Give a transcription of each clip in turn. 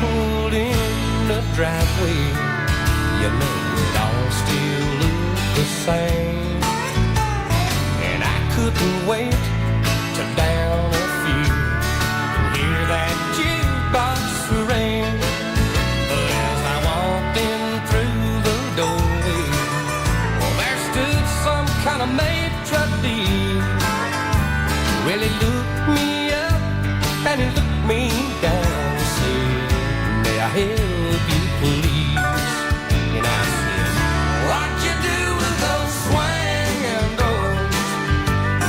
pulled in the driveway, you know it all still looked the same. And I couldn't wait to down a few and hear that jukebox ring. But as I walked in through the doorway, well, there stood some kind of maitre d'. Well, he looked me up and he looked me down and said, "May I help you, please?" And I said, "What you do with those swinging doors?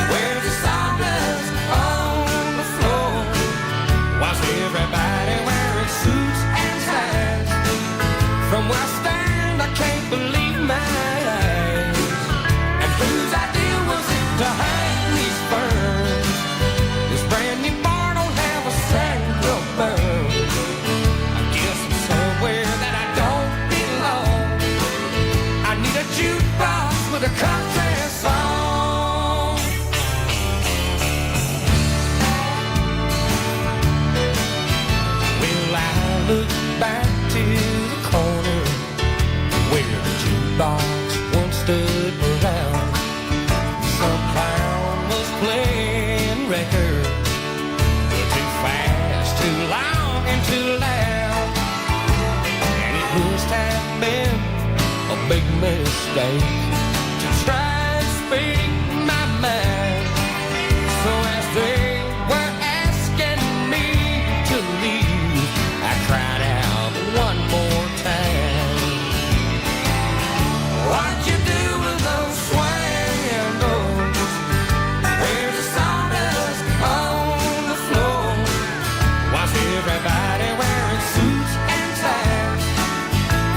Where's the sawdust on the floor? Why's everybody wearing suits and ties? From where I stand, I can't believe my eyes. And whose idea was it to hang these ferns? This brand new bar don't have a single burn. I guess I'm somewhere that I don't belong. I need a jukebox with a country song." Well, I look back to the corner where the jukebox once stood around. Some clown was playing records, too fast, too long, and too loud. And it must have been a big mistake to try and speak my mind. So as they were asking me to leave, I cried out one more time, "What you do with those swinging doors? Where's the sawdust on the floor? Why's everybody wearing suits and ties?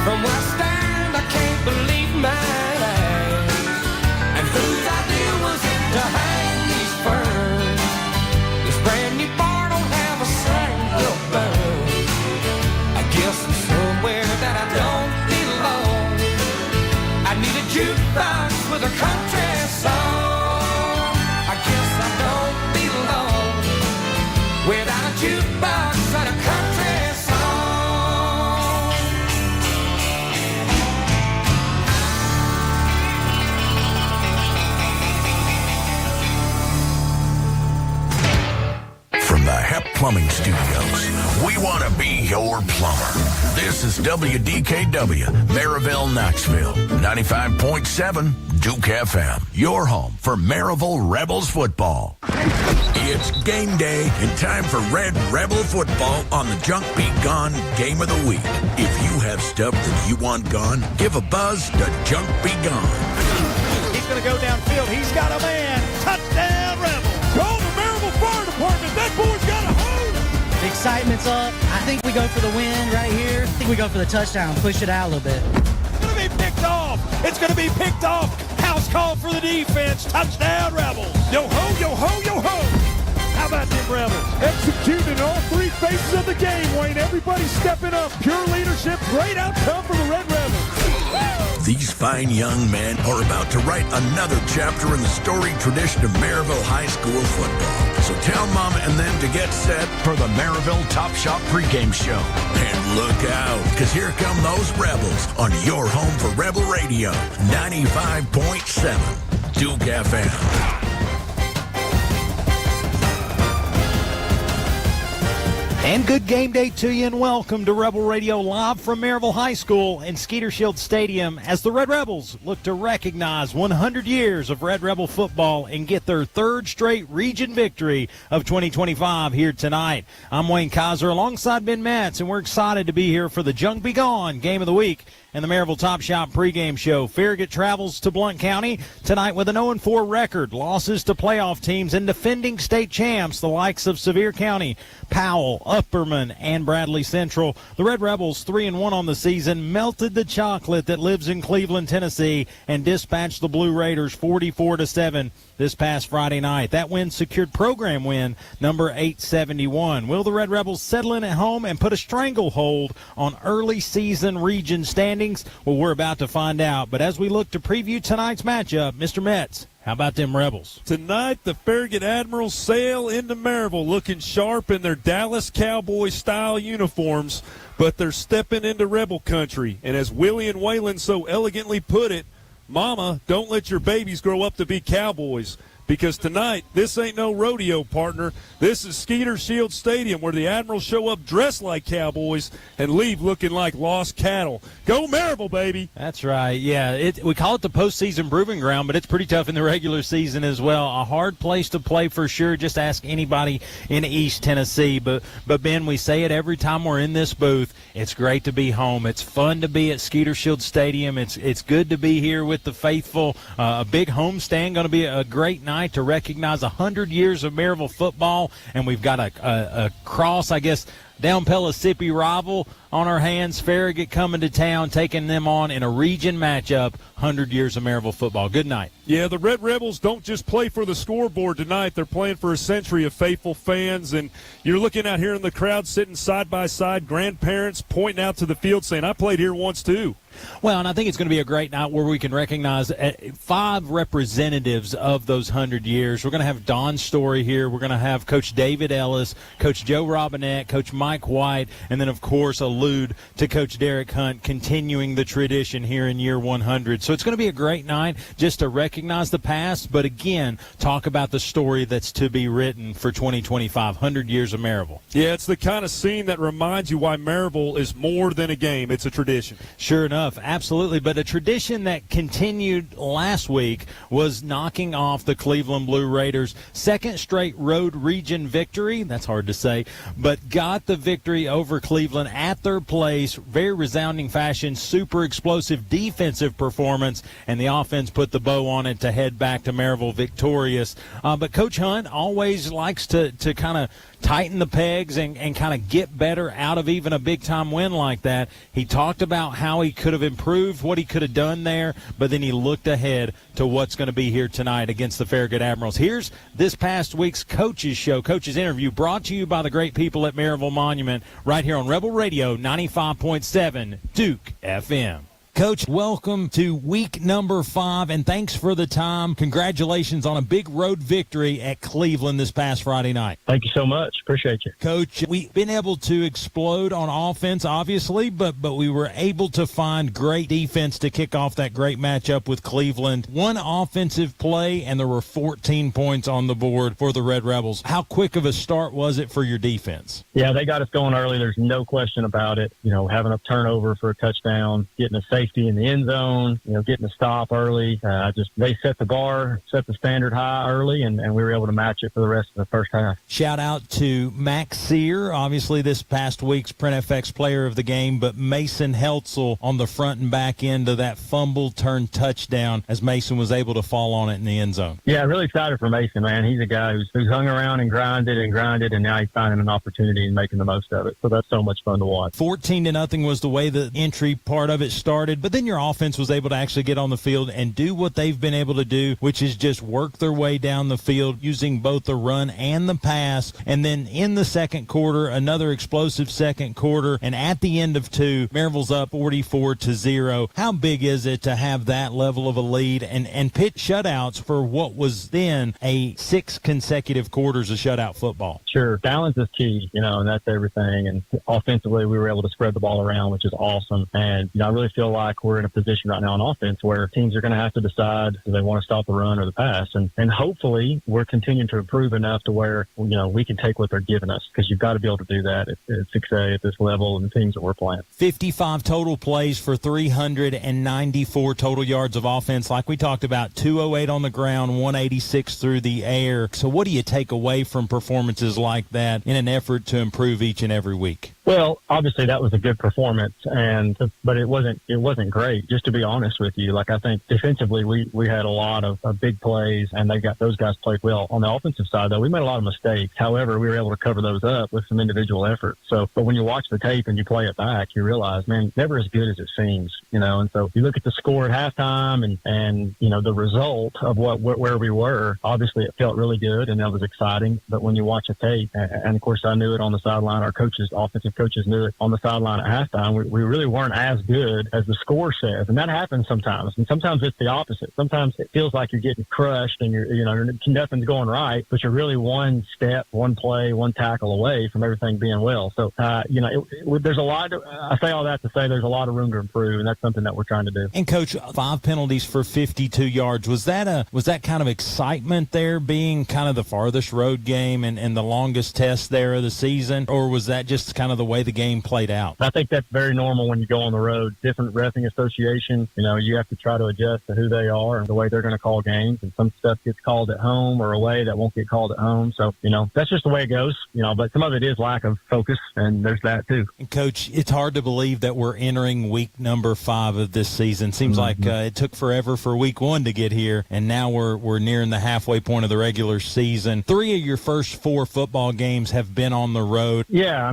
From where I stand, I can't believe my eyes. And whose idea was it to hang these ferns? This brand new bar don't have a single burn. I guess I'm somewhere that I don't belong. I need a jukebox with a country song. I guess I don't belong without a jukebox and a country song." From the Hep Plumbing Studios, we want to be your plumber. This is WDKW, Maryville, Knoxville, 95.7 Duke FM, your home for Maryville Rebels football. It's game day and time for Red Rebel football on the Junk Be Gone Game of the Week. If you have stuff that you want gone, give a buzz to Junk Be Gone. He's going to go downfield. He's got a man. Touchdown, Rebels. Call the Maryville Fire Department. That boy's got a hose. The excitement's up. I think we go for the win right here. I think we go for the touchdown, push it out a little bit. It's going to be picked off. It's going to be picked off. House call for the defense. Touchdown, Rebels. Yo ho, yo ho, yo ho. How about them Rebels? Executing all three phases of the game, Wayne. Everybody stepping up. Pure leadership. Great outcome for the Red Rebels. These fine young men are about to write another chapter in the storied tradition of Maryville High School football. So tell Mama and them to get set for the Maryville Top Shot pregame show. And look out, because here come those Rebels on your home for Rebel Radio, 95.7 Duke FM. And good game day to you, and welcome to Rebel Radio live from Maryville High School and Skeeter Shield Stadium as the Red Rebels look to recognize 100 years of Red Rebel football and get their third straight region victory of 2025 here tonight. I'm Wayne Kaiser alongside Ben Metz, and we're excited to be here for the Junk Be Gone Game of the Week and the Maryville Top Shot pregame show. Farragut travels to Blount County tonight with an 0-4 record. Losses to playoff teams and defending state champs, the likes of Sevier County, Powell, Upperman, and Bradley Central. The Red Rebels, 3-1 on the season, melted the chocolate that lives in Cleveland, Tennessee, and dispatched the Blue Raiders 44-7 this past Friday night. That win secured program win number 871. Will the Red Rebels settle in at home and put a stranglehold on early season region standings? Well, we're about to find out. But as we look to preview tonight's matchup, Mr. Metz How about them Rebels? Tonight, the Farragut Admirals sail into Maryville looking sharp in their Dallas Cowboy-style uniforms, but they're stepping into Rebel country. And as Willie and Waylon so elegantly put it, Mama, don't let your babies grow up to be cowboys. Because tonight, this ain't no rodeo, partner. This is Skeeter Shield Stadium, where the Admirals show up dressed like cowboys and leave looking like lost cattle. Go Maryville, baby! That's right. Yeah, we call it the postseason proving ground, but it's pretty tough in the regular season as well. A hard place to play for sure. Just ask anybody in East Tennessee. But Ben, we say it every time we're in this booth. It's great to be home. It's fun to be at Skeeter Shield Stadium. It's good to be here with the faithful. A big homestand, going to be a great night to recognize 100 years of Maryville football, and we've got a cross, I guess, down Pellissippi rival on our hands. Farragut coming to town, taking them on in a region matchup. 100 years of Maryville football. Good night. Yeah, the Red Rebels don't just play for the scoreboard tonight. They're playing for a century of faithful fans, and you're looking out here in the crowd sitting side by side, grandparents pointing out to the field saying, I played here once too. Well, and I think it's going to be a great night where we can recognize 5 representatives of those 100 years. We're going to have Don Story here. We're going to have Coach David Ellis, Coach Joe Robinette, Coach Mike White, and then, of course, allude to Coach Derek Hunt, continuing the tradition here in year 100. So it's going to be a great night just to recognize the past, but, again, talk about the story that's to be written for 2025, 100 years of Maryville. Yeah, it's the kind of scene that reminds you why Maryville is more than a game. It's a tradition. Sure enough. Absolutely. But a tradition that continued last week was knocking off the Cleveland Blue Raiders' second straight road region victory. That's hard to say, but got the victory over Cleveland at their place. Very resounding fashion, super explosive defensive performance, and the offense put the bow on it to head back to Maryville victorious. But Coach Hunt always likes to kind of tighten the pegs and kind of get better out of even a big-time win like that. He talked about how he could have improved, what he could have done there, but then he looked ahead to what's going to be here tonight against the Farragut Admirals. Here's this past week's Coach's Show, Coach's Interview, brought to you by the great people at Maryville Monument, right here on Rebel Radio 95.7 Duke FM. Coach, welcome to week number 5, and thanks for the time. Congratulations on a big road victory at Cleveland this past Friday night. Thank you so much. Appreciate you. Coach, we've been able to explode on offense, obviously, but we were able to find great defense to kick off that great matchup with Cleveland. One offensive play, and there were 14 points on the board for the Red Rebels. How quick of a start was it for your defense? Yeah, they got us going early. There's no question about it. You know, having a turnover for a touchdown, getting a safety in the end zone, you know, getting a stop early. They set the bar, set the standard high early, and we were able to match it for the rest of the first half. Shout out to Max Sear, obviously this past week's Print FX player of the game, but Mason Heltzel on the front and back end of that fumble turn touchdown as Mason was able to fall on it in the end zone. Yeah, really excited for Mason, man. He's a guy who's hung around and grinded, and now he's finding an opportunity and making the most of it. So that's so much fun to watch. 14-0 was the way the entry part of it started, but then your offense was able to actually get on the field and do what they've been able to do, which is just work their way down the field using both the run and the pass. And then in the second quarter, another explosive second quarter, and at the end of 2, Maryville's up 44-0. How big is it to have that level of a lead and pitch shutouts for what was then a 6 consecutive quarters of shutout football? Sure. Balance is key, and that's everything. And offensively, we were able to spread the ball around, which is awesome. And, I really feel like we're in a position right now on offense where teams are going to have to decide if they want to stop the run or the pass. And hopefully we're continuing to improve enough to where, we can take what they're giving us, because you've got to be able to do that at 6A at this level and the teams that we're playing. 55 total plays for 394 total yards of offense. Like we talked about, 208 on the ground, 186 through the air. So what do you take away from performances like that in an effort to improve each and every week? Well, obviously that was a good performance, but it wasn't great, just to be honest with you. Like, I think defensively we had a lot of big plays, and those guys played well. On the offensive side, though, we made a lot of mistakes. However, we were able to cover those up with some individual effort. But when you watch the tape and you play it back, you realize, man, never as good as it seems, And so you look at the score at halftime and the result of where we were. Obviously, it felt really good, and that was exciting. But when you watch the tape, and of course I knew it on the sideline, our offensive coaches knew it on the sideline at halftime, we really weren't as good as the score says, and that happens sometimes. And sometimes it's the opposite. Sometimes it feels like you're getting crushed and nothing's going right, but you're really one step, one play, one tackle away from everything being well. So, there's a lot. I say all that to say there's a lot of room to improve, and that's something that we're trying to do. And Coach, 5 penalties for 52 yards. Was that kind of excitement there, being kind of the farthest road game and the longest test there of the season, or was that just kind of the way the game played out? I think that's very normal when you go on the road. Different reffing associations, you have to try to adjust to who they are and the way they're going to call games. And some stuff gets called at home or away that won't get called at home. So, that's just the way it goes, but some of it is lack of focus, and there's that too. And Coach, it's hard to believe that we're entering week number 5 of this season. Seems like it took forever for week 1 to get here, and now we're nearing the halfway point of the regular season. 3 of your first 4 football games have been on the road. Yeah,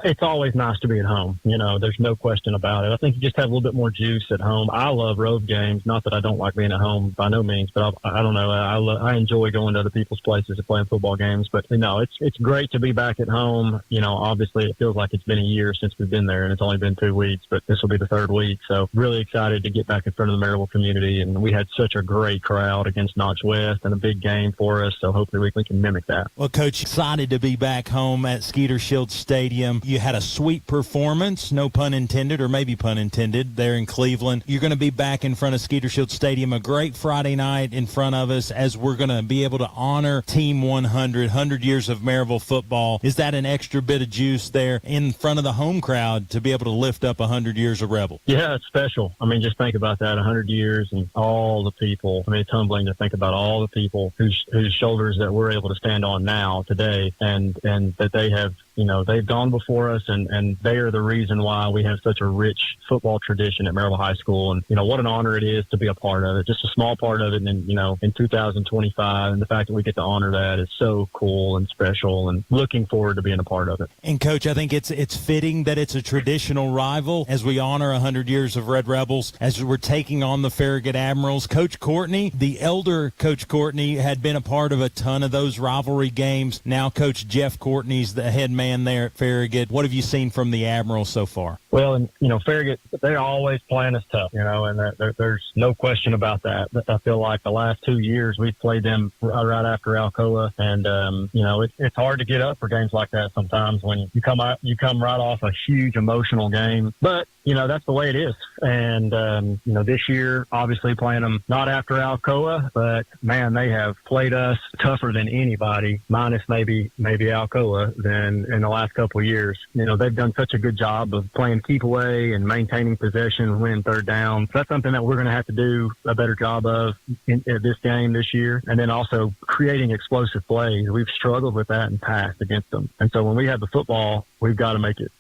it's always nice to be at home. There's no question about it. I think you just have a little bit more juice at home. I love road games. Not that I don't like being at home by no means, but I don't know. I enjoy going to other people's places and playing football games. But it's great to be back at home. Obviously it feels like it's been a year since we've been there, and it's only been 2 weeks, but this will be the 3rd week. So really excited to get back in front of the Maryville community, and we had such a great crowd against Notch West and a big game for us. So hopefully we can mimic that. Well, Coach, excited to be back home at Skeeter Shield Stadium. You had a sweet performance, no pun intended, or maybe pun intended, there in Cleveland. You're going to be back in front of Skeeter Shield Stadium, a great Friday night in front of us, as we're going to be able to honor Team 100 years of Maryville football. Is that an extra bit of juice there in front of the home crowd to be able to lift up 100 years of Rebel? Yeah, it's special. Just think about that, 100 years and all the people. It's humbling to think about all the people whose shoulders that we're able to stand on now, today, and that they have, they've gone before us, and they are the reason why we have such a rich football tradition at Maryville High School. And, what an honor it is to be a part of it, just a small part of it. And, in 2025, and the fact that we get to honor that is so cool and special, and looking forward to being a part of it. And Coach, I think it's fitting that it's a traditional rival as we honor 100 years of Red Rebels, as we're taking on the Farragut Admirals. Coach Courtney, the elder Coach Courtney, had been a part of a ton of those rivalry games. Now Coach Jeff Courtney's the head man there at Farragut. What have you seen from the Admirals so far? Well, and, Farragut, they're always playing us tough, and there's no question about that. But I feel like the last 2 years we've played them right after Alcoa, and, it's hard to get up for games like that sometimes when you come right off a huge emotional game. But, that's the way it is. And, this year, obviously playing them not after Alcoa, but, man, they have played us tougher than anybody, minus maybe Alcoa, than in the last couple of years. They've done such a good job of playing keep away and maintaining possession, winning third down. So that's something that we're going to have to do a better job of in this game this year. And then also creating explosive plays. We've struggled with that in the past against them. And so when we have the football, we've got to make it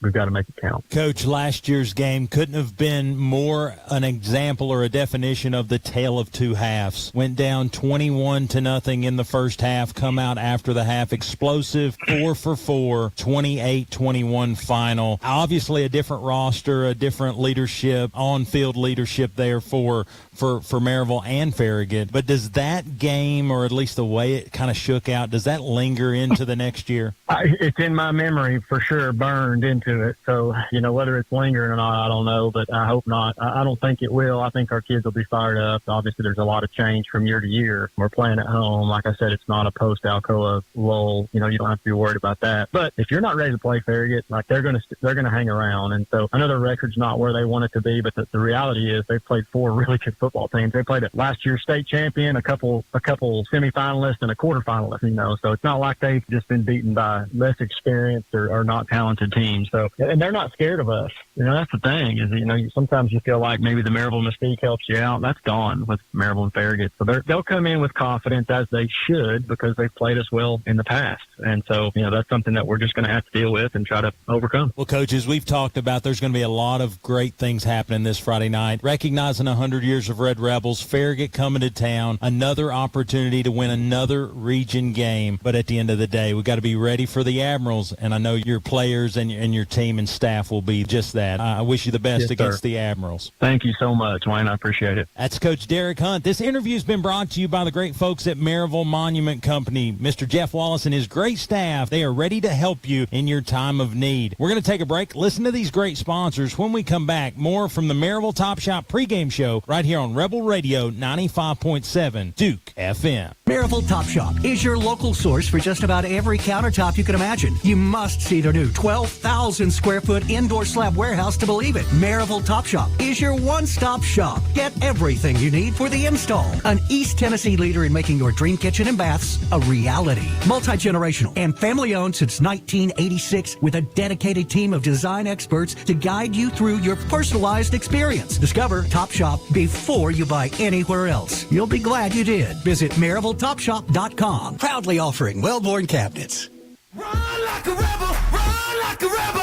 count. Coach, last year's game couldn't have been more an example or a definition of the tale of two halves. Went down 21-0 in the first half, come out after the half explosive, 4 for 4, 28-21 final. Obviously a different roster, a different leadership, on-field leadership there for Maryville and Farragut. But does that game, or at least the way it kind of shook out, does that linger into the next year? It's in my memory for sure, burned into it. So, whether it's lingering or not, I don't know, but I hope not. I don't think it will. I think our kids will be fired up. Obviously, there's a lot of change from year to year. We're playing at home. Like I said, it's not a post-Alcoa lull. You don't have to be worried about that. But if you're not ready to play Farragut, they're going to hang around. And so I know their record's not where they want it to be, but the reality is they've played 4 really good football teams. They played a last year's state champion, a couple semifinalists, and a quarterfinalist. So it's not like they've just been beaten by less experienced or not talented teams. So, and they're not scared of us. That's the thing is, sometimes you feel like maybe the Maryville mystique helps you out. That's gone with Maryville and Farragut. So they'll come in with confidence, as they should, because they've played us well in the past. And so, that's something that we're just going to have to deal with and try to overcome. Well, coaches, we've talked about there's going to be a lot of great things happening this Friday night. Recognizing 100 years of Red Rebels, Farragut coming to town, another opportunity to win another region game. But at the end of the day, we've got to be ready for the Admirals. And I know your players players and your team and staff will be just that. I wish you the best Yes, against sir. the Admirals. Thank you so much, Wayne. I appreciate it. That's Coach Derek Hunt. This interview's been brought to you by the great folks at Maryville Monument Company. Mr. Jeff Wallace and his great staff, they are ready to help you in your time of need. We're going to take a break. Listen to these great sponsors. When we come back, more from the Maryville Top Shot pregame show right here on Rebel Radio 95.7 Duke FM. Maryville Top Shop is your local source for just about every countertop you can imagine. You must see their new 12,000 square foot indoor slab warehouse to believe it. Maryville Top Shop is your one-stop shop. Get everything you need for the install. An East Tennessee leader in making your dream kitchen and baths a reality. Multi-generational and family-owned since 1986 with a dedicated team of design experts to guide you through your personalized experience. Discover Top Shop before you buy anywhere else. You'll be glad you did. Visit MaryvilleTopShop.com. Proudly offering well-worn cabinets. Run like a rebel, run like a rebel.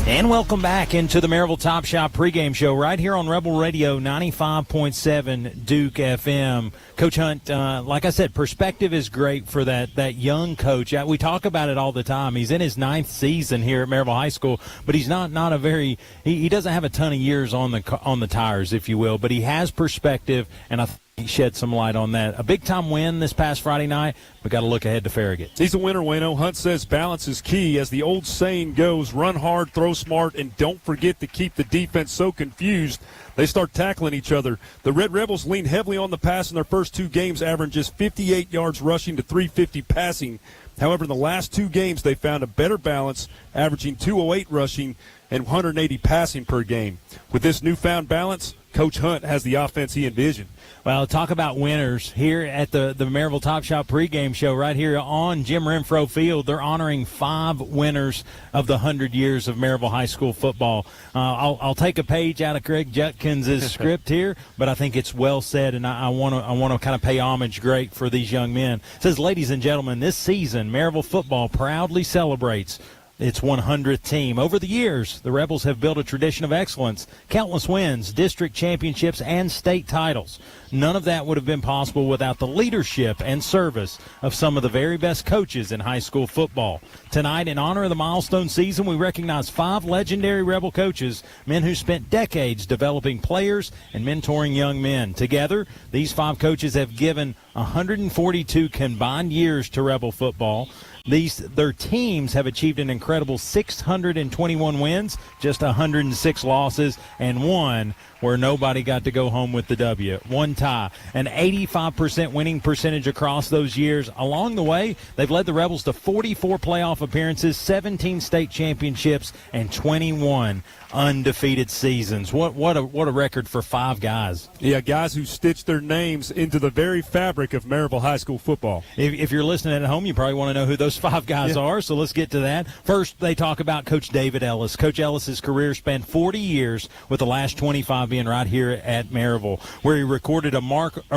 And welcome back into the Maryville Top Shot pregame show right here on Rebel Radio 95.7 Duke FM. Coach Hunt, like I said, perspective is great for that young coach. We talk about it all the time. He's in his 9th season here at Maryville High School, but he's not a very he doesn't have a ton of years on the tires, if you will, but he has perspective, and I think he shed some light on that. A big-time win this past Friday night, but got to look ahead to Farragut. He's a winner, Wayno. Hunt says balance is key. As the old saying goes, run hard, throw smart, and don't forget to keep the defense so confused they start tackling each other. The Red Rebels leaned heavily on the pass in their first 2 games, averaging just 58 yards rushing to 350 passing. However, in the last 2 games, they found a better balance, averaging 208 rushing and 180 passing per game. With this newfound balance, Coach Hunt has the offense he envisioned. Well, talk about winners here at the Maryville Top Shot pregame show right here on Jim Renfro Field. They're honoring 5 winners of the 100 years of Maryville High School football. I'll take a page out of Craig Jutkins' script here, but I think it's well said, and I want to kind of pay homage great for these young men. It says, ladies and gentlemen, this season Maryville football proudly celebrates its 100th team. Over the years, the Rebels have built a tradition of excellence, countless wins, district championships, and state titles. None of that would have been possible without the leadership and service of some of the very best coaches in high school football. Tonight, in honor of the milestone season, we recognize 5 legendary Rebel coaches, men who spent decades developing players and mentoring young men. Together, these 5 coaches have given 142 combined years to Rebel football. Their teams have achieved an incredible 621 wins, just 106 losses, and 1 where nobody got to go home with the W. 1 tie. An 85% winning percentage across those years. Along the way, they've led the Rebels to 44 playoff appearances, 17 state championships, and 21 undefeated seasons. What a record for 5 guys. Yeah, guys who stitched their names into the very fabric of Maryville High School football. If you're listening at home, you probably want to know who those 5 guys are, so let's get to that. First, they talk about Coach David Ellis. Coach Ellis's career spanned 40 years, with the last 25 being right here at Maryville, where he recorded a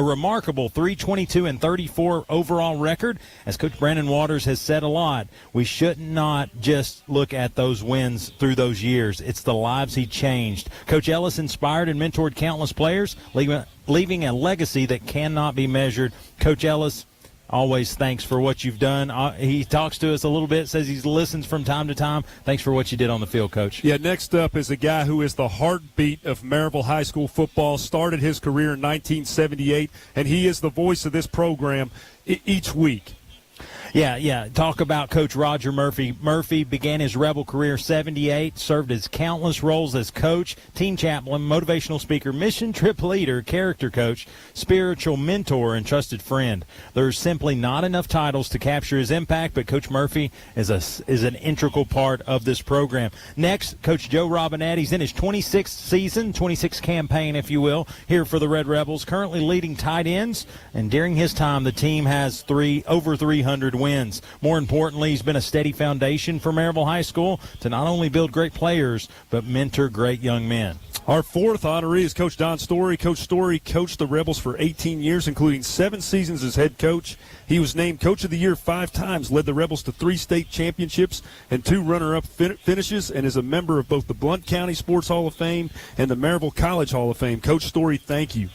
remarkable 322-34 overall record. As Coach Brandon Waters has said a lot, we should not just look at those wins through those years. It's the lives he changed. Coach Ellis inspired and mentored countless players, leaving a legacy that cannot be measured. Coach Ellis, always thanks for what you've done. He talks to us a little bit, says he listens from time to time. Thanks for what you did on the field, Coach. Yeah, next up is a guy who is the heartbeat of Maryville High School football, started his career in 1978, and he is the voice of this program each week. Yeah. Talk about Coach Roger Murphy. Murphy began his Rebel career 78, served as countless roles as coach, team chaplain, motivational speaker, mission trip leader, character coach, spiritual mentor, and trusted friend. There's simply not enough titles to capture his impact, but Coach Murphy is an integral part of this program. Next, Coach Joe Robinette. He's in his 26th season, 26th campaign, if you will, here for the Red Rebels, currently leading tight ends, and during his time, the team has over 300 wins. More importantly, he's been a steady foundation for Maryville High School to not only build great players, but mentor great young men. Our 4th honoree is Coach Don Story. Coach Story coached the Rebels for 18 years, including 7 seasons as head coach. He was named Coach of the Year 5 times, led the Rebels to 3 state championships and 2 runner-up finishes, and is a member of both the Blount County Sports Hall of Fame and the Maryville College Hall of Fame. Coach Story, thank you.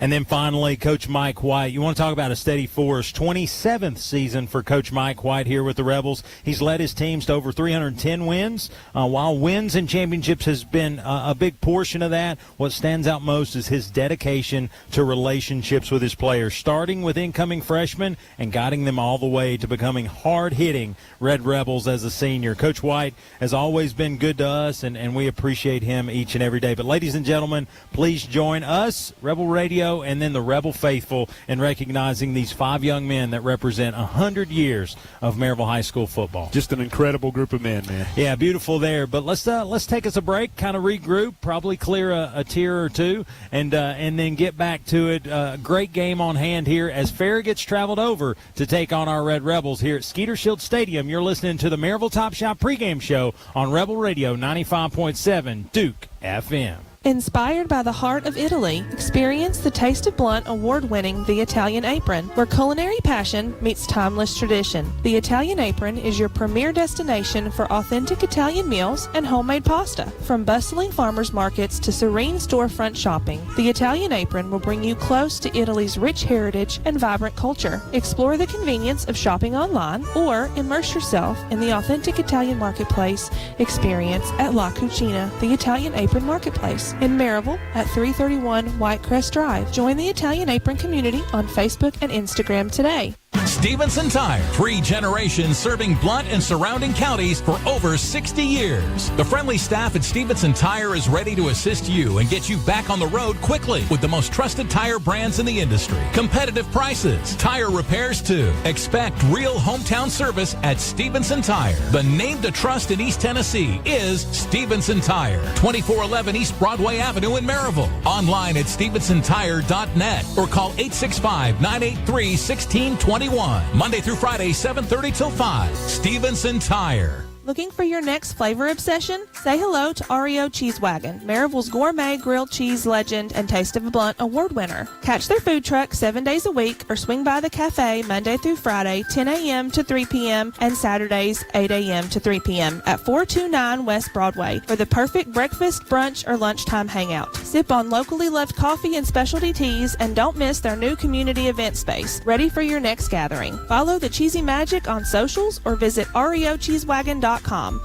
And then finally, Coach Mike White. You want to talk about a steady force. 27th season for Coach Mike White here with the Rebels. He's led his teams to over 310 wins. While wins and championships has been a big portion of that, what stands out most is his dedication to relationships with his players, starting with incoming freshmen and guiding them all the way to becoming hard-hitting Red Rebels as a senior. Coach White has always been good to us, and we appreciate him each and every day. But ladies and gentlemen, please join us, Rebel Radio, and then the Rebel Faithful, in recognizing these 5 young men that represent 100 years of Maryville High School football. Just an incredible group of men, man. Yeah, beautiful there. But let's take us a break, kind of regroup, probably clear a tier or two, and then get back to it. Great game on hand here as Farragut's traveled over to take on our Red Rebels here at Skeeter Shield Stadium. You're listening to the Maryville Top Shot pregame show on Rebel Radio 95.7 Duke FM. Inspired by the heart of Italy, experience the Taste of Blunt award-winning The Italian Apron, where culinary passion meets timeless tradition. The Italian Apron is your premier destination for authentic Italian meals and homemade pasta. From bustling farmers markets to serene storefront shopping, The Italian Apron will bring you close to Italy's rich heritage and vibrant culture. Explore the convenience of shopping online or immerse yourself in the authentic Italian marketplace experience at La Cucina, the Italian Apron Marketplace in Maryville at 331 Whitecrest Drive. Join the Italian Apron community on Facebook and Instagram today. Stevenson Tire, 3 generations serving Blount and surrounding counties for over 60 years. The friendly staff at Stevenson Tire is ready to assist you and get you back on the road quickly with the most trusted tire brands in the industry. Competitive prices, tire repairs too. Expect real hometown service at Stevenson Tire. The name to trust in East Tennessee is Stevenson Tire, 2411 East Broadway Avenue in Maryville. Online at StevensonTire.net or call 865-983-1621. Monday through Friday, 7:30 till 5. Stevenson Tire. Looking for your next flavor obsession? Say hello to REO Cheese Wagon, Maryville's gourmet grilled cheese legend and Taste of a Blunt award winner. Catch their food truck 7 days a week or swing by the cafe Monday through Friday, 10 a.m. to 3 p.m. and Saturdays, 8 a.m. to 3 p.m. at 429 West Broadway for the perfect breakfast, brunch, or lunchtime hangout. Sip on locally loved coffee and specialty teas and don't miss their new community event space, ready for your next gathering. Follow the Cheesy Magic on socials or visit reocheesewagon.com,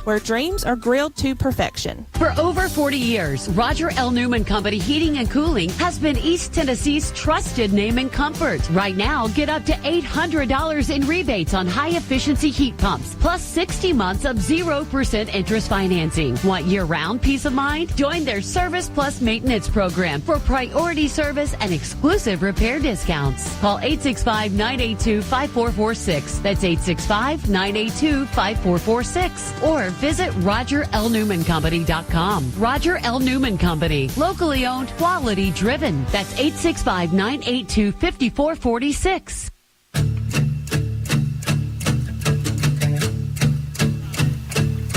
where dreams are grilled to perfection. For over 40 years, Roger L. Newman Company Heating and Cooling has been East Tennessee's trusted name and comfort. Right now, get up to $800 in rebates on high-efficiency heat pumps, plus 60 months of 0% interest financing. Want year-round peace of mind? Join their Service Plus Maintenance program for priority service and exclusive repair discounts. Call 865-982-5446. That's 865-982-5446. Or visit RogerLNewmanCompany.com. Roger L. Newman Company. Locally owned, quality driven. That's 865-982-5446.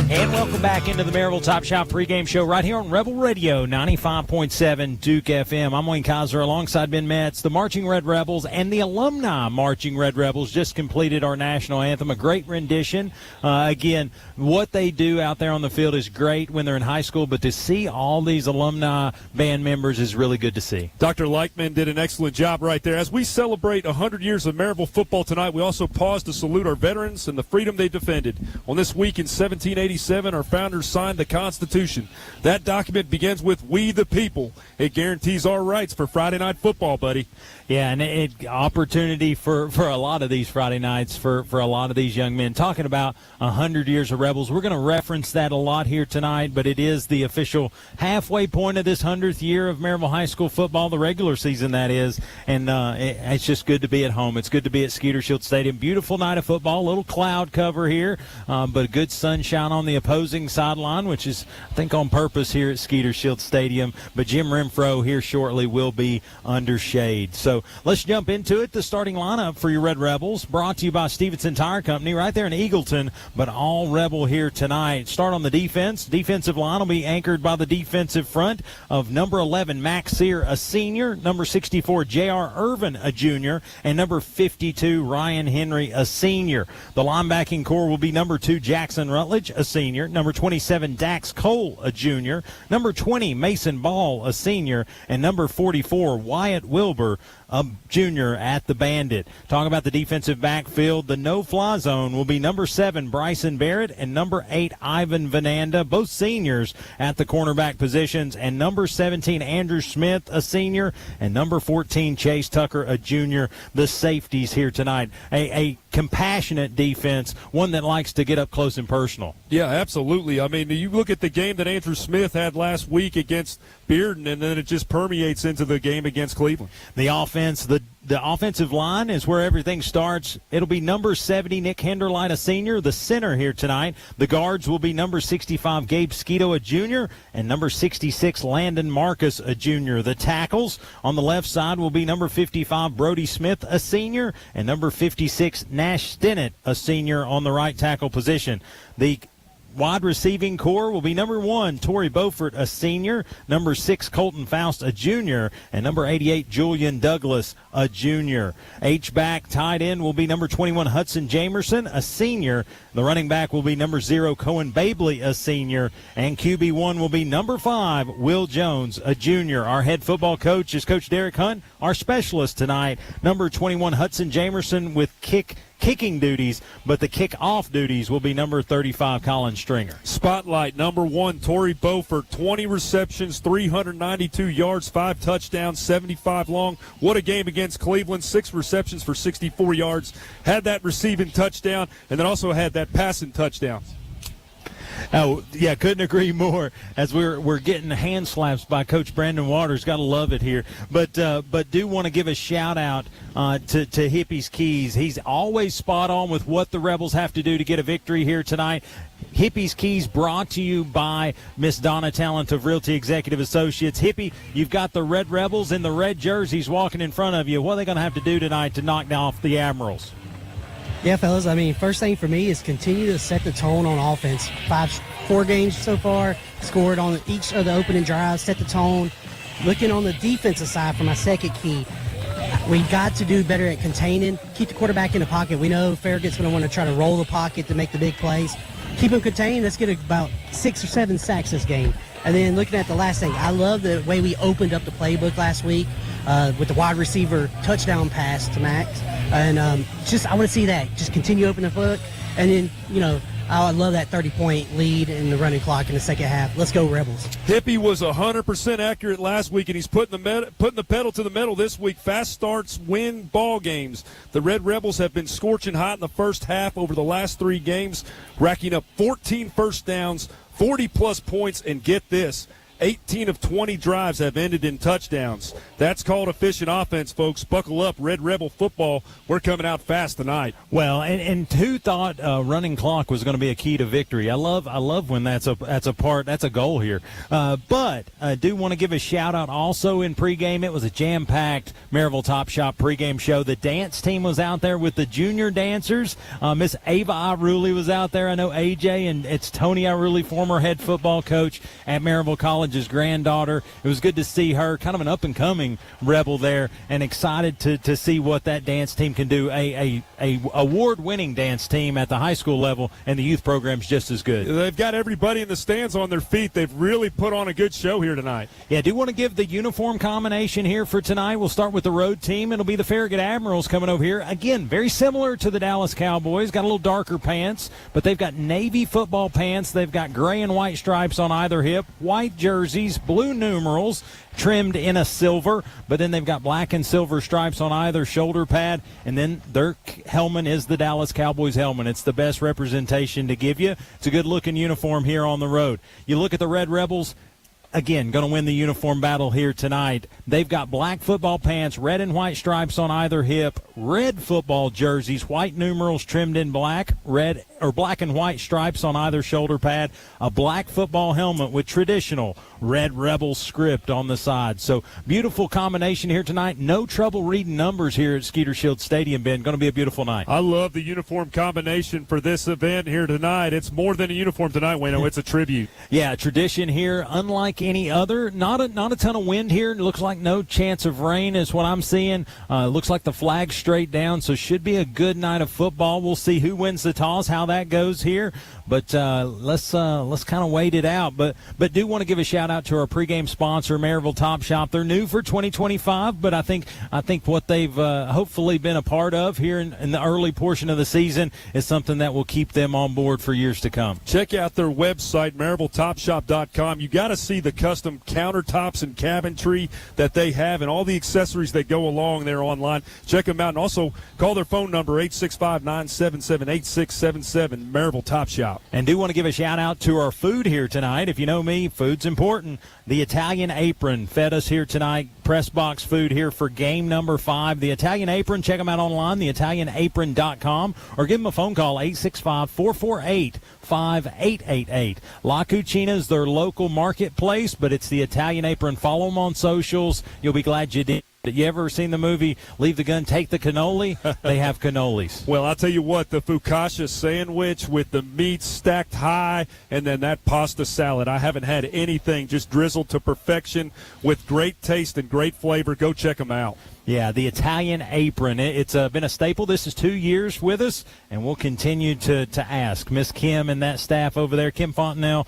And welcome back into the Maryville Top Shot pregame show right here on Rebel Radio 95.7 Duke FM. I'm Wayne Kaiser alongside Ben Metz. The Marching Red Rebels and the alumni Marching Red Rebels just completed our national anthem, a great rendition. Again, what they do out there on the field is great when they're in high school, but to see all these alumni band members is really good to see. Dr. Leichman did an excellent job right there. As we celebrate 100 years of Maryville football tonight, we also pause to salute our veterans and the freedom they defended. On this week in 1787, our founders signed the Constitution. That document begins with "We the People." It guarantees our rights for Friday night football, buddy. Yeah, and it opportunity for a lot of these Friday nights for a lot of these young men. Talking about 100 years of Rebels, we're going to reference that a lot here tonight, but it is the official halfway point of this 100th year of Maryville High School football, the regular season that is, and it's just good to be at home. It's good to be at Skeeter Shield Stadium. Beautiful night of football, a little cloud cover here, but good sunshine on the opposing sideline, which is, I think, on purpose here at Skeeter Shield Stadium. But Jim Renfro here shortly will be under shade. So let's jump into it. The starting lineup for your Red Rebels, brought to you by Stevenson Tire Company right there in Eagleton, but all Rebel here tonight. Start on the defense. Defensive line will be anchored by the defensive front of number 11, Max Sear, a senior, number 64, J.R. Irvin, a junior, and number 52, Ryan Henry, a senior. The linebacking core will be number 2, Jackson Rutledge, a senior. senior. Number 27, Dax Cole, a junior. Number 20, Mason Ball, a senior. And number 44, Wyatt Wilbur, a junior at the Bandit. Talking about the defensive backfield, the no-fly zone will be number 7, Bryson Barrett, and number 8, Ivan Vananda, both seniors at the cornerback positions, and number 17, Andrew Smith, a senior, and number 14, Chase Tucker, a junior, the safeties here tonight. A compassionate defense, one that likes to get up close and personal. Yeah, absolutely. I mean, you look at the game that Andrew Smith had last week against Bearden, and then it just permeates into the game against Cleveland. The offense, the offensive line is where everything starts. It'll be number 70, Nick Henderline, a senior, the center here tonight. The guards will be number 65, Gabe Skeeto, a junior, and number 66, Landon Marcus, a junior. The tackles on the left side will be number 55, Brody Smith, a senior, and number 56, Nash Stinnett, a senior on the right tackle position. The wide receiving core will be number 1, Torrey Beaufort, a senior, number 6, Colton Faust, a junior, and number 88, Julian Douglas, a junior. H-back tight end will be number 21, Hudson Jamerson, a senior. The running back will be number 0, Cohen Babley, a senior, and QB1 will be number 5, Will Jones, a junior. Our head football coach is Coach Derek Hunt. Our specialist tonight, number 21, Hudson Jamerson, with kicking duties, but the kick-off duties will be number 35, Colin Stringer. Spotlight, number 1, Torrey Beaufort, 20 receptions, 392 yards, 5 touchdowns, 75 long. What a game against Cleveland, 6 receptions for 64 yards. Had that receiving touchdown, and then also had that passing touchdown. Oh, yeah, couldn't agree more. As we're getting hand slaps by Coach Brandon Waters. Got to love it here. But do want to give a shout-out to Hippie's Keys. He's always spot on with what the Rebels have to do to get a victory here tonight. Hippie's Keys brought to you by Miss Donna Talent of Realty Executive Associates. Hippie, you've got the Red Rebels in the red jerseys walking in front of you. What are they going to have to do tonight to knock off the Admirals? Yeah, fellas, I mean, first thing for me is continue to set the tone on offense. 4 games so far, scored on each of the opening drives, set the tone. Looking on the defensive side for my second key, we got to do better at containing, keep the quarterback in the pocket. We know Farragut's going to want to try to roll the pocket to make the big plays. Keep him contained. Let's get about 6 or 7 sacks this game. And then looking at the last thing, I love the way we opened up the playbook last week with the wide receiver touchdown pass to Max. And I want to see that. Just continue opening the book. And then, I love that 30-point lead in the running clock in the second half. Let's go, Rebels. Hippie was 100% accurate last week, and he's putting the pedal to the metal this week. Fast starts win ball games. The Red Rebels have been scorching hot in the first half over the last 3 games, racking up 14 first downs, 40-plus points, and get this, 18 of 20 drives have ended in touchdowns. That's called efficient offense, folks. Buckle up, Red Rebel football. We're coming out fast tonight. Well, and who thought running clock was going to be a key to victory? I love when that's a goal here. But I do want to give a shout out also in pregame. It was a jam-packed Maryville Top Shop pregame show. The dance team was out there with the junior dancers. Miss Ava Iruli was out there. I know AJ, and it's Tony Iruli, former head football coach at Maryville College. His granddaughter. It was good to see her, kind of an up-and-coming Rebel there, and excited to see what that dance team can do. A award-winning dance team at the high school level, and the youth program's just as good. They've got everybody in the stands on their feet. They've really put on a good show here tonight. Yeah, I do want to give the uniform combination here for tonight. We'll start with the road team. It'll be the Farragut Admirals coming over here. Again, very similar to the Dallas Cowboys. Got a little darker pants, but they've got navy football pants. They've got gray and white stripes on either hip, white jerseys, blue numerals trimmed in a silver, but then they've got black and silver stripes on either shoulder pad, and then their helmet is the Dallas Cowboys helmet. It's the best representation to give you. It's a good-looking uniform here on the road. You look at the Red Rebels, again, going to win the uniform battle here tonight. They've got black football pants, red and white stripes on either hip, red football jerseys, white numerals trimmed in black, red or black and white stripes on either shoulder pad, a black football helmet with traditional Red Rebel script on the side. So beautiful combination here tonight. No trouble reading numbers here at Skeeter Shield Stadium, Ben. Going to be a beautiful night. I love the uniform combination for this event here tonight. It's more than a uniform tonight, Wayno. It's a tribute. Yeah, tradition here, unlike any other. Not a ton of wind here. It looks like no chance of rain is what I'm seeing. Looks like the flag's straight down, so should be a good night of football. We'll see who wins the toss, how that goes here. But let's kind of wait it out. But do want to give a shout out to our pregame sponsor, Maryville Top Shop. They're new for 2025, but I think what they've hopefully been a part of here in the early portion of the season is something that will keep them on board for years to come. Check out their website, MaryvilleTopShop.com. You got to see the custom countertops and cabinetry that they have and all the accessories that go along there online. Check them out, and also call their phone number, 865-977-8677, Maryville Top Shop. And do want to give a shout out to our food here tonight. If you know me, food's important. The Italian Apron fed us here tonight. Press box food here for game number 5. The Italian Apron, check them out online, theitalianapron.com, or give them a phone call, 865-448-5888. La Cucina is their local marketplace, but it's the Italian Apron. Follow them on socials. You'll be glad you did. You ever seen the movie Leave the Gun, Take the Cannoli? They have cannolis. Well, I'll tell you what, the focaccia sandwich with the meat stacked high and then that pasta salad. I haven't had anything just drizzled to perfection with great taste and great flavor. Go check them out. Yeah, the Italian Apron. It's been a staple. This is 2 years with us, and we'll continue to ask. Miss Kim and that staff over there, Kim Fontenelle,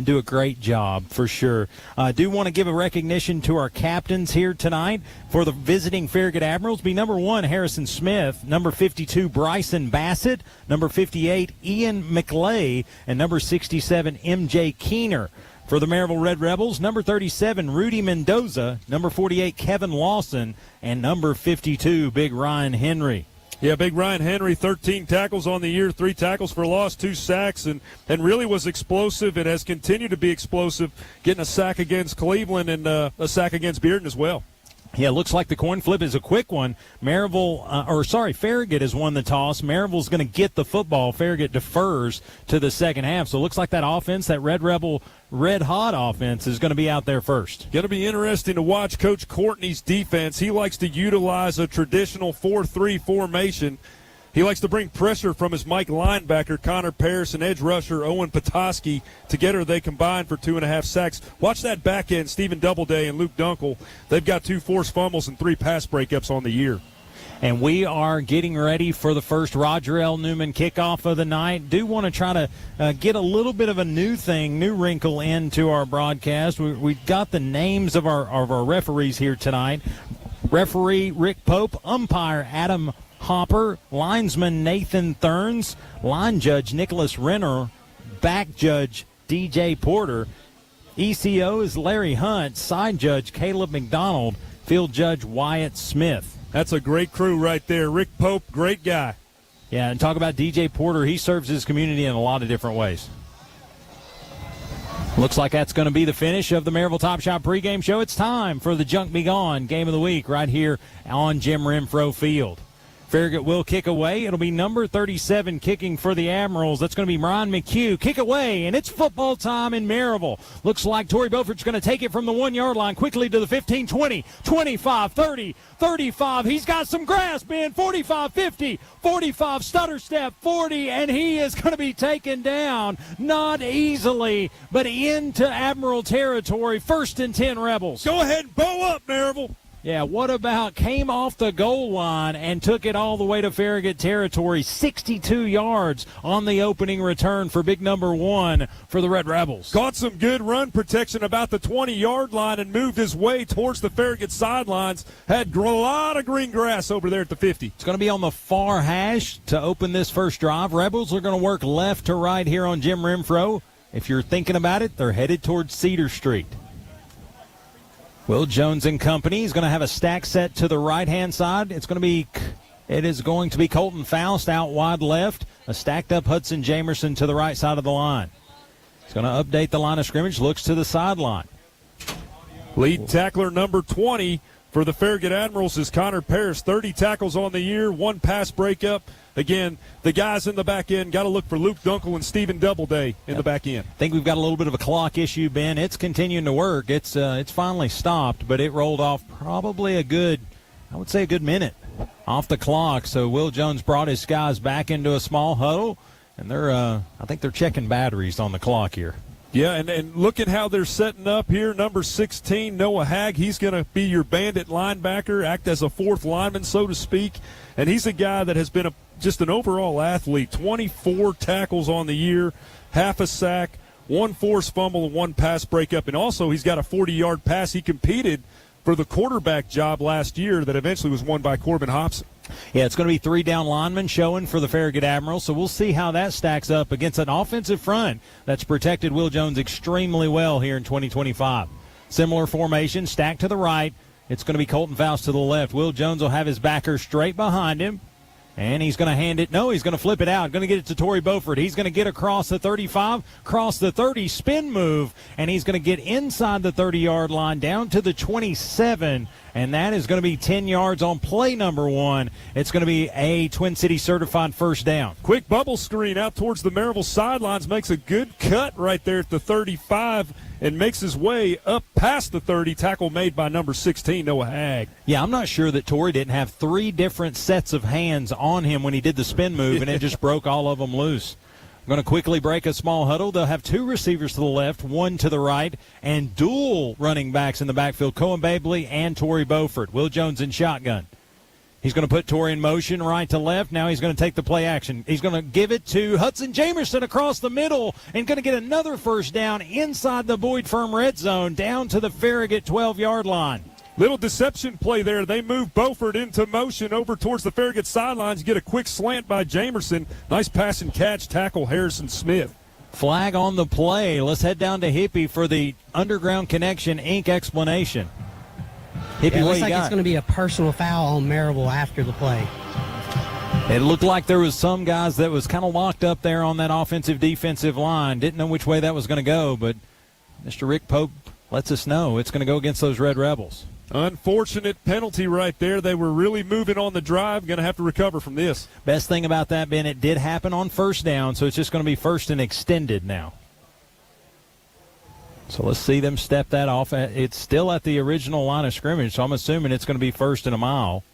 do a great job for sure. I do want to give a recognition to our captains here tonight. For the visiting Farragut Admirals, be number 1, Harrison Smith, number 52, Bryson Bassett, number 58, Ian McLay, and number 67, MJ Keener. For the Maryville Red Rebels, number 37, Rudy Mendoza, number 48, Kevin Lawson, and number 52, Big Ryan Henry. Yeah, Big Ryan Henry, 13 tackles on the year, 3 tackles for loss, 2 sacks, and really was explosive and has continued to be explosive, getting a sack against Cleveland and a sack against Bearden as well. Yeah, it looks like the coin flip is a quick one. Farragut has won the toss. Maryville's going to get the football. Farragut defers to the second half. So it looks like that offense, that Red Rebel red-hot offense, is going to be out there first. Going to be interesting to watch Coach Courtney's defense. He likes to utilize a traditional 4-3 formation. He likes to bring pressure from his Mike linebacker, Connor Parris, and edge rusher, Owen Petoskey. Together they combine for 2.5 sacks. Watch that back end, Stephen Doubleday and Luke Dunkel. They've got 2 forced fumbles and 3 pass breakups on the year. And we are getting ready for the first Roger L. Newman kickoff of the night. Do want to try to get a little bit of a new wrinkle into our broadcast. We've got the names of our referees here tonight. Referee Rick Pope, umpire Adam Hopper, linesman Nathan Thurns, line judge Nicholas Renner, back judge DJ Porter, ECO is Larry Hunt, side judge Caleb McDonald, field judge Wyatt Smith. That's a great crew right there. Rick Pope, great guy. Yeah, and talk about DJ Porter. He serves his community in a lot of different ways. Looks like that's going to be the finish of the Maryville Top Shot pregame show. It's time for the Junk Be Gone Game of the Week right here on Jim Renfro Field. Farragut will kick away. It'll be number 37 kicking for the Admirals. That's going to be Ryan McHugh. Kick away, and it's football time in Maryville. Looks like Torrey Beaufort's going to take it from the 1-yard line quickly to the 15, 20, 25, 30, 35. He's got some grass, man. 45, 50, 45, stutter step, 40, and he is going to be taken down. Not easily, but into Admiral territory. 1st and 10 Rebels. Go ahead and bow up, Maryville. Yeah, what about came off the goal line and took it all the way to Farragut territory, 62 yards on the opening return for big number 1 for the Red Rebels. Got some good run protection about the 20-yard line and moved his way towards the Farragut sidelines. Had a lot of green grass over there at the 50. It's going to be on the far hash to open this first drive. Rebels are going to work left to right here on Jim Renfro. If you're thinking about it, they're headed towards Cedar Street. Will Jones and company is going to have a stack set to the right-hand side. It is going to be Colton Faust out wide left, a stacked-up Hudson Jamerson to the right side of the line. He's going to update the line of scrimmage, looks to the sideline. Lead tackler number 20 for the Farragut Admirals is Connor Parris, 30 tackles on the year, 1 pass breakup. Again, the guys in the back end got to look for Luke Dunkel and Stephen Doubleday in the back end. I think we've got a little bit of a clock issue, Ben. It's continuing to work. It's finally stopped, but it rolled off probably a good minute off the clock. So Will Jones brought his guys back into a small huddle, and I think they're checking batteries on the clock here. Yeah, and look at how they're setting up here. Number 16, Noah Hag, he's going to be your bandit linebacker, act as a fourth lineman, so to speak. And he's a guy that has been just an overall athlete. 24 tackles on the year, half a sack, 1 forced fumble, and 1 pass breakup. And also he's got a 40-yard pass. He competed for the quarterback job last year that eventually was won by Corbin Hobson. Yeah, it's going to be 3 down linemen showing for the Farragut Admirals, so we'll see how that stacks up against an offensive front that's protected Will Jones extremely well here in 2025. Similar formation, stacked to the right. It's going to be Colton Faust to the left. Will Jones will have his backer straight behind him. And he's going to hand it. No, he's going to flip it out. Going to get it to Torrey Beaufort. He's going to get across the 35, cross the 30, spin move, and he's going to get inside the 30-yard line down to the 27, and that is going to be 10 yards on play number 1. It's going to be a Twin City certified first down. Quick bubble screen out towards the Maryville sidelines, makes a good cut right there at the 35 and makes his way up past the 30. Tackle made by number 16, Noah Hag. Yeah, I'm not sure that Torrey didn't have 3 different sets of hands on him when he did the spin move, and it just broke all of them loose. I'm going to quickly break a small huddle. They'll have 2 receivers to the left, 1 to the right, and dual running backs in the backfield, Cohen Babley and Torrey Beaufort. Will Jones in shotgun. He's going to put Torrey in motion right to left. Now he's going to take the play action. He's going to give it to Hudson Jamerson across the middle and going to get another first down inside the Boyd Firm red zone down to the Farragut 12-yard line. Little deception play there. They move Beaufort into motion over towards the Farragut sidelines. Get a quick slant by Jamerson. Nice pass and catch. Tackle Harrison Smith. Flag on the play. Let's head down to Hippie for the Underground Connection Inc. explanation. Hippie, it what looks you like got? it's going to be a personal foul on Maryville after the play. It looked like there was some guys that was kind of locked up there on that offensive-defensive line. Didn't know which way that was going to go, but Mr. Rick Pope lets us know it's going to go against those Red Rebels. Unfortunate penalty right there. They were really moving on the drive. Going to have to recover from this. Best thing about that, Ben, it did happen on first down, so it's just going to be first and extended now. So let's see them step that off. It's still at the original line of scrimmage, so I'm assuming it's going to be first and a mile.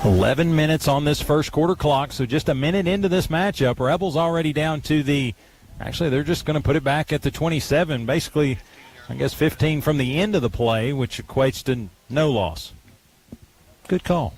11 minutes on this first quarter clock, so just a minute into this matchup. Rebels already down to the – actually, they're just going to put it back at the 27, basically, I guess 15 from the end of the play, which equates to no loss. Good call.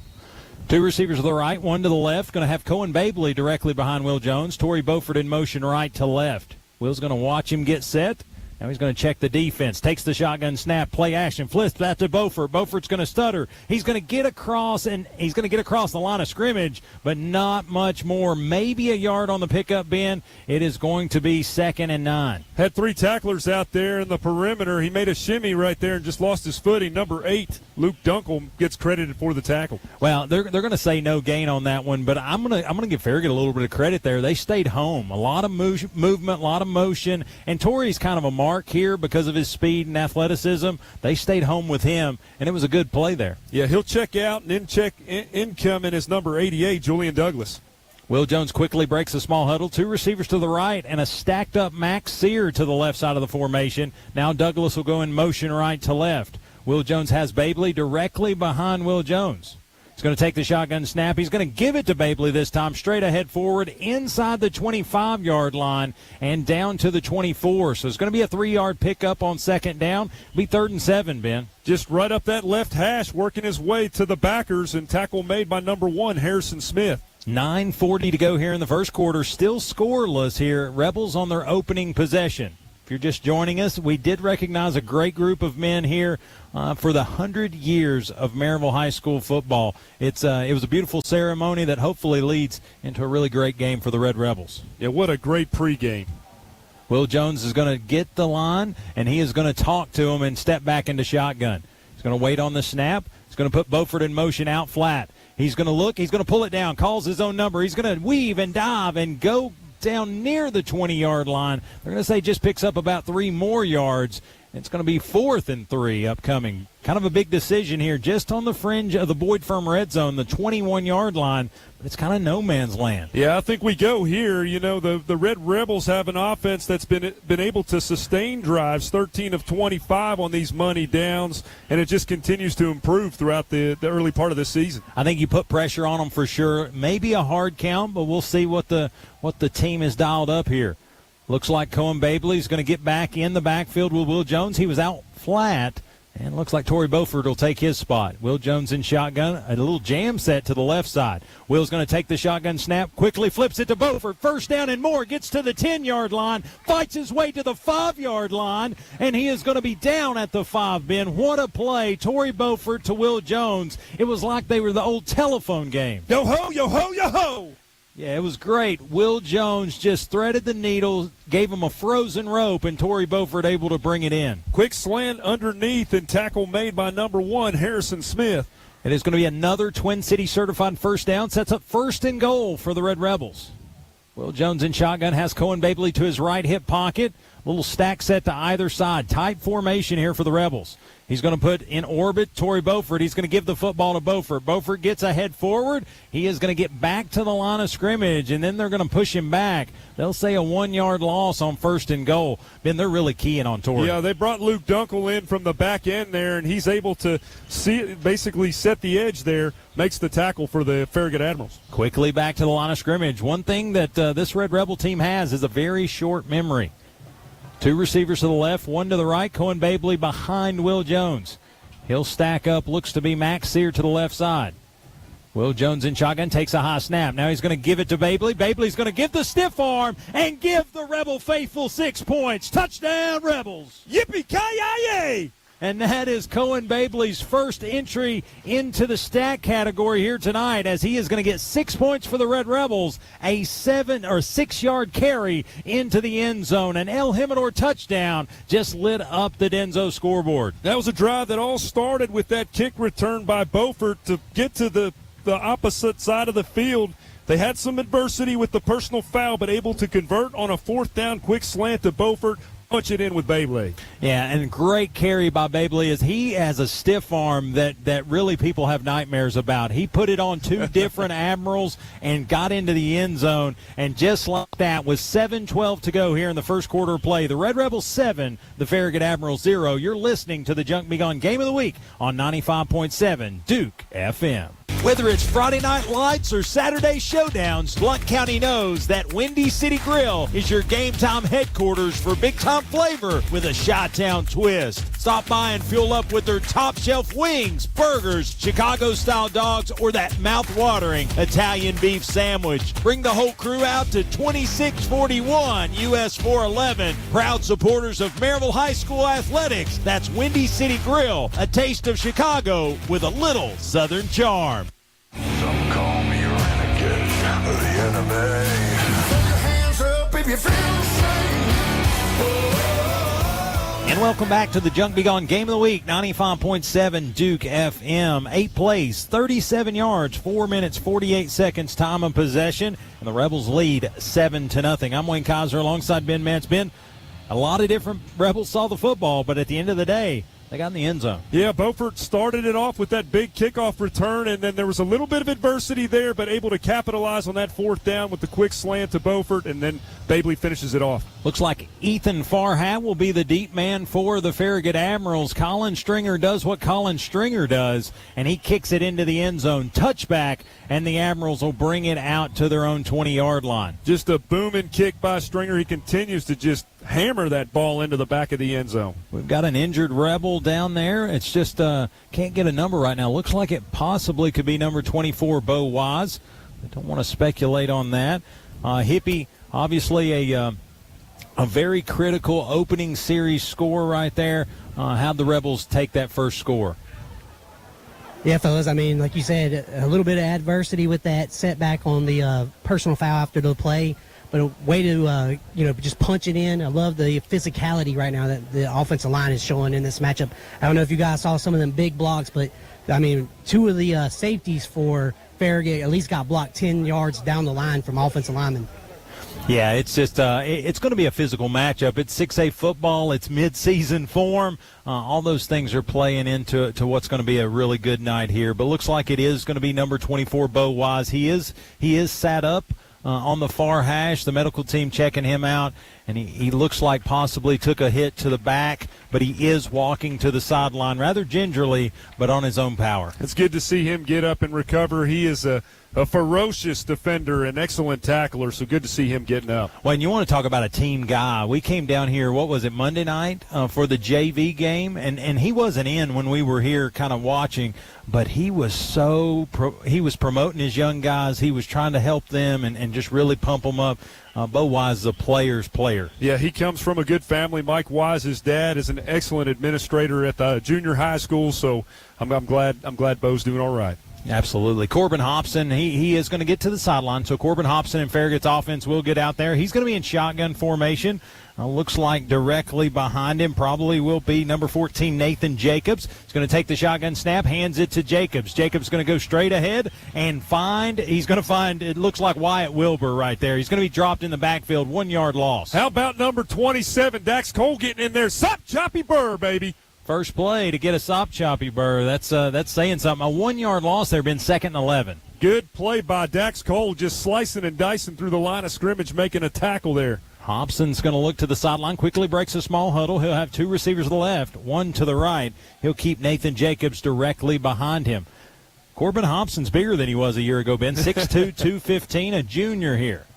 2 receivers to the right, 1 to the left. Going to have Cohen Babley directly behind Will Jones. Torrey Beaufort in motion right to left. Will's going to watch him get set. Now he's going to check the defense. Takes the shotgun snap, play action, flips that to Beaufort. Beaufort's going to stutter. He's going to get across, and he's going to get across the line of scrimmage, but not much more. Maybe a yard on the pickup, Ben. It is going to be 2nd and 9. Had 3 tacklers out there in the perimeter. He made a shimmy right there and just lost his footing. Number 8, Luke Dunkel, gets credited for the tackle. Well, they're going to say no gain on that one, but I'm going to give Farragut a little bit of credit there. They stayed home. A lot of movement, a lot of motion, and Torrey's kind of a mark here because of his speed and athleticism. They stayed home with him, and it was a good play there. Yeah, he'll check out and then check incoming is number 88, Julian Douglas. Will Jones quickly breaks a small huddle. 2 receivers to the right and a stacked-up Max Sear to the left side of the formation. Now Douglas will go in motion right to left. Will Jones has Babley directly behind Will Jones. He's going to take the shotgun snap. He's going to give it to Babley this time, straight ahead forward, inside the 25-yard line and down to the 24. So it's going to be a 3-yard pickup on 2nd down. It'll be 3rd and 7, Ben. Just right up that left hash, working his way to the backers, and tackle made by number 1, Harrison Smith. 9:40 to go here in the first quarter. Still scoreless here. Rebels on their opening possession. If you're just joining us, we did recognize a great group of men here for the 100 years of Maryville High School football. It was a beautiful ceremony that hopefully leads into a really great game for the Red Rebels. Yeah, what a great pregame. Will Jones is going to get the line, and he is going to talk to him and step back into shotgun. He's going to wait on the snap. He's going to put Beaufort in motion out flat. He's going to look. He's going to pull it down, calls his own number. He's going to weave and dive and go down near the 20-yard line. They're going to say just picks up about 3 more yards. It's going to be 4th and 3 upcoming. Kind of a big decision here, just on the fringe of the Boyd Firm red zone, the 21-yard line, but it's kind of no man's land. Yeah, I think we go here. You know, the Red Rebels have an offense that's been able to sustain drives, 13 of 25 on these money downs, and it just continues to improve throughout the early part of this season. I think you put pressure on them for sure. Maybe a hard count, but we'll see what the team has dialed up here. Looks like Cohen Babley is going to get back in the backfield with Will Jones. He was out flat, and looks like Torrey Beaufort will take his spot. Will Jones in shotgun, a little jam set to the left side. Will's going to take the shotgun snap, quickly flips it to Beaufort. First down and more, gets to the 10-yard line, fights his way to the 5-yard line, and he is going to be down at the 5, Ben. What a play. Torrey Beaufort to Will Jones. It was like they were the old telephone game. Yo-ho, yo-ho, yo-ho! Yeah, it was great. Will Jones just threaded the needle, gave him a frozen rope, and Torrey Beaufort able to bring it in. Quick slant underneath and tackle made by number 1, Harrison Smith. It is going to be another Twin City certified first down. Sets up 1st and goal for the Red Rebels. Will Jones in shotgun has Cohen Babley to his right hip pocket. Little stack set to either side. Tight formation here for the Rebels. He's going to put in orbit Torrey Beaufort. He's going to give the football to Beaufort. Beaufort gets ahead forward. He is going to get back to the line of scrimmage, and then they're going to push him back. They'll say a 1-yard loss on 1st and goal. Ben, they're really keying on Torrey. Yeah, they brought Luke Dunkel in from the back end there, and he's able to basically set the edge there, makes the tackle for the Farragut Admirals. Quickly back to the line of scrimmage. One thing that this Red Rebel team has is a very short memory. 2 receivers to the left, 1 to the right. Cohen Babley behind Will Jones. He'll stack up, looks to be Max Sear to the left side. Will Jones in shotgun, takes a high snap. Now he's going to give it to Babley. Babley's going to give the stiff arm and give the Rebel faithful 6 points. Touchdown, Rebels. Yippee-ki-yay! And that is Cohen Babley's first entry into the stat category here tonight, as he is going to get 6 points for the Red Rebels, a 6-yard carry into the end zone. An El Jimador touchdown just lit up the Denso scoreboard. That was a drive that all started with that kick return by Beaufort to get to the opposite side of the field. They had some adversity with the personal foul, but able to convert on a 4th down quick slant to Beaufort. Punch it in with Babley. Yeah, and great carry by Babley, as he has a stiff arm that really people have nightmares about. He put it on 2 different Admirals and got into the end zone, and just like that, with 7:12 to go here in the first quarter of play, the Red Rebels 7, the Farragut Admirals 0. You're listening to the Junk Be Gone Game of the Week on 95.7 Duke FM. Whether it's Friday Night Lights or Saturday Showdowns, Blount County knows that Windy City Grill is your game time headquarters for big-time flavor with a Chi-Town twist. Stop by and fuel up with their top-shelf wings, burgers, Chicago-style dogs, or that mouth-watering Italian beef sandwich. Bring the whole crew out to 2641 US 411. Proud supporters of Maryville High School athletics. That's Windy City Grill, a taste of Chicago with a little Southern charm. Some call me renegade, the enemy. Put your hands up if you feel And welcome back to the Junk Be Gone Game of the Week, 95.7 Duke FM. 8 plays, 37 yards, 4 minutes, 48 seconds time of possession, and the Rebels lead 7-0. I'm Wayne Kaiser alongside Ben Mance. Ben, a lot of different Rebels saw the football, but at the end of the day, they got in the end zone. Yeah, Beaufort started it off with that big kickoff return, and then there was a little bit of adversity there, but able to capitalize on that 4th down with the quick slant to Beaufort, and then Babley finishes it off. Looks like Ethan Farragut will be the deep man for the Farragut Admirals. Colin Stringer does what Colin Stringer does, and he kicks it into the end zone. Touchback, and the Admirals will bring it out to their own 20-yard line. Just a booming kick by Stringer. He continues to just hammer that ball into the back of the end zone. We've got an injured Rebel down there. It's just can't get a number right now. Looks like it possibly could be number 24, Bo Wise. I don't want to speculate on that. Hippie, obviously a very critical opening series score right there. How'd the Rebels take that first score? Yeah, fellas, I mean, like you said, a little bit of adversity with that setback on the personal foul after the play. But a way to, just punch it in. I love the physicality right now that the offensive line is showing in this matchup. I don't know if you guys saw some of them big blocks, but, I mean, 2 of the safeties for Farragut at least got blocked 10 yards down the line from offensive linemen. Yeah, it's just it's going to be a physical matchup. It's 6A football. It's mid-season form. All those things are playing into what's going to be a really good night here. But looks like it is going to be number 24, Bo Wise. He is sat up on the far hash. The medical team checking him out, and he looks like possibly took a hit to the back, but he is walking to the sideline rather gingerly, but on his own power. It's good to see him get up and recover. He is a ferocious defender, an excellent tackler, so good to see him getting up. Well, and you want to talk about a team guy. We came down here, what was it, Monday night for the JV game, and he wasn't in when we were here kind of watching, but he was he was promoting his young guys. He was trying to help them and just really pump them up. Bo Wise is a player's player. Yeah, he comes from a good family. Mike Wise's dad is an excellent administrator at the junior high school, so I'm glad Bo's doing all right. Absolutely. Corbin Hobson, he is going to get to the sideline. So Corbin Hobson and Farragut's offense will get out there. He's going to be in shotgun formation. Looks like directly behind him probably will be number 14, Nathan Jacobs. He's going to take the shotgun snap, hands it to Jacobs. Jacobs going to go straight ahead and he's going to find, it looks like Wyatt Wilbur right there. He's going to be dropped in the backfield, 1 yard loss. How about number 27, Dax Cole getting in there? Sop Choppy Burr, baby. First play to get a Sop Choppy Burr. That's saying something. A 1 yard loss there, been 2nd and 11. Good play by Dax Cole, just slicing and dicing through the line of scrimmage, making a tackle there. Hobson's going to look to the sideline, quickly breaks a small huddle. He'll have 2 receivers to the left, 1 to the right. He'll keep Nathan Jacobs directly behind him. Corbin Hobson's bigger than he was a year ago, Ben. 6'2", 215, a junior here.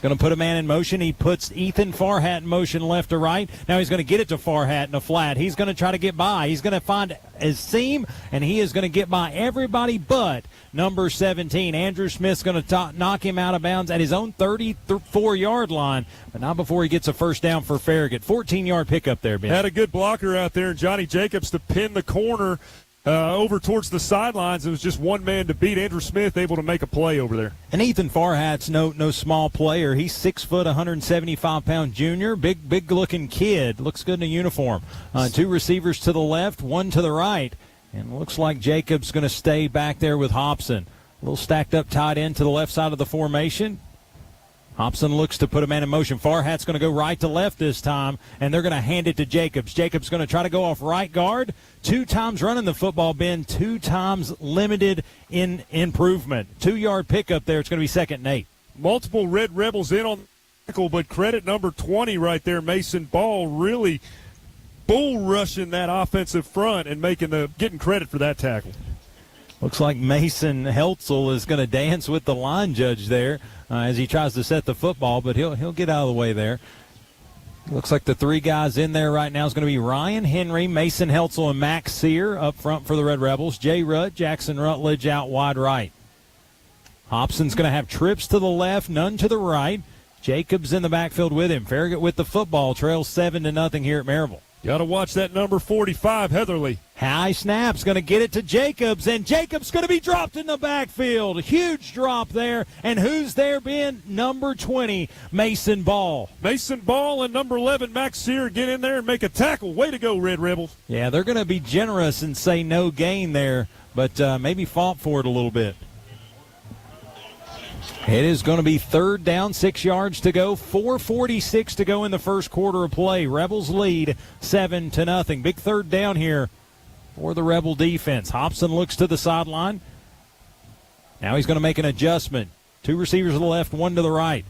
Going to put a man in motion. He puts Ethan Farhat in motion left to right. Now he's going to get it to Farhat in a flat. He's going to try to get by. He's going to find his seam, and he is going to get by everybody but number 17. Andrew Smith's going to knock him out of bounds at his own 34-yard line, but not before he gets a first down for Farragut. 14-yard pickup there, Ben. Had a good blocker out there, Johnny Jacobs, to pin the corner over towards the sidelines. It was just one man to beat. Andrew Smith able to make a play over there. And Ethan Farhat's no small player. He's 6 foot, 175-pound junior. Big looking kid. Looks good in a uniform. 2 receivers to the left, 1 to the right. And looks like Jacob's going to stay back there with Hobson. A little stacked up tight end to the left side of the formation. Hobson looks to put a man in motion. Farhat's going to go right to left this time, and they're going to hand it to Jacobs. Jacobs going to try to go off right guard. 2 times running the football, Ben. 2 times limited in improvement. 2-yard pickup there. It's going to be 2nd and 8. Multiple Red Rebels in on the tackle, but credit number 20 right there, Mason Ball, really bull rushing that offensive front and getting credit for that tackle. Looks like Mason Heltzel is going to dance with the line judge there as he tries to set the football, but he'll get out of the way there. Looks like the 3 guys in there right now is going to be Ryan Henry, Mason Heltzel, and Max Sear up front for the Red Rebels. Jay Rudd, Jackson Rutledge out wide right. Hobson's going to have trips to the left, none to the right. Jacobs in the backfield with him. Farragut with the football, trails 7-0 here at Maryville. Got to watch that number 45, Heatherly. High snap's going to get it to Jacobs, and Jacobs going to be dropped in the backfield. Huge drop there, and who's there, Ben? Number 20, Mason Ball. Mason Ball and number 11, Max Sear, get in there and make a tackle. Way to go, Red Rebels. Yeah, they're going to be generous and say no gain there, but maybe fought for it a little bit. It is going to be 3rd down, 6 yards to go, 4:46 to go in the first quarter of play. Rebels lead 7-0. Big 3rd down here for the Rebel defense. Hobson looks to the sideline. Now he's going to make an adjustment. 2 receivers to the left, 1 to the right.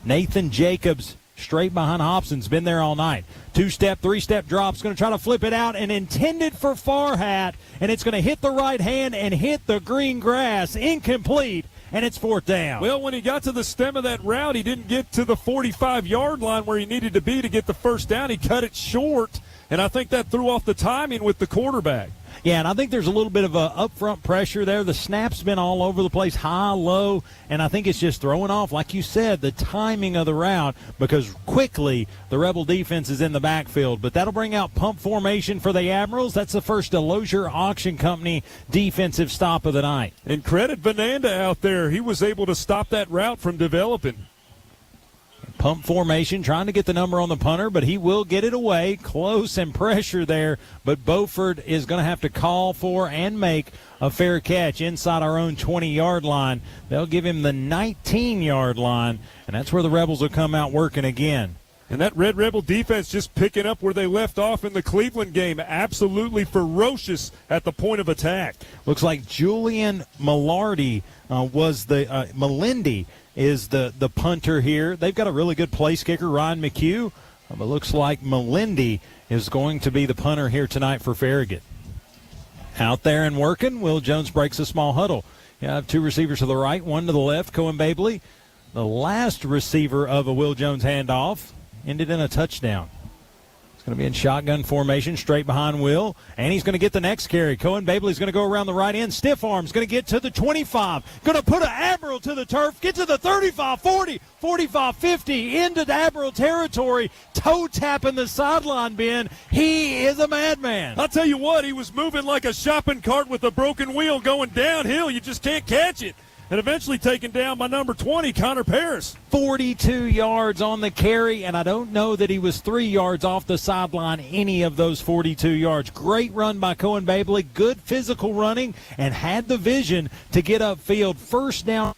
Nathan Jacobs straight behind Hobson's been there all night. 2-step, 3-step drops, going to try to flip it out and intended for Farhat, and it's going to hit the right hand and hit the green grass. Incomplete. And it's 4th down. Well, when he got to the stem of that route, he didn't get to the 45-yard line where he needed to be to get the first down. He cut it short, and I think that threw off the timing with the quarterback. Yeah, and I think there's a little bit of a upfront pressure there. The snap's been all over the place, high, low, and I think it's just throwing off, like you said, the timing of the route because quickly the Rebel defense is in the backfield. But that'll bring out pump formation for the Admirals. That's the first Delosier Auction Company defensive stop of the night. And credit Vananda out there. He was able to stop that route from developing. Pump formation, trying to get the number on the punter, but he will get it away. Close and pressure there, but Beaufort is going to have to call for and make a fair catch inside our own 20-yard line. They'll give him the 19-yard line, and that's where the Rebels will come out working again. And that Red Rebel defense just picking up where they left off in the Cleveland game. Absolutely ferocious at the point of attack. Looks like Julian Melindy is the punter here. They've got a really good place kicker, Ryan McHugh. But looks like Melindy is going to be the punter here tonight for Farragut. Out there and working, Will Jones breaks a small huddle. You have two receivers to the right, one to the left, Cohen Babley. The last receiver of a Will Jones handoff ended in a touchdown. It's going to be in shotgun formation, straight behind Will, and he's going to get the next carry. Cohen Babley's going to go around the right end. Stiff arm's going to get to the 25. Going to put an Admiral to the turf, get to the 35, 40, 45, 50, into the Admiral territory, toe tapping the sideline bin. He is a madman. I'll tell you what, he was moving like a shopping cart with a broken wheel going downhill. You just can't catch it. And eventually taken down by number 20, Connor Paris. 42 yards on the carry, and I don't know that he was 3 yards off the sideline any of those 42 yards. Great run by Cohen Babley, good physical running, and had the vision to get upfield. First down.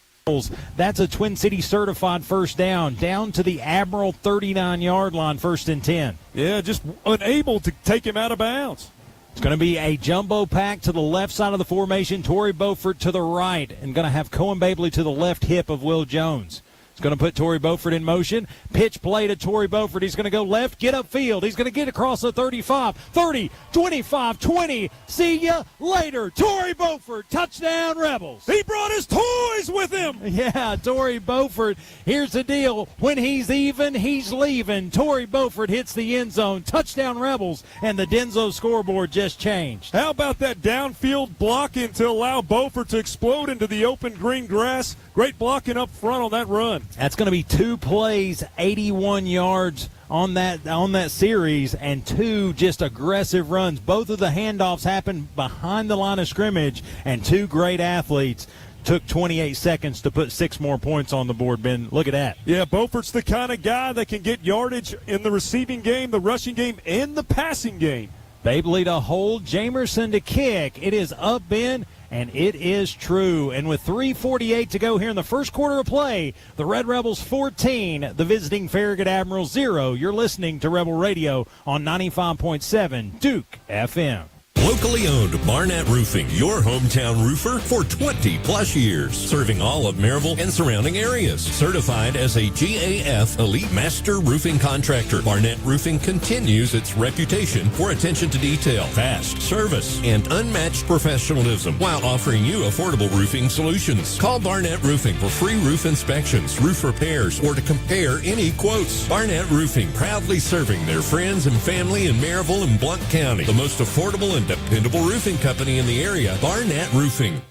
That's a Twin City certified first down to the Admiral 39-yard line, 1st and 10. Yeah, just unable to take him out of bounds. It's going to be a jumbo pack to the left side of the formation. Torrey Beaufort to the right, and going to have Cohen Babley to the left hip of Will Jones. It's going to put Torrey Beaufort in motion. Pitch play to Torrey Beaufort. He's going to go left, get upfield. He's going to get across the 35, 30, 25, 20. See ya later. Torrey Beaufort, touchdown Rebels. He brought his toys with him. Yeah, Torrey Beaufort. Here's the deal. When he's even, he's leaving. Torrey Beaufort hits the end zone. Touchdown Rebels, and the Denso scoreboard just changed. How about that downfield blocking to allow Beaufort to explode into the open green grass? Great blocking up front on that run. That's going to be 2 plays, 81 yards on that series, and 2 just aggressive runs. Both of the handoffs happened behind the line of scrimmage, and 2 great athletes took 28 seconds to put 6 more points on the board, Ben. Look at that. Yeah, Beaufort's the kind of guy that can get yardage in the receiving game, the rushing game, and the passing game. Babley to hold, Jamerson to kick. It is up, Ben, and it is true. And with 3:48 to go here in the first quarter of play, the Red Rebels 14, the visiting Farragut Admirals 0. You're listening to Rebel Radio on 95.7 Duke FM. Locally owned Barnett Roofing, your hometown roofer for 20-plus years. Serving all of Maryville and surrounding areas. Certified as a GAF Elite Master Roofing Contractor, Barnett Roofing continues its reputation for attention to detail, fast service, and unmatched professionalism while offering you affordable roofing solutions. Call Barnett Roofing for free roof inspections, roof repairs, or to compare any quotes. Barnett Roofing, proudly serving their friends and family in Maryville and Blount County. The most affordable and dependable roofing company in the area, Barnett Roofing.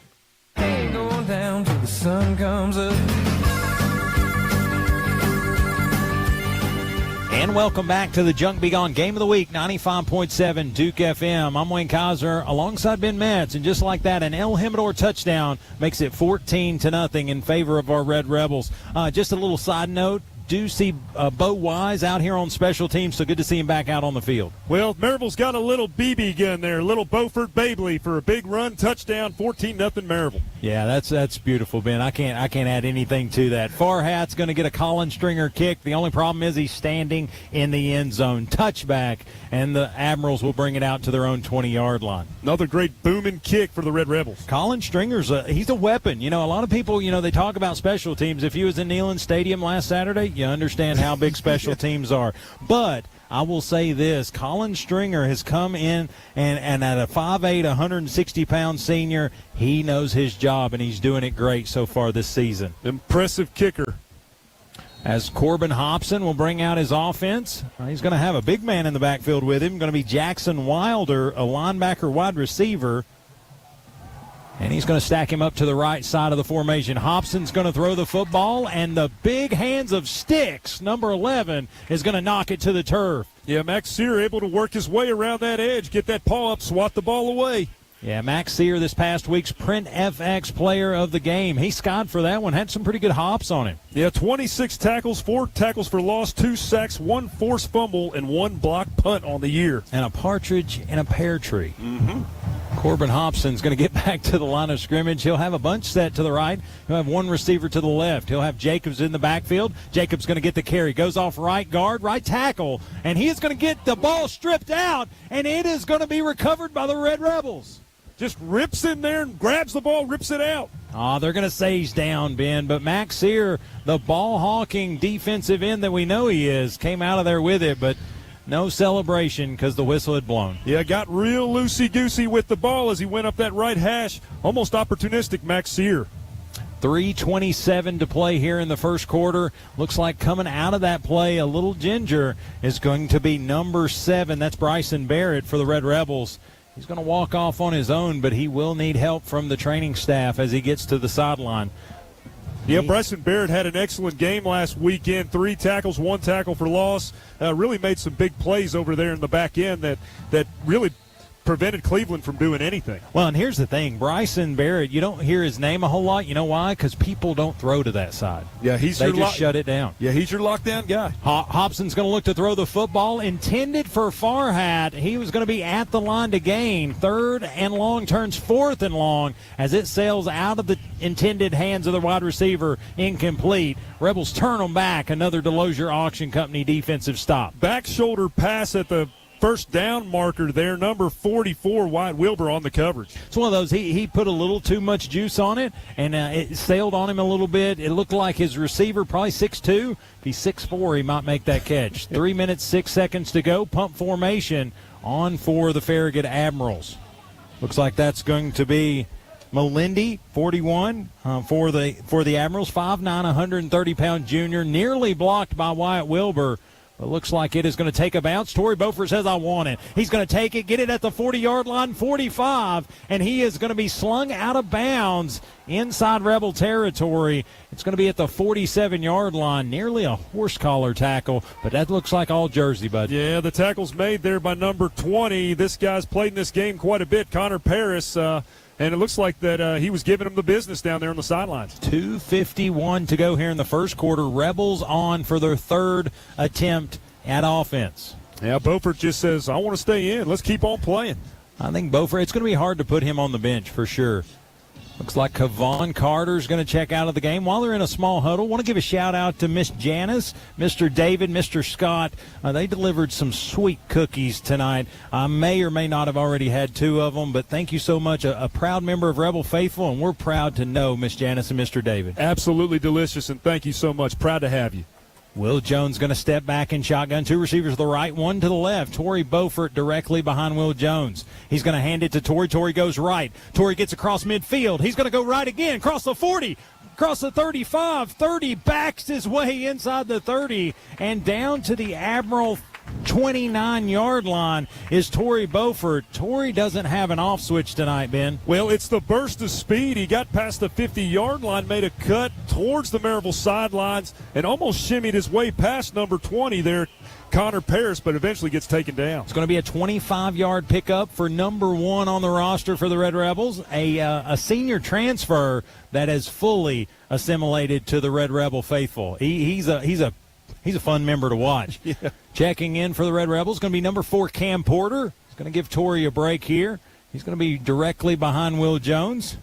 Going down till the sun comes up. And welcome back to the Junk Be Gone Game of the Week, 95.7 Duke FM. I'm Wayne Kaiser alongside Ben Metz, and just like that, an El Jimador touchdown makes it 14-0 in favor of our Red Rebels. Just a little side note. Do see Bo Wise out here on special teams, so good to see him back out on the field. Well, Maryville's got a little BB gun there, a little Beaufort Babley for a big run, touchdown, 14-0 Maryville. Yeah, that's beautiful, Ben. I can't add anything to that. Farhat's going to get a Colin Stringer kick. The only problem is he's standing in the end zone. Touchback, and the Admirals will bring it out to their own 20-yard line. Another great booming kick for the Red Rebels. Colin Stringer's he's a weapon. You know, a lot of people, they talk about special teams. If he was in Neyland Stadium last Saturday, you understand how big special teams are. But I will say this, Colin Stringer has come in and at a 5'8", 160-pound senior, he knows his job, and he's doing it great so far this season. Impressive kicker. As Corbin Hobson will bring out his offense, he's going to have a big man in the backfield with him. Going to be Jackson Wilder, a linebacker wide receiver. And he's going to stack him up to the right side of the formation. Hobson's going to throw the football, and the big hands of Sticks, number 11, is going to knock it to the turf. Yeah, Max Sear able to work his way around that edge, get that paw up, swat the ball away. Yeah, Max Sear, this past week's Print FX Player of the Game. He skied for that one, had some pretty good hops on him. Yeah, 26 tackles, 4 tackles for loss, 2 sacks, 1 forced fumble, and 1 block punt on the year. And a partridge in a pear tree. Corbin Hobson's going to get back to the line of scrimmage. He'll have a bunch set to the right. He'll have one receiver to the left. He'll have Jacobs in the backfield. Jacobs going to get the carry. Goes off right guard, right tackle, and he is going to get the ball stripped out, and it is going to be recovered by the Red Rebels. Just rips in there and grabs the ball, rips it out. Oh, they're going to say he's down, Ben. But Max Sear, the ball-hawking defensive end that we know he is, came out of there with it, but no celebration because the whistle had blown. Yeah, got real loosey-goosey with the ball as he went up that right hash. Almost opportunistic, Max Sear. 3:27 to play here in the first quarter. Looks like coming out of that play, a little ginger is going to be number 7. That's Bryson Barrett for the Red Rebels. He's going to walk off on his own, but he will need help from the training staff as he gets to the sideline. Yeah, Bryson Barrett had an excellent game last weekend. 3 tackles, 1 tackle for loss. Really made some big plays over there in the back end that really prevented Cleveland from doing anything. Well, and here's the thing. Bryson Barrett, you don't hear his name a whole lot. You know why? Because people don't throw to that side. Yeah, they just shut it down. Yeah, he's your lockdown guy. Hobson's going to look to throw the football. Intended for Farragut. He was going to be at the line to gain. 3rd and long, turns 4th and long as it sails out of the intended hands of the wide receiver. Incomplete. Rebels turn them back. Another Delosier Auction Company defensive stop. Back shoulder pass at the first down marker there, number 44, Wyatt Wilbur on the coverage. It's one of those, he put a little too much juice on it, and it sailed on him a little bit. It looked like his receiver, probably 6'2". If he's 6'4", he might make that catch. 3 minutes, 6 seconds to go. Pump formation on for the Farragut Admirals. Looks like that's going to be Melindy, 41, for the Admirals. 5'9", 130-pound junior, nearly blocked by Wyatt Wilbur. But looks like it is going to take a bounce. Torrey Beaufort says, I want it. He's going to take it, get it at the 40-yard line, 45, and he is going to be slung out of bounds inside Rebel territory. It's going to be at the 47-yard line, nearly a horse collar tackle, but that looks like all jersey, bud. Yeah, the tackle's made there by number 20. This guy's played in this game quite a bit, Connor Paris, and it looks like that he was giving him the business down there on the sidelines. 2:51 to go here in the first quarter. Rebels on for their 3rd attempt at offense. Yeah, Beaufort just says, I want to stay in. Let's keep on playing. I think Beaufort, it's going to be hard to put him on the bench for sure. Looks like Kavon Carter's going to check out of the game. While they're in a small huddle, want to give a shout-out to Miss Janice, Mr. David, Mr. Scott. They delivered some sweet cookies tonight. I may or may not have already had 2 of them, but thank you so much. A proud member of Rebel Faithful, and we're proud to know Miss Janice and Mr. David. Absolutely delicious, and thank you so much. Proud to have you. Will Jones going to step back in shotgun. 2 receivers to the right, 1 to the left. Torrey Beaufort directly behind Will Jones. He's going to hand it to Torrey. Torrey goes right. Torrey gets across midfield. He's going to go right again, across the 40, across the 35, 30, backs his way inside the 30, and down to the Admiral 29-yard line is Torrey Beaufort. Torrey doesn't have an off switch tonight, Ben. Well, it's the burst of speed. He got past the 50-yard line, made a cut towards the Maryville sidelines, and almost shimmied his way past number 20 there, Connor Paris, but eventually gets taken down. It's going to be a 25-yard pickup for number 1 on the roster for the Red Rebels, a senior transfer that has fully assimilated to the Red Rebel faithful. He's a fun member to watch. Yeah. Checking in for the Red Rebels going to be number 4, Cam Porter. He's going to give Torrey a break here. He's going to be directly behind Will Jones.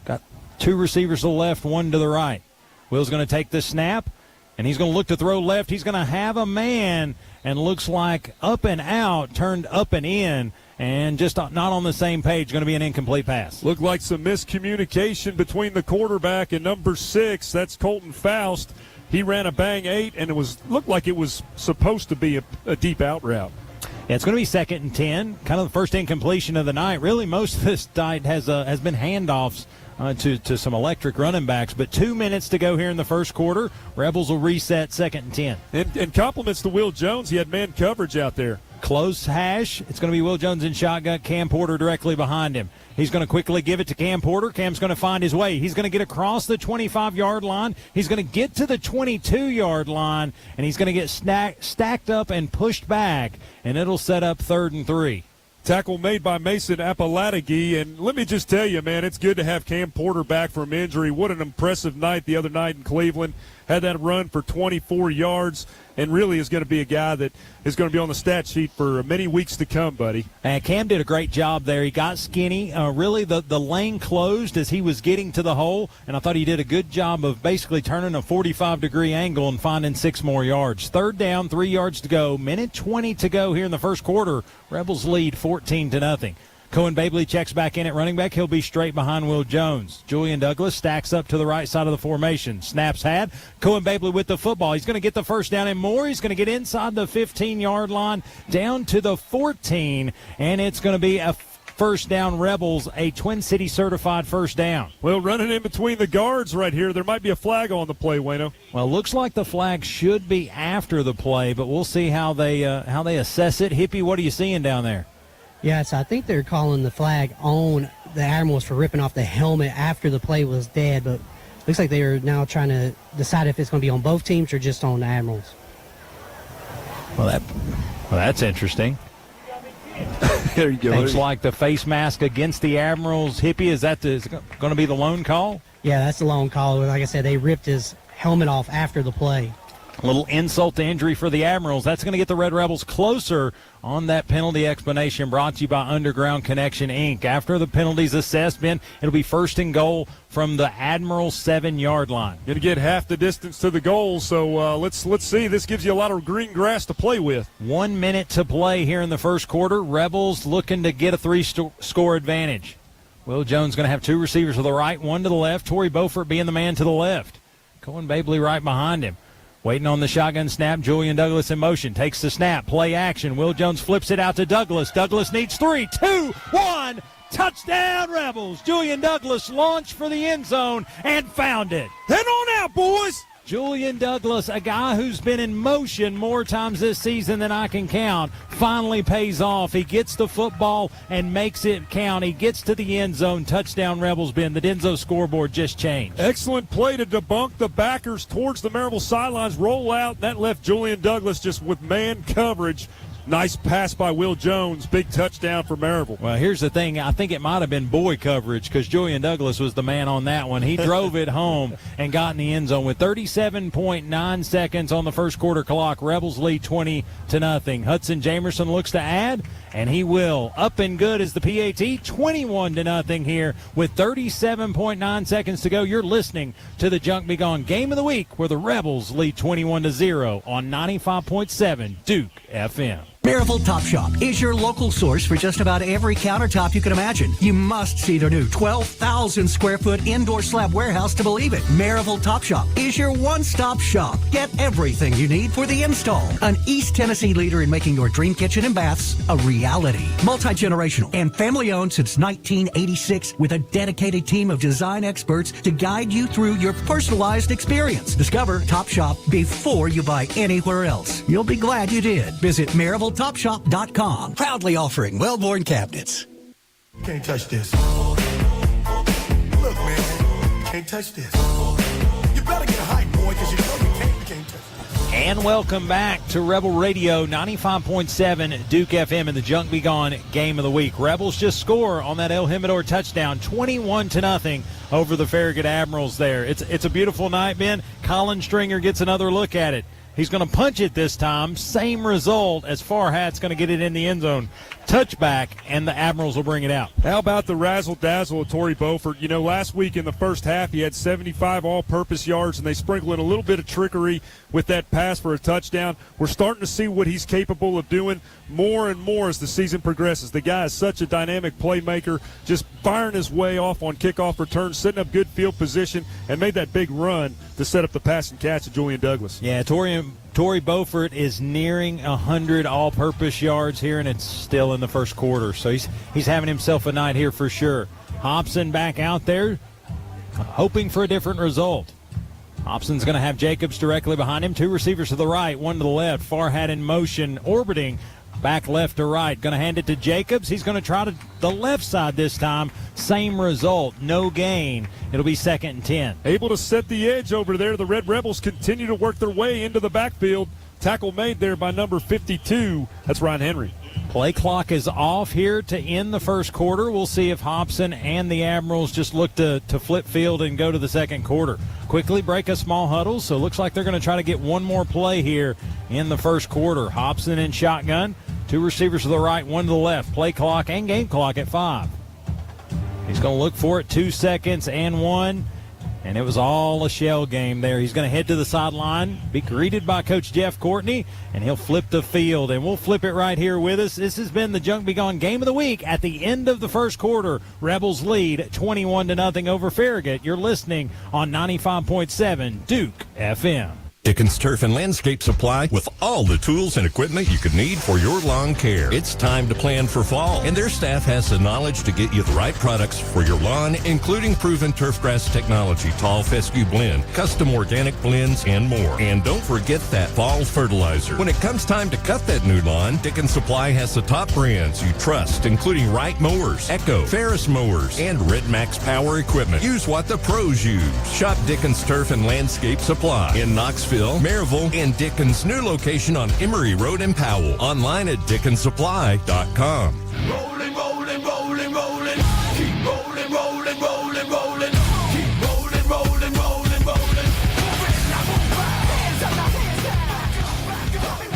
Got 2 receivers to the left, 1 to the right. Will's going to take the snap, and he's going to look to throw left. He's going to have a man, and looks like up and out, turned up and in, and just not on the same page. Going to be an incomplete pass. Looked like some miscommunication between the quarterback and number 6. That's Colton Faust. He ran a bang 8, and looked like it was supposed to be a deep out route. Yeah, it's going to be 2nd and 10, kind of the first incompletion of the night. Really, most of this night has been handoffs to some electric running backs, but 2 minutes to go here in the first quarter. Rebels will reset 2nd and 10. And compliments to Will Jones. He had man coverage out there. Close hash. It's going to be Will Jones in shotgun. Cam Porter directly behind him. He's going to quickly give it to Cam Porter. Cam's going to find his way. He's going to get across the 25-yard line. He's going to get to the 22-yard line, and he's going to get stacked up and pushed back, and it'll set up 3rd and 3. Tackle made by Mason Apalategui. And let me just tell you, man, it's good to have Cam Porter back from injury. What an impressive night the other night in Cleveland. Had that run for 24 yards and really is going to be a guy that is going to be on the stat sheet for many weeks to come, buddy. And Cam did a great job there. He got skinny. Really, the lane closed as he was getting to the hole, and I thought he did a good job of basically turning a 45-degree angle and finding 6 more yards. 3rd down, 3 yards to go. Minute 20 to go here in the first quarter. Rebels lead 14-0. Cohen Babley checks back in at running back. He'll be straight behind Will Jones. Julian Douglas stacks up to the right side of the formation. Snaps had. Cohen Babley with the football. He's going to get the first down and more. He's going to get inside the 15-yard line down to the 14, and it's going to be a first down. Rebels, a Twin City certified first down. Well, running in between the guards right here, there might be a flag on the play, Wayno. Well, looks like the flag should be after the play, but we'll see how they assess it. Hippie, what are you seeing down there? Yes, I think they're calling the flag on the Admirals for ripping off the helmet after the play was dead, but looks like they are now trying to decide if it's going to be on both teams or just on the Admirals. Well, that's interesting. There you go. Looks like the face mask against the Admirals. Hippie, is that going to be the lone call? Yeah, that's the lone call. Like I said, they ripped his helmet off after the play. A little insult to injury for the Admirals. That's going to get the Red Rebels closer on that penalty explanation brought to you by Underground Connection, Inc. After the penalties assessed, Ben, it'll be 1st and goal from the Admiral 7-yard line. Going to get half the distance to the goal, so let's see. This gives you a lot of green grass to play with. 1 minute to play here in the first quarter. Rebels looking to get a 3-score advantage. Will Jones going to have 2 receivers to the right, 1 to the left. Torrey Beaufort being the man to the left. Cohen Babley right behind him. Waiting on the shotgun snap, Julian Douglas in motion. Takes the snap, play action. Will Jones flips it out to Douglas. Douglas needs 3, 2, 1. Touchdown, Rebels. Julian Douglas launched for the end zone and found it. Head on out, boys. Julian Douglas, a guy who's been in motion more times this season than I can count, finally pays off. He gets the football and makes it count. He gets to the end zone. Touchdown, Rebels. Ben, the Denso scoreboard just changed. Excellent play to debunk the backers towards the Maryville sidelines. Roll out. That left Julian Douglas just with man coverage. Nice pass by Will Jones. Big touchdown for Maryville. Well, here's the thing. I think it might have been boy coverage because Julian Douglas was the man on that one. He drove it home and got in the end zone with 37.9 seconds on the first quarter clock. Rebels lead 20-0. Hudson Jamerson looks to add, and he will. Up and good is the PAT, 21-0 here with 37.9 seconds to go. You're listening to the Junk Be Gone Game of the Week, where the Rebels lead 21-0 on 95.7 Duke FM. Maryville Top Shop is your local source for just about every countertop you can imagine. You must see their new 12,000 square foot indoor slab warehouse to believe it. Maryville Top Shop is your one-stop shop. Get everything you need for the install. An East Tennessee leader in making your dream kitchen and baths a reality. Multi-generational and family-owned since 1986 with a dedicated team of design experts to guide you through your personalized experience. Discover Top Shop before you buy anywhere else. You'll be glad you did. Visit MaryvilleTopShop.com. Proudly offering well-worn cabinets. Can't touch this. Look, man, you can't touch this. You better get hype, boy, because you know you can't touch this. And welcome back to Rebel Radio 95.7 Duke FM in the Junk Be Gone Game of the Week. Rebels just score on that El Jimador touchdown, 21-0 over the Farragut Admirals there. It's a beautiful night, Ben. Colin Stringer gets another look at it. He's going to punch it this time. Same result as Farhat's going to get it in the end zone. Touchback, and the Admirals will bring it out. How about the razzle-dazzle of Torrey Beaufort? You know, last week in the first half, he had 75 all-purpose yards, and they sprinkle in a little bit of trickery with that pass for a touchdown. We're starting to see what he's capable of doing more and more as the season progresses. The guy is such a dynamic playmaker, just firing his way off on kickoff returns, setting up good field position, and made that big run to set up the pass and catch of Julian Douglas. Yeah, Torrey Beaufort is nearing 100 all-purpose yards here, and it's still in the first quarter. So he's having himself a night here for sure. Hobson back out there, hoping for a different result. Hobson's going to have Jacobs directly behind him. 2 receivers to the right, 1 to the left. Farhat in motion, orbiting back left to right. Going to hand it to Jacobs. He's going to try to the left side this time. Same result, no gain. It'll be 2nd and 10. Able to set the edge over there. The Red Rebels continue to work their way into the backfield. Tackle made there by number 52. That's Ryan Henry. Play clock is off here to end the first quarter. We'll see if Hobson and the Admirals just look to flip field and go to the second quarter. Quickly break a small huddle, so it looks like they're going to try to get one more play here in the first quarter. Hobson in shotgun, 2 receivers to the right, 1 to the left. Play clock and game clock at 5. He's going to look for it, 2 seconds and 1. And it was all a shell game there. He's going to head to the sideline, be greeted by Coach Jeff Courtney, and he'll flip the field. And we'll flip it right here with us. This has been the Junk Be Gone Game of the Week. At the end of the first quarter, Rebels lead 21-0 over Farragut. You're listening on 95.7 Duke FM. Dickens Turf and Landscape Supply with all the tools and equipment you could need for your lawn care. It's time to plan for fall, and their staff has the knowledge to get you the right products for your lawn, including proven turfgrass technology, tall fescue blend, custom organic blends, and more. And don't forget that fall fertilizer. When it comes time to cut that new lawn, Dickens Supply has the top brands you trust, including Wright Mowers, Echo, Ferris Mowers, and Red Max Power Equipment. Use what the pros use. Shop Dickens Turf and Landscape Supply in Knoxville, Maryville, and Dickens' new location on Emory Road in Powell. Online at DickensSupply.com. Rolling, rolling, rolling, rolling. Keep rolling, rolling, rolling, rolling. Keep rolling, rolling, rolling, rolling.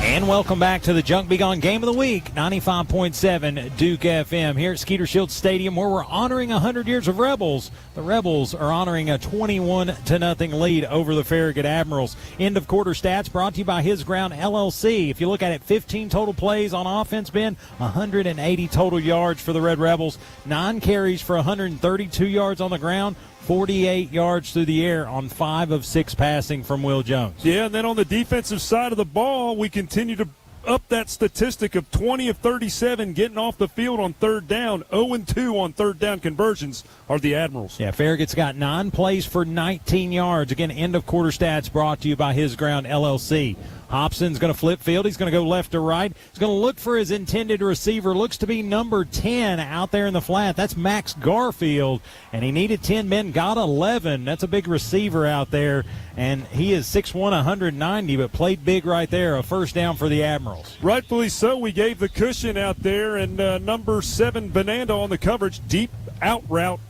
And welcome back to the Junk Be Gone Game of the Week, 95.7 Duke FM here at Skeeter Shield Stadium, where we're honoring 100 years of Rebels. The Rebels are honoring a 21-0 lead over the Farragut Admirals. End of quarter stats brought to you by His Ground LLC. If you look at it, 15 total plays on offense, Ben, 180 total yards for the Red Rebels, 9 carries for 132 yards on the ground, 48 yards through the air on 5 of 6 passing from Will Jones. Yeah, and then on the defensive side of the ball, we continue to up that statistic of 20 of 37 getting off the field on third down. 0-2 on third down conversions are the Admirals. Yeah, Farragut's got 9 plays for 19 yards. Again, end of quarter stats brought to you by His Ground LLC. Hobson's going to flip field. He's going to go left to right. He's going to look for his intended receiver. Looks to be number 10 out there in the flat. That's Max Garfield, and he needed 10 men, got 11. That's a big receiver out there, and he is 6'1", 190, but played big right there. A first down for the Admirals. Rightfully so. We gave the cushion out there, and number 7, Bonanda on the coverage. Deep out route,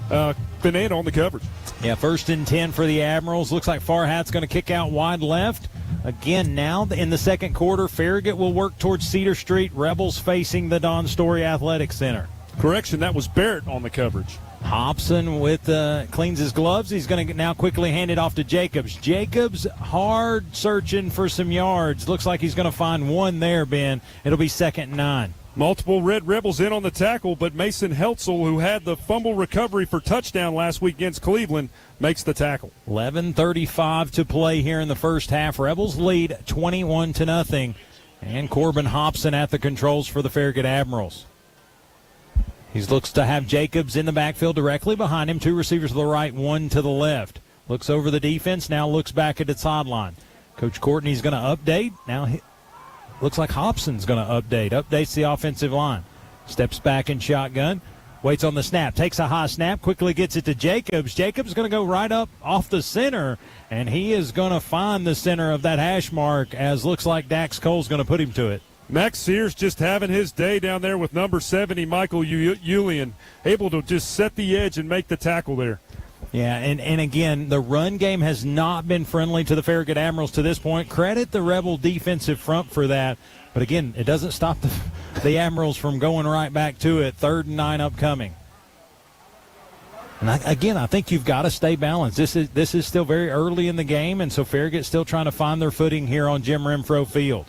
Bonanda on the coverage. Yeah, 1st and 10 for the Admirals. Looks like Farragut's going to kick out wide left. Again, now in the second quarter, Farragut will work towards Cedar Street. Rebels facing the Don Story Athletic Center. Correction, that was Barrett on the coverage. Hobson cleans his gloves. He's going to now quickly hand it off to Jacobs. Jacobs hard searching for some yards. Looks like he's going to find one there, Ben. It'll be 2nd and 9. Multiple Red Rebels in on the tackle, but Mason Heltzel, who had the fumble recovery for touchdown last week against Cleveland, makes the tackle. 11:35 to play here in the first half. Rebels lead 21-0. And Corbin Hobson at the controls for the Farragut Admirals. He looks to have Jacobs in the backfield directly behind him. 2 receivers to the right, 1 to the left. Looks over the defense, now looks back at the sideline. Coach Courtney's going to update. Now looks like Hobson's going to update. Updates the offensive line. Steps back in shotgun. Waits on the snap. Takes a high snap. Quickly gets it to Jacobs. Jacobs is going to go right up off the center. And he is going to find the center of that hash mark, as looks like Dax Cole's going to put him to it. Max Sears just having his day down there with number 70, Michael Julian, able to just set the edge and make the tackle there. Yeah, and again, the run game has not been friendly to the Farragut Admirals to this point. Credit the Rebel defensive front for that. But again, it doesn't stop the Admirals from going right back to it. 3rd and 9 upcoming. And I think you've got to stay balanced. This is still very early in the game, and so Farragut's still trying to find their footing here on Jim Renfro Field.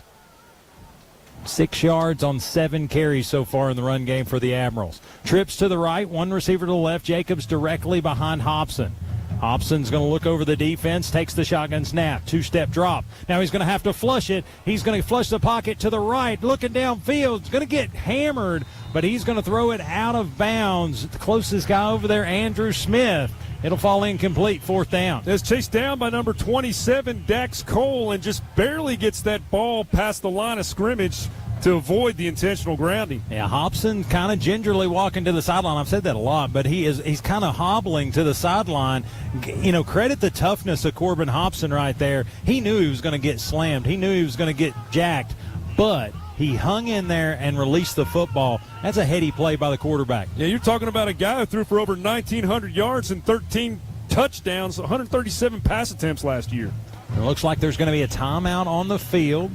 6 yards on 7 carries so far in the run game for the Admirals. Trips to the right, 1 receiver to the left. Jacobs directly behind Hobson. Hobson's going to look over the defense, takes the shotgun snap, 2-step drop. Now he's going to have to flush it. He's going to flush the pocket to the right, looking downfield. He's going to get hammered, but he's going to throw it out of bounds. The closest guy over there, Andrew Smith. It'll fall incomplete, 4th down. It's chased down by number 27, Dax Cole, and just barely gets that ball past the line of scrimmage to avoid the intentional grounding. Yeah, Hobson kind of gingerly walking to the sideline. I've said that a lot, but he's kind of hobbling to the sideline. You know, credit the toughness of Corbin Hobson right there. He knew he was going to get slammed. He knew he was going to get jacked, but He hung in there and released the football. That's a heady play by the quarterback. Yeah, you're talking about a guy who threw for over 1,900 yards and 13 touchdowns, 137 pass attempts last year. It looks like there's going to be a timeout on the field.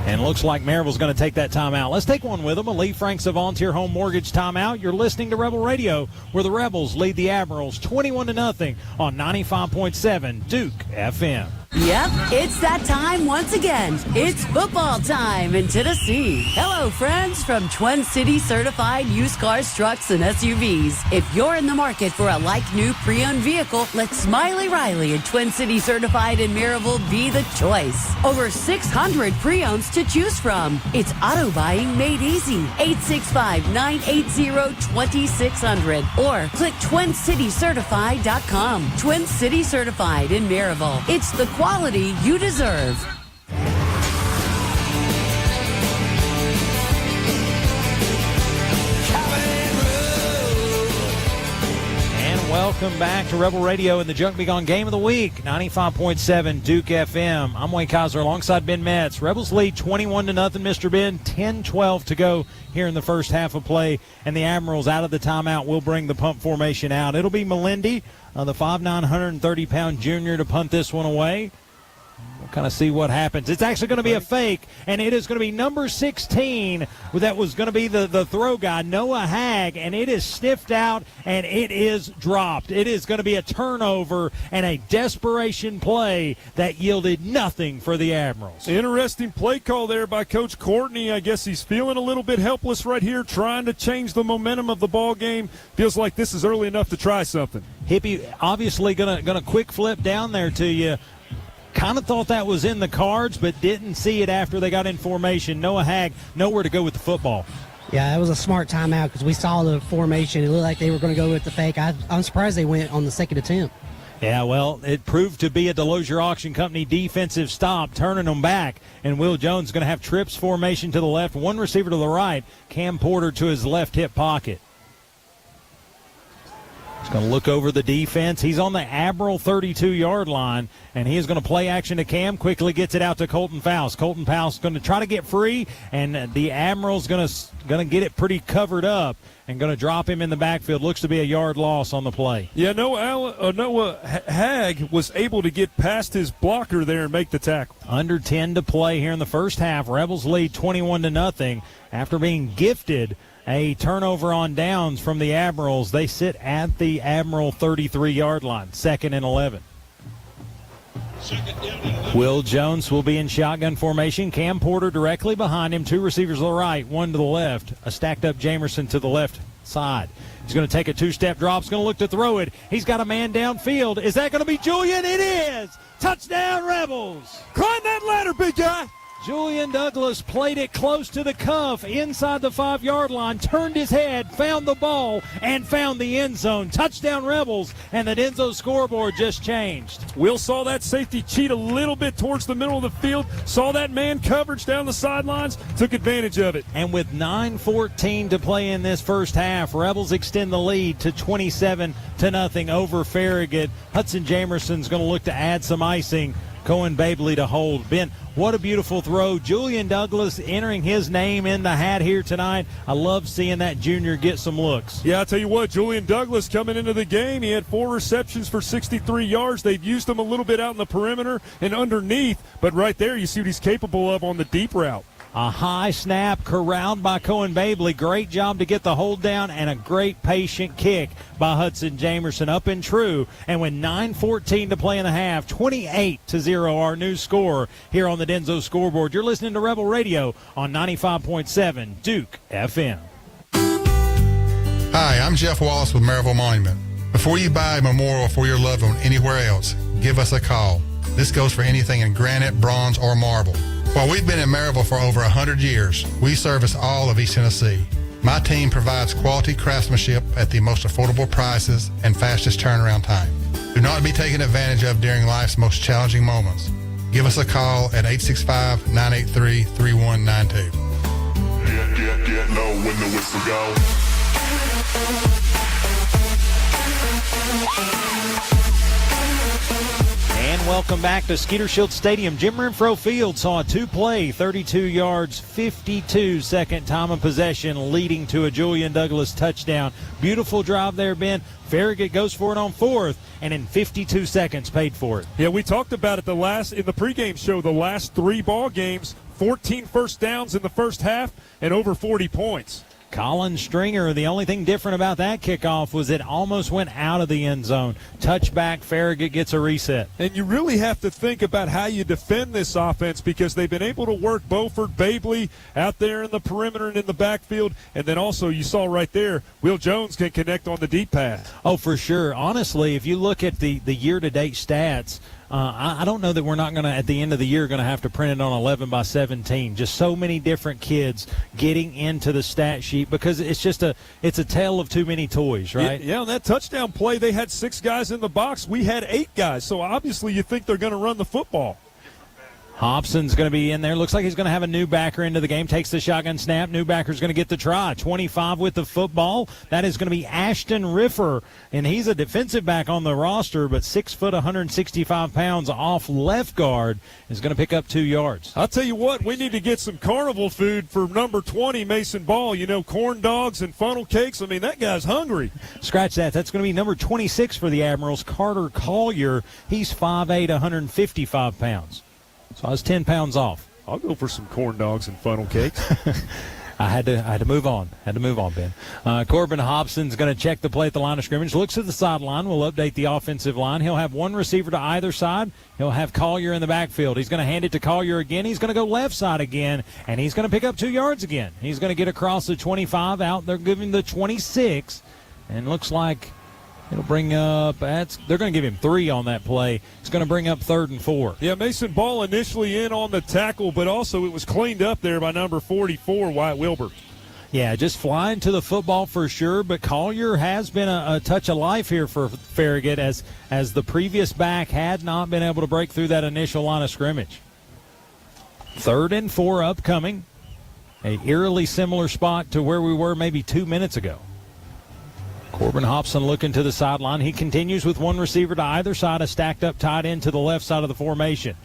And it looks like Maryville's going to take that timeout. Let's take one with them. A Lee Franks of Volunteer Home Mortgage timeout. You're listening to Rebel Radio, where the Rebels lead the Admirals 21-0 on 95.7 Duke FM. Yep, it's that time once again. It's football time in Tennessee. Hello, friends from Twin City Certified Used Cars, Trucks, and SUVs. If you're in the market for a like-new pre-owned vehicle, let Smiley Riley and Twin City Certified in Maryville be the choice. Over 600 pre-owns to choose from. It's auto buying made easy. 865-980-2600 or click TwinCityCertified.com. Twin City Certified in Maryville. It's the quality you deserve. And welcome back to Rebel Radio in the Junk Be Gone Game of the Week, 95.7 Duke FM. I'm Wayne Kaiser alongside Ben Metz. Rebels lead 21-0, Mr. Ben. 10-12 to go here in the first half of play. And the Admirals out of the timeout will bring the punt formation out. It'll be Melindy, the 5'9", 130-pound junior, to punt this one away. We'll kind of see what happens. It's actually going to be a fake, and it is going to be number 16. That was going to be the throw guy, Noah Hag, and it is sniffed out, and it is dropped. It is going to be a turnover and a desperation play that yielded nothing for the Admirals. Interesting play call there by Coach Courtney. I guess he's feeling a little bit helpless right here, trying to change the momentum of the ball game. Feels like this is early enough to try something. Hippie obviously going to quick flip down there to you. Kind of thought that was in the cards, but didn't see it after they got in formation. Noah Hag, nowhere to go with the football. Yeah, that was a smart timeout because we saw the formation. It looked like they were going to go with the fake. I'm surprised they went on the second attempt. Yeah, well, it proved to be a Delosier Auction Company defensive stop, turning them back. And Will Jones going to have trips formation to the left, one receiver to the right, Cam Porter to his left hip pocket. He's going to look over the defense. He's on the Admiral 32-yard line, and he is going to play action to Cam. Quickly gets it out to Colton Faust. Colton Faust going to try to get free, and the Admiral's going to get it pretty covered up and going to drop him in the backfield. Looks to be a yard loss on the play. Yeah, Noah Hag was able to get past his blocker there and make the tackle. Under 10 to play here in the first half. Rebels lead 21-0 after being gifted a turnover on downs from the Admirals. They sit at the Admiral 33-yard line, 2nd and 11. Will Jones will be in shotgun formation. Cam Porter directly behind him. 2 receivers to the right, 1 to the left. A stacked-up Jamerson to the left side. He's going to take a 2-step drop. He's going to look to throw it. He's got a man downfield. Is that going to be Julian? It is! Touchdown, Rebels! Climb that ladder, big guy! Julian Douglas played it close to the cuff inside the 5-yard line, turned his head, found the ball, and found the end zone. Touchdown Rebels, and the Denzo scoreboard just changed. Will saw that safety cheat a little bit towards the middle of the field, saw that man coverage down the sidelines, took advantage of it. And with 9:14 to play in this first half, Rebels extend the lead to 27-0 over Farragut. Hudson Jamerson's going to look to add some icing. Cohen Babley to hold. Ben, what a beautiful throw. Julian Douglas entering his name in the hat here tonight. I love seeing that junior get some looks. Yeah, I'll tell you what, Julian Douglas coming into the game, he had 4 receptions for 63 yards. They've used him a little bit out in the perimeter and underneath, but right there you see what he's capable of on the deep route. A high snap corralled by Cohen Babley. Great job to get the hold down, and a great patient kick by Hudson Jamerson, up and true. And with 9:14 to play in the half, 28-0 our new score here on the Denzo scoreboard. You're listening to Rebel Radio on 95.7 Duke FM. Hi, I'm Jeff Wallace with Maryville Monument. Before you buy a memorial for your loved one anywhere else, give us a call. This goes for anything in granite, bronze, or marble. While we've been in Maryville for over 100 years, we service all of East Tennessee. My team provides quality craftsmanship at the most affordable prices and fastest turnaround time. Do not be taken advantage of during life's most challenging moments. Give us a call at 865-983-3192. Get low when the whistle go. And welcome back to Skeeter Shield Stadium. Jim Renfro Field saw a two-play, 32 yards, 52 second time of possession, leading to a Julian Douglas touchdown. Beautiful drive there, Ben. Farragut goes for it on fourth, and in 52 seconds paid for it. Yeah, we talked about it in the pregame show, the last three ball games, 14 first downs in the first half and over 40 points. Colin Stringer, the only thing different about that kickoff was it almost went out of the end zone. Touchback, Farragut gets a reset. And you really have to think about how you defend this offense because they've been able to work Beaufort, Babley out there in the perimeter and in the backfield. And then also you saw right there, Will Jones can connect on the deep pass. Oh, for sure. Honestly, if you look at the year-to-date stats, I don't know that we're not going to, at the end of the year, going to have to print it on 11 by 17. Just so many different kids getting into the stat sheet because it's a tale of too many toys, right? Yeah, on that touchdown play, they had 6 guys in the box. We had 8 guys. So obviously you think they're going to run the football. Hobson's going to be in there. Looks like he's going to have a new backer into the game. Takes the shotgun snap. New backer's going to get the try. 25 with the football. That is going to be Ashton Riffer, and he's a defensive back on the roster, but 6 foot, 165 pounds off left guard is going to pick up 2 yards. I'll tell you what, we need to get some carnival food for number 20, Mason Ball. You know, corn dogs and funnel cakes. I mean, that guy's hungry. Scratch that. That's going to be number 26 for the Admirals, Carter Collier. He's 5'8", 155 pounds. So I was 10 pounds off. I'll go for some corn dogs and funnel cakes. I had to move on. Ben. Corbin Hobson's going to check the play at the line of scrimmage. Looks at the sideline. We'll update the offensive line. He'll have one receiver to either side. He'll have Collier in the backfield. He's going to hand it to Collier again. He's going to go left side again, and he's going to pick up 2 yards again. He's going to get across the 25 out. They're giving the 26, and looks like it'll bring up, they're going to give him 3 on that play. It's going to bring up 3rd and 4. Yeah, Mason Ball initially in on the tackle, but also it was cleaned up there by number 44, Wyatt Wilbur. Yeah, just flying to the football for sure, but Collier has been a touch of life here for Farragut as the previous back had not been able to break through that initial line of scrimmage. 3rd and 4 upcoming. A eerily similar spot to where we were maybe 2 minutes ago. Corbin Hobson looking to the sideline. He continues with one receiver to either side, a stacked up tight end to the left side of the formation.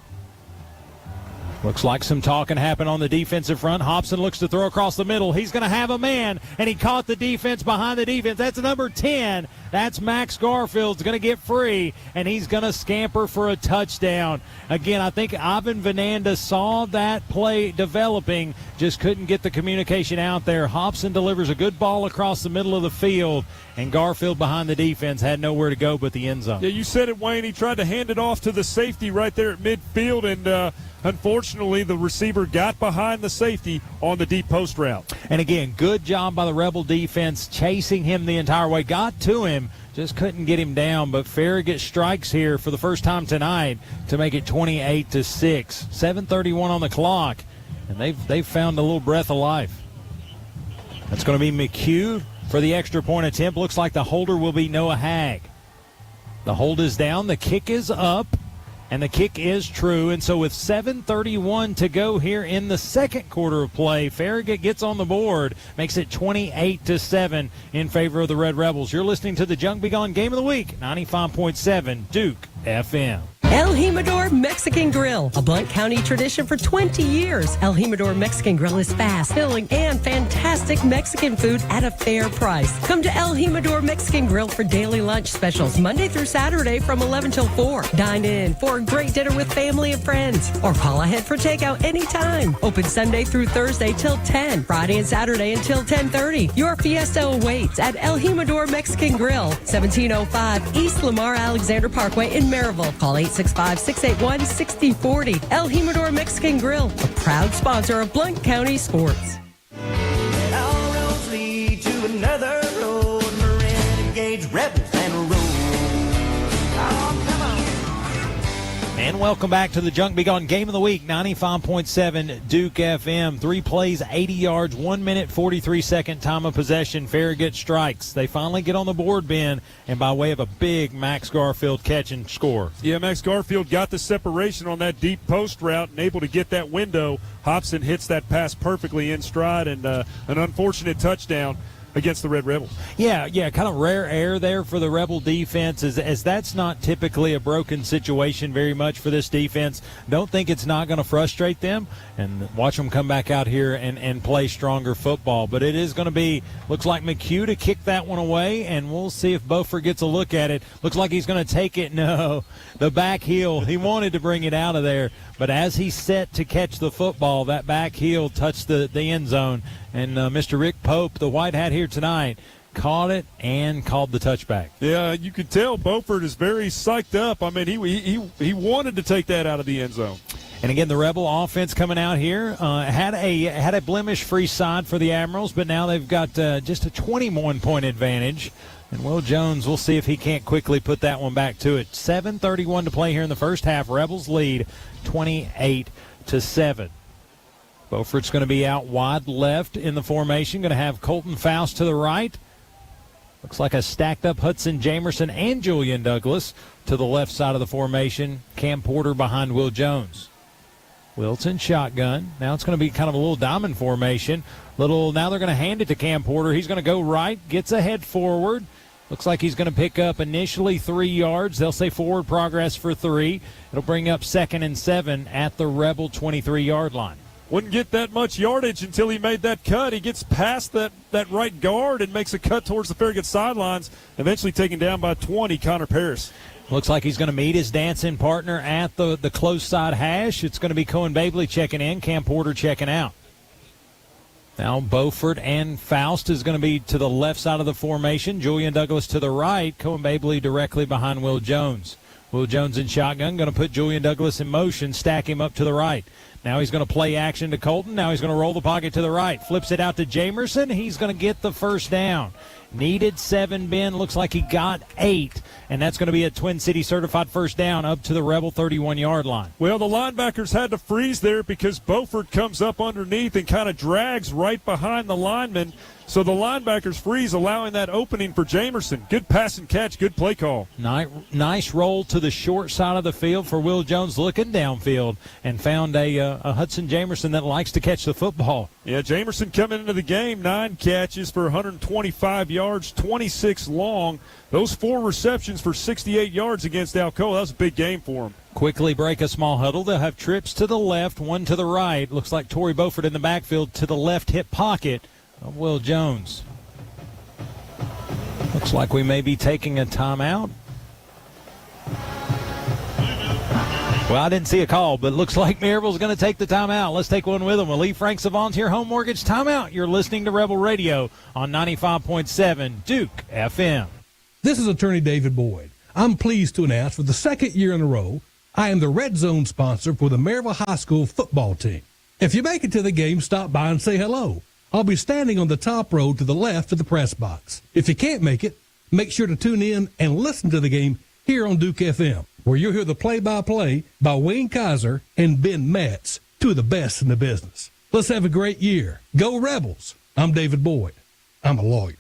Looks like some talking happened on the defensive front. Hobson looks to throw across the middle. He's going to have a man, and he caught the defense behind the defense. That's number 10. That's Max Garfield's going to get free, and he's going to scamper for a touchdown. Again, I think Ivan Vananda saw that play developing, just couldn't get the communication out there. Hobson delivers a good ball across the middle of the field, and Garfield behind the defense had nowhere to go but the end zone. Yeah, you said it, Wayne. He tried to hand it off to the safety right there at midfield, and unfortunately the receiver got behind the safety on the deep post route. And again, good job by the Rebel defense chasing him the entire way. Got to him, just couldn't get him down. But Farragut strikes here for the first time tonight to make it 28-6. 7:31 on the clock, and they've found a little breath of life. That's going to be McHugh for the extra point attempt. Looks like the holder will be Noah Hag. The hold is down. The kick is up. And the kick is true. And so with 7:31 to go here in the second quarter of play, Farragut gets on the board, makes it 28-7 in favor of the Red Rebels. You're listening to the Junk Be Gone Game of the Week, 95.7 Duke FM. El Jimador Mexican Grill, a Blount County tradition for 20 years. El Jimador Mexican Grill is fast, filling, and fantastic Mexican food at a fair price. Come to El Jimador Mexican Grill for daily lunch specials Monday through Saturday from 11 till 4. Dine in for a great dinner with family and friends, or call ahead for takeout anytime. Open Sunday through Thursday till 10, Friday and Saturday until 10:30. Your fiesta awaits at El Jimador Mexican Grill, 1705 East Lamar Alexander Parkway in Maryville. Call 865-681-6040. El Jimador Mexican Grill, a proud sponsor of Blount County Sports. All roads lead to another road. Marin engaged rebels and road. Oh, come on. And welcome back to the Junk Be Gone Game of the Week, 95.7 Duke FM. 3 plays, 80 yards, 1 minute, 43-second time of possession. Farragut strikes. They finally get on the board, Ben, and by way of a big Max Garfield catch and score. Yeah, Max Garfield got the separation on that deep post route and able to get that window. Hobson hits that pass perfectly in stride, and an unfortunate touchdown. against the Red Rebels. Yeah, kind of rare air there for the Rebel defense, as that's not typically a broken situation very much for this defense. Don't think it's not going to frustrate them, and watch them come back out here and play stronger football. But it is going to be, looks like McHugh to kick that one away, and we'll see if Beaufort gets a look at it. Looks like he's going to take it. No, the back heel. He wanted to bring it out of there, but as he set to catch the football, that back heel touched the end zone, and Mr. Rick Pope, the white hat here tonight, caught it and called the touchback. Yeah, you could tell Beaufort is very psyched up. I mean, he wanted to take that out of the end zone. And again, the Rebel offense coming out here had a blemish-free side for the Admirals, but now they've got just a 21-point advantage. And Will Jones, we'll see if he can't quickly put that one back to it. 7:31 to play here in the first half. Rebels lead 28-7. Beaufort's going to be out wide left in the formation. Going to have Colton Faust to the right. Looks like a stacked-up Hudson Jamerson and Julian Douglas to the left side of the formation. Cam Porter behind Will Jones. Wilson shotgun. Now it's going to be kind of a little diamond formation. Now they're going to hand it to Cam Porter. He's going to go right, gets ahead forward. Looks like he's going to pick up initially 3 yards. They'll say forward progress for 3. It'll bring up 2nd and 7 at the Rebel 23-yard line. Wouldn't get that much yardage until he made that cut. He gets past that right guard and makes a cut towards the Farragut sidelines, eventually taken down by 20, Connor Paris. Looks like he's going to meet his dancing partner at the close side hash. It's going to be Cohen Babley checking in, Cam Porter checking out. Now Beaufort and Faust is going to be to the left side of the formation. Julian Douglas to the right. Cohen Babley directly behind Will Jones. Will Jones in shotgun, going to put Julian Douglas in motion, stack him up to the right. Now he's going to play action to Colton. Now he's going to roll the pocket to the right. Flips it out to Jamerson. He's going to get the first down. Needed 7, Ben. Looks like he got 8. And that's going to be a Twin City certified first down up to the Rebel 31-yard line. Well, the linebackers had to freeze there because Beaufort comes up underneath and kind of drags right behind the lineman. So the linebackers freeze, allowing that opening for Jamerson. Good pass and catch, good play call. Nice roll to the short side of the field for Will Jones, looking downfield, and found a Hudson Jamerson that likes to catch the football. Yeah, Jamerson coming into the game, 9 catches for 125 yards, 26 long. Those 4 receptions for 68 yards against Alcoa. That was a big game for him. Quickly break a small huddle. They'll have trips to the left, one to the right. Looks like Torrey Beaufort in the backfield to the left hip pocket of Will Jones. Looks like we may be taking a timeout. Well, I didn't see a call, but it looks like Maryville's going to take the timeout. Let's take one with them. With Lee Franks of Volunteer Home Mortgage timeout. You're listening to Rebel Radio on 95.7 Duke FM. This is Attorney David Boyd. I'm pleased to announce for the 2nd year in a row, I am the Red Zone sponsor for the Maryville High School football team. If you make it to the game, stop by and say hello. I'll be standing on the top row to the left of the press box. If you can't make it, make sure to tune in and listen to the game here on Duke FM, where you'll hear the play-by-play by Wayne Kaiser and Ben Metz, 2 of the best in the business. Let's have a great year. Go Rebels. I'm David Boyd. I'm a lawyer.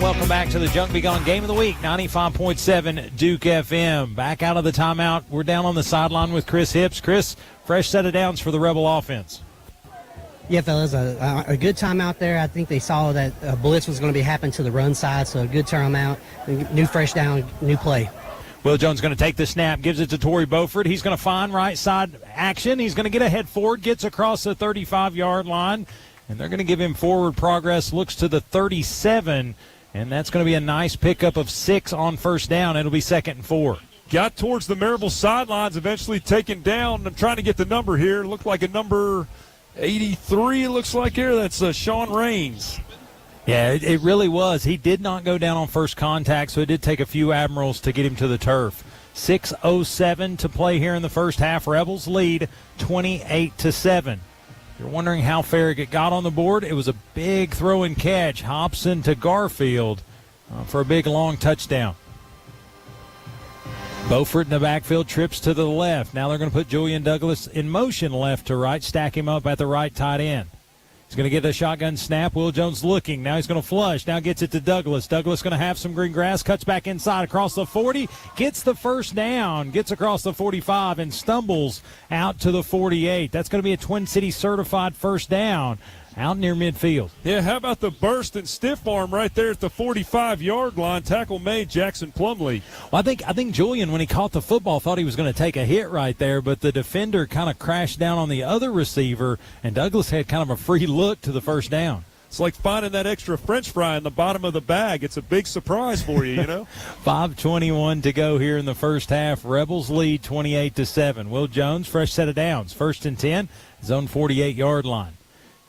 Welcome back to the Junk Be Gone Game of the Week, 95.7 Duke FM. Back out of the timeout. We're down on the sideline with Chris Hips. Chris, fresh set of downs for the Rebel offense. Yeah, fellas, a good timeout there. I think they saw that a blitz was going to be happening to the run side, so a good timeout, new fresh down, new play. Will Jones going to take the snap, gives it to Torrey Beaufort. He's going to find right side action. He's going to get ahead forward, gets across the 35-yard line, and they're going to give him forward progress, looks to the 37. And that's going to be a nice pickup of 6 on first down. It'll be 2nd and 4. Got towards the Maryville sidelines, eventually taken down. I'm trying to get the number here. Looked like a number 83, it looks like here. That's Sean Raines. Yeah, it really was. He did not go down on first contact, so it did take a few Admirals to get him to the turf. 6:07 to play here in the first half. Rebels lead 28-7. You're wondering how Farragut got on the board. It was a big throw and catch. Hobson to Garfield for a big, long touchdown. Beaufort in the backfield, trips to the left. Now they're going to put Julian Douglas in motion left to right, stack him up at the right tight end. He's going to get the shotgun snap. Will Jones looking. Now he's going to flush. Now gets it to Douglas. Douglas going to have some green grass. Cuts back inside across the 40. Gets the first down. Gets across the 45 and stumbles out to the 48. That's going to be a Twin Cities certified first down out near midfield. Yeah, how about the burst and stiff arm right there at the 45-yard line? Tackle made, Jackson Plumlee. Well, I think Julian, when he caught the football, thought he was going to take a hit right there, but the defender kind of crashed down on the other receiver, and Douglas had kind of a free look to the first down. It's like finding that extra French fry in the bottom of the bag. It's a big surprise for you, you know? 5:21 to go here in the first half. Rebels lead 28-7. Will Jones, fresh set of downs. 1st and 10, zone 48-yard line.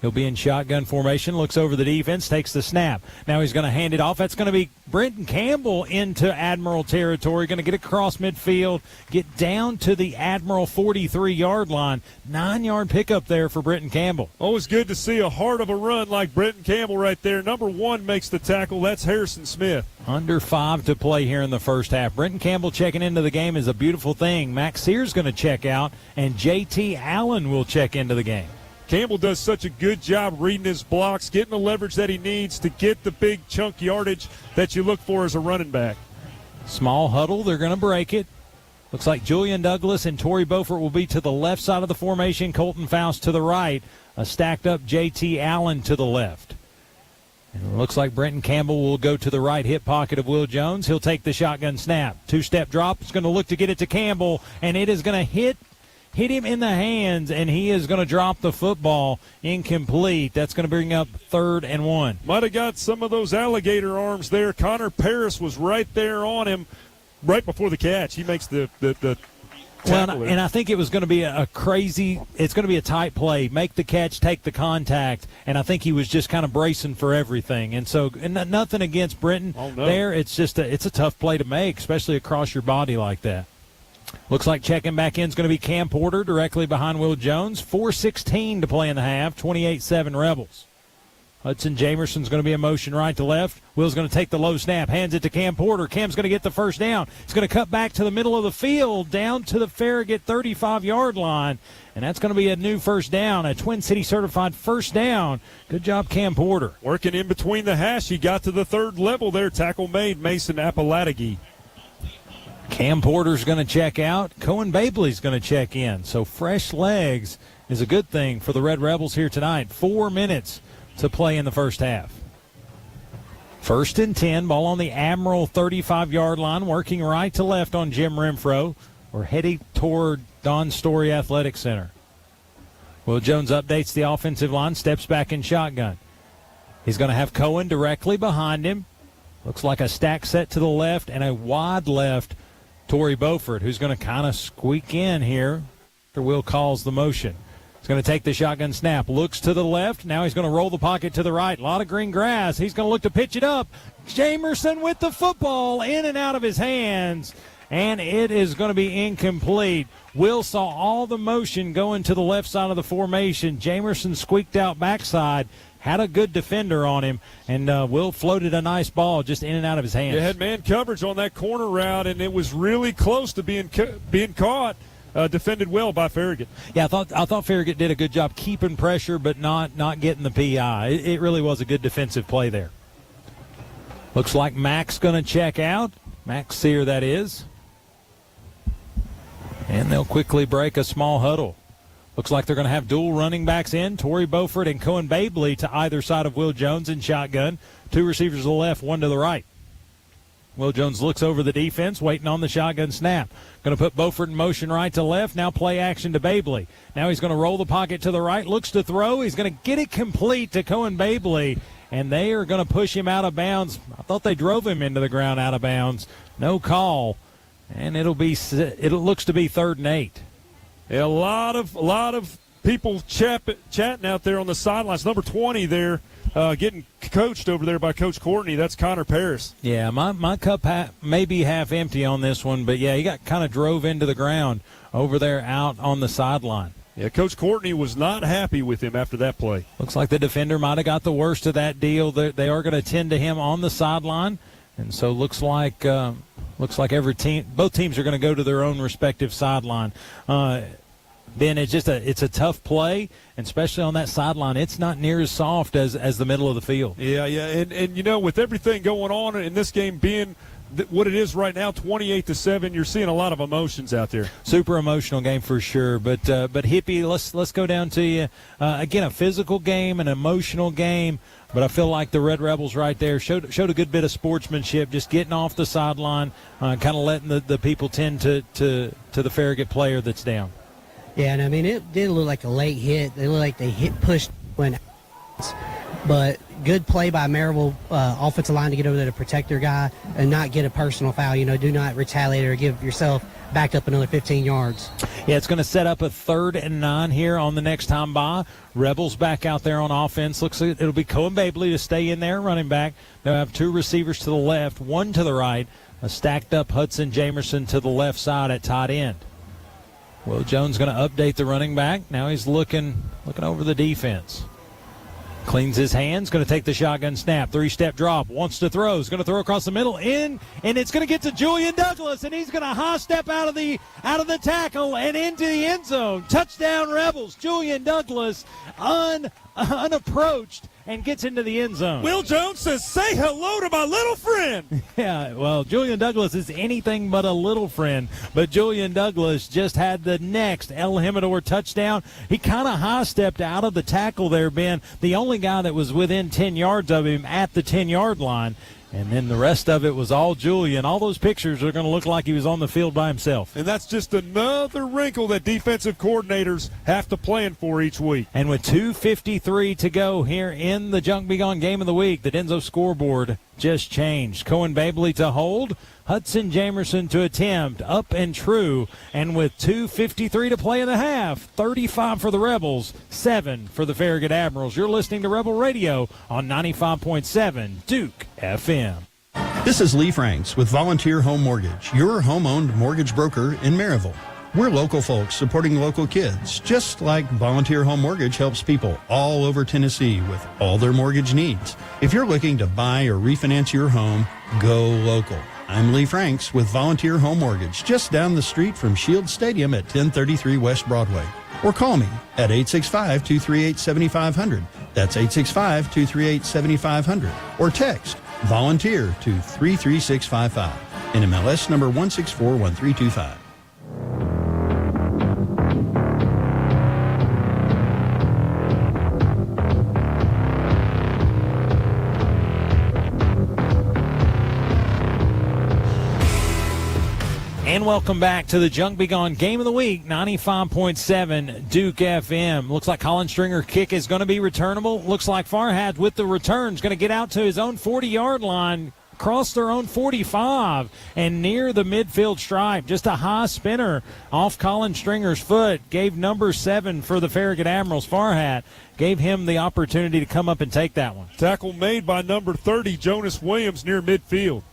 He'll be in shotgun formation, looks over the defense, takes the snap. Now he's going to hand it off. That's going to be Brenton Campbell into Admiral territory. Going to get across midfield, get down to the Admiral 43-yard line. 9-yard pickup there for Brenton Campbell. Always good to see a heart of a run like Brenton Campbell right there. Number 1 makes the tackle. That's Harrison Smith. Under 5 to play here in the first half. Brenton Campbell checking into the game is a beautiful thing. Max Sears going to check out, and J.T. Allen will check into the game. Campbell does such a good job reading his blocks, getting the leverage that he needs to get the big chunk yardage that you look for as a running back. Small huddle, they're going to break it. Looks like Julian Douglas and Torrey Beaufort will be to the left side of the formation, Colton Faust to the right, a stacked up J.T. Allen to the left. And it looks like Brenton Campbell will go to the right hip pocket of Will Jones. He'll take the shotgun snap. 2-step drop. It's going to look to get it to Campbell, and it is going to hit him in the hands, and he is going to drop the football incomplete. That's going to bring up 3rd and 1. Might have got some of those alligator arms there. Connor Paris was right there on him right before the catch. He makes the well, and I think it was going to be it's going to be a tight play. Make the catch, take the contact, and I think he was just kind of bracing for everything. And so, nothing against Brenton there. It's just it's a tough play to make, especially across your body like that. Looks like checking back in is going to be Cam Porter directly behind Will Jones. 4:16 to play in the half, 28-7 Rebels. Hudson Jamerson's going to be in motion right to left. Will's going to take the low snap, hands it to Cam Porter. Cam's going to get the first down. He's going to cut back to the middle of the field, down to the Farragut 35-yard line, and that's going to be a new first down, a Twin City certified first down. Good job, Cam Porter. Working in between the hash, he got to the 3rd level there. Tackle made, Mason Apalatige. Cam Porter's going to check out. Cohen Babley's going to check in. So fresh legs is a good thing for the Red Rebels here tonight. 4 minutes to play in the first half. 1st and 10, ball on the Admiral 35-yard line, working right to left on Jim Renfro. We're heading toward Don Story Athletic Center. Will Jones updates the offensive line, steps back in shotgun. He's going to have Cohen directly behind him. Looks like a stack set to the left and a wide left Torrey Beaufort, who's going to kind of squeak in here after Will calls the motion. He's going to take the shotgun snap, looks to the left. Now he's going to roll the pocket to the right. A lot of green grass. He's going to look to pitch it up. Jamerson with the football in and out of his hands, and it is going to be incomplete. Will saw all the motion going to the left side of the formation. Jamerson squeaked out backside. Had a good defender on him, and Will floated a nice ball just in and out of his hands. They had man coverage on that corner route, and it was really close to being caught. Defended well by Farragut. Yeah, I thought Farragut did a good job keeping pressure, but not getting the PI. It really was a good defensive play there. Looks like Mac's going to check out. Max Sear, that is. And they'll quickly break a small huddle. Looks like they're going to have dual running backs in, Torrey Beaufort and Cohen Babley to either side of Will Jones in shotgun. 2 receivers to the left, 1 to the right. Will Jones looks over the defense, waiting on the shotgun snap. Going to put Beaufort in motion right to left. Now play action to Babley. Now he's going to roll the pocket to the right, looks to throw. He's going to get it complete to Cohen Babley, and they are going to push him out of bounds. I thought they drove him into the ground out of bounds. No call, and it looks to be 3rd and 8. A lot of people chatting out there on the sidelines. Number 20 there, getting coached over there by Coach Courtney. That's Connor Paris. Yeah, my cup may be half empty on this one, but yeah, he got kind of drove into the ground over there out on the sideline. Yeah, Coach Courtney was not happy with him after that play. Looks like the defender might have got the worst of that deal. They are going to tend to him on the sideline, and so looks like both teams are going to go to their own respective sideline. Ben, it's a tough play, and especially on that sideline, it's not near as soft as the middle of the field. Yeah, and with everything going on in this game being what it is right now, 28-7, you're seeing a lot of emotions out there. Super emotional game for sure. But Hippie, let's go down to you again. A physical game, an emotional game. But I feel like the Red Rebels right there showed a good bit of sportsmanship, just getting off the sideline, kind of letting the people tend to the Farragut player that's down. Yeah, and I mean, it did look like a late hit. They looked like they pushed when, but good play by Maryville offensive line to get over there to protect their guy and not get a personal foul. Do not retaliate or give yourself backed up another 15 yards. Yeah, it's going to set up a 3rd and 9 here on the next time by. Rebels back out there on offense. Looks like it'll be Cohen Babley to stay in there, running back. They'll have 2 receivers to the left, 1 to the right. A stacked up Hudson Jamerson to the left side at tight end. Will Jones going to update the running back. Now he's looking over the defense. Cleans his hands, going to take the shotgun snap. 3-step drop, wants to throw. He's going to throw across the middle, and it's going to get to Julian Douglas, and he's going to high step out of the tackle and into the end zone. Touchdown Rebels. Julian Douglas unapproached and gets into the end zone. Will Jones says, "Say hello to my little friend." Yeah, well, Julian Douglas is anything but a little friend, but Julian Douglas just had the next El Jimador touchdown. He kind of high-stepped out of the tackle there, Ben, the only guy that was within 10 yards of him at the 10-yard line. And then the rest of it was all Julian. All those pictures are going to look like he was on the field by himself. And that's just another wrinkle that defensive coordinators have to plan for each week. And with 2:53 to go here in the Junk Be Gone Game of the Week, the Denso scoreboard just changed. Cohen Babley to hold, Hudson Jamerson to attempt, up and true. And with 2:53 to play in the half, 35 for the Rebels, 7 for the Farragut Admirals. You're listening to Rebel Radio on 95.7 Duke FM. This is Lee Franks with Volunteer Home Mortgage, your home-owned mortgage broker in Maryville. We're local folks supporting local kids, just like Volunteer Home Mortgage helps people all over Tennessee with all their mortgage needs. If you're looking to buy or refinance your home, go local. I'm Lee Franks with Volunteer Home Mortgage, just down the street from Shields Stadium at 1033 West Broadway. Or call me at 865-238-7500. That's 865-238-7500. Or text volunteer to 33655. NMLS number 1641325. And welcome back to the Junk Be Gone Game of the Week, 95.7 Duke FM. Looks like Colin Stringer kick is going to be returnable. Looks like Farragut with the return is going to get out to his own 40-yard line, cross their own 45, and near the midfield stripe. Just a high spinner off Colin Stringer's foot. Gave number 7 for the Farragut Admirals, Farragut. Gave him the opportunity to come up and take that one. Tackle made by number 30, Jonas Williams, near midfield.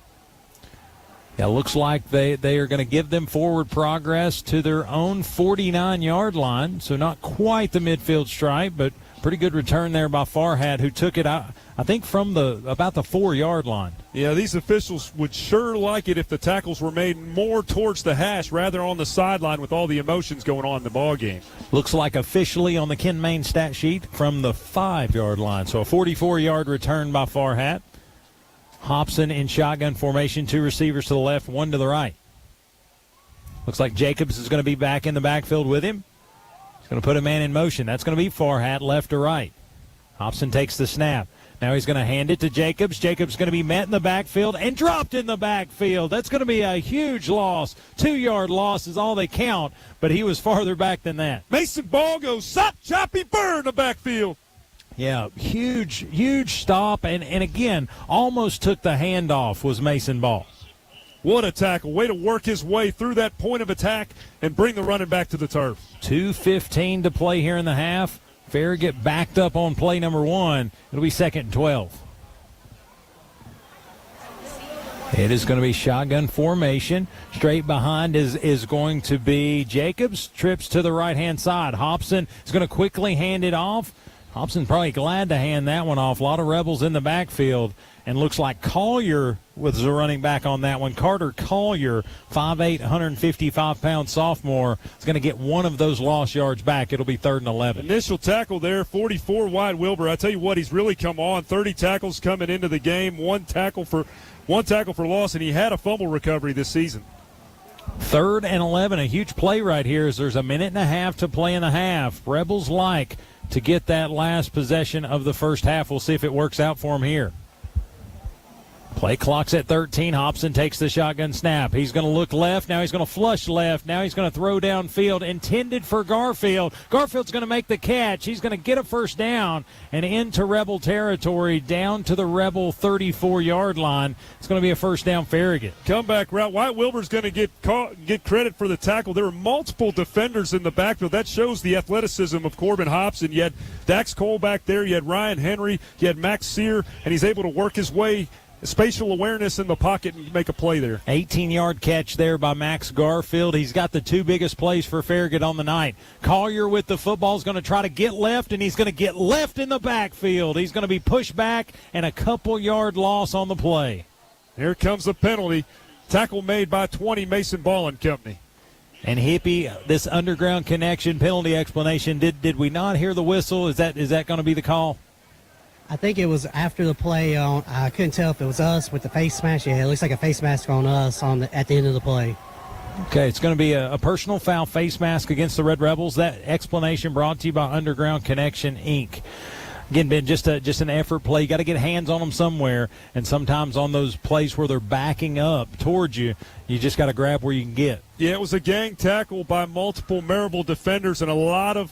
Yeah, looks like they are going to give them forward progress to their own 49-yard line. So not quite the midfield stripe, but pretty good return there by Farragut, who took it out, I think, from about the 4-yard line. Yeah, these officials would sure like it if the tackles were made more towards the hash rather on the sideline with all the emotions going on in the ball game. Looks like officially on the Ken Main stat sheet from the 5-yard line. So a 44-yard return by Farragut. Hobson in shotgun formation, 2 receivers to the left, 1 to the right. Looks like Jacobs is going to be back in the backfield with him. He's going to put a man in motion. That's going to be Farragut, left to right. Hobson takes the snap. Now he's going to hand it to Jacobs. Jacobs going to be met in the backfield and dropped in the backfield. That's going to be a huge loss. 2-yard loss is all they count, but he was farther back than that. Mason Ball goes sop, choppy, burn in the backfield. Yeah, huge stop, and again, almost took the handoff was Mason Ball. What a tackle. Way to work his way through that point of attack and bring the running back to the turf. 2:15 to play here in the half. Farragut backed up on play number 1. It'll be 2nd and 12. It is going to be shotgun formation. Straight behind is going to be Jacobs. Trips to the right-hand side. Hobson is going to quickly hand it off Hobson probably glad to hand that one off. A lot of Rebels in the backfield, and looks like Collier was the running back on that one. Carter Collier, 5'8", 155-pound sophomore, is going to get one of those lost yards back. It'll be 3rd and 11. Initial tackle there, 44 Wyatt Wilbur. I tell you what, he's really come on. 30 tackles coming into the game, one tackle for loss, and he had a fumble recovery this season. 3rd and 11, a huge play right here as there's a minute and a half to play in the half. Rebels like to get that last possession of the first half. We'll see if it works out for them here. Play clock's at 13. Hobson takes the shotgun snap. He's going to look left. Now he's going to flush left. Now he's going to throw downfield. Intended for Garfield. Garfield's going to make the catch. He's going to get a first down and into Rebel territory down to the Rebel 34-yard line. It's going to be a first down Farragut. Comeback route. Wyatt Wilbur's going to get credit for the tackle. There were multiple defenders in the backfield. That shows the athleticism of Corbin Hobson. You had Dax Cole back there. You had Ryan Henry. You had Max Sear, and he's able to work his way, spatial awareness in the pocket, and make a play there. 18-yard catch there by Max Garfield. He's got the two biggest plays for Farragut on the night. Collier with the football is going to try to get left, and he's going to get left in the backfield. He's going to be pushed back, and a couple-yard loss on the play. Here comes the penalty. Tackle made by 20, Mason Ball and Company. And Hippie, this underground connection penalty explanation, did we not hear the whistle? Is that going to be the call? I think it was after the play. I couldn't tell if it was us with the face mask. Yeah, it looks like a face mask on us at the end of the play. Okay, it's going to be a personal foul face mask against the Red Rebels. That explanation brought to you by Underground Connection, Inc. Again, Ben, just an effort play. You got to get hands on them somewhere, and sometimes on those plays where they're backing up towards you, you just got to grab where you can get. Yeah, it was a gang tackle by multiple Maryville defenders, and a lot of,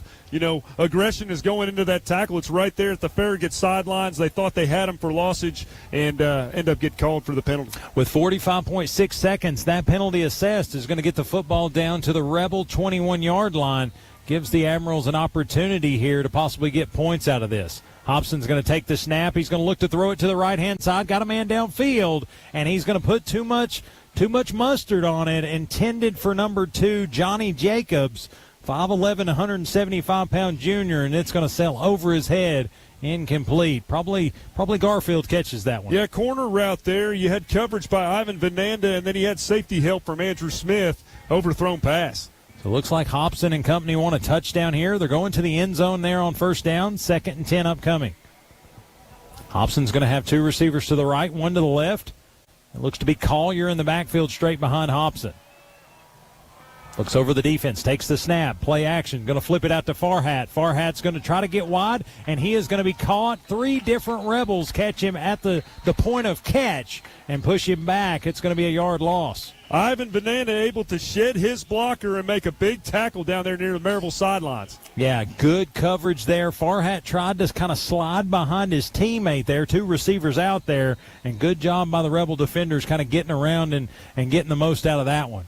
aggression is going into that tackle. It's right there at the Farragut sidelines. They thought they had him for lossage and end up getting called for the penalty. With 45.6 seconds, that penalty assessed is going to get the football down to the Rebel 21-yard line. Gives the Admirals an opportunity here to possibly get points out of this. Hobson's going to take the snap. He's going to look to throw it to the right-hand side. Got a man downfield, and he's going to put too much mustard on it. Intended for number 2, Johnny Jacobs, 5'11", 175-pound junior, and it's going to sail over his head. Incomplete. Probably Garfield catches that one. Yeah, corner route there. You had coverage by Ivan Venanda, and then he had safety help from Andrew Smith. Overthrown pass. So it looks like Hobson and company want a touchdown here. They're going to the end zone there on first down. 2nd and 10 upcoming. Hobson's going to have 2 receivers to the right, 1 to the left. It looks to be Collier in the backfield straight behind Hobson. Looks over the defense, takes the snap, play action, going to flip it out to Farhat. Farhat's going to try to get wide, and he is going to be caught. 3 different Rebels catch him at the point of catch and push him back. It's going to be a yard loss. Ivan Venanda able to shed his blocker and make a big tackle down there near the Maryville sidelines. Yeah, good coverage there. Farhat tried to kind of slide behind his teammate there. 2 receivers out there, and good job by the Rebel defenders kind of getting around and getting the most out of that one.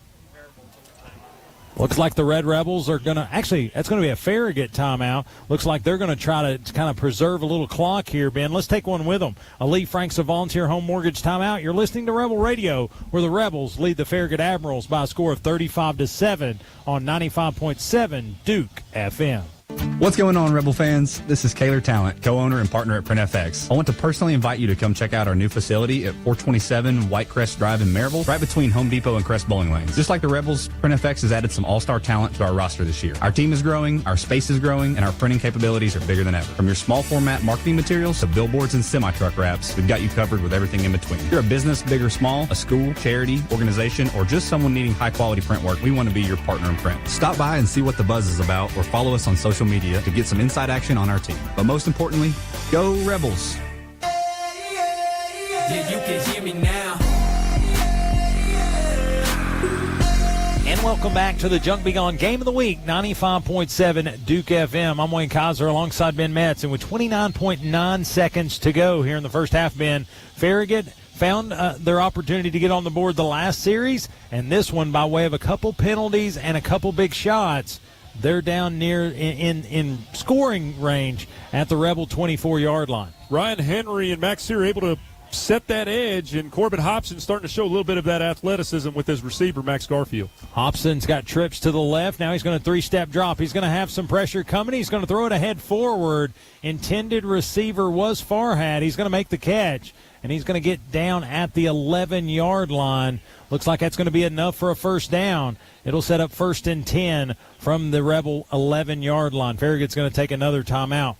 Looks like the Red Rebels are going to – actually, that's going to be a Farragut timeout. Looks like they're going to try to kind of preserve a little clock here, Ben. Let's take one with them. A Lee Franks of Volunteer Home Mortgage timeout. You're listening to Rebel Radio, where the Rebels lead the Farragut Admirals by a score of 35-7 on 95.7 Duke FM. What's going on, Rebel fans? This is Kaylor Talent, co-owner and partner at PrintFX. I want to personally invite you to come check out our new facility at 427 Whitecrest Drive in Maryville, right between Home Depot and Crest Bowling Lanes. Just like the Rebels, PrintFX has added some all-star talent to our roster this year. Our team is growing, our space is growing, and our printing capabilities are bigger than ever. From your small format marketing materials to billboards and semi-truck wraps, we've got you covered with everything in between. If you're a business, big or small, a school, charity, organization, or just someone needing high-quality print work, we want to be your partner in print. Stop by and see what the buzz is about, or follow us on social media to get some inside action on our team. But most importantly, go Rebels! Yeah, you can hear me now. And welcome back to the Junk Be Gone Game of the Week, 95.7 Duke FM. I'm Wayne Kaiser alongside Ben Metz, and with 29.9 seconds to go here in the first half, Ben, Farragut found their opportunity to get on the board the last series, and this one by way of a couple penalties and a couple big shots. They're down near in scoring range at the Rebel 24-yard line. Ryan Henry and Max Sear able to set that edge, and Corbin Hobson's starting to show a little bit of that athleticism with his receiver, Max Garfield. Hobson's got trips to the left. Now he's going to three-step drop. He's going to have some pressure coming. He's going to throw it ahead forward. Intended receiver was Farragut. He's going to make the catch, and he's going to get down at the 11-yard line. Looks like that's going to be enough for a first down. It'll set up 1st and 10 from the Rebel 11-yard line. Farragut's going to take another timeout.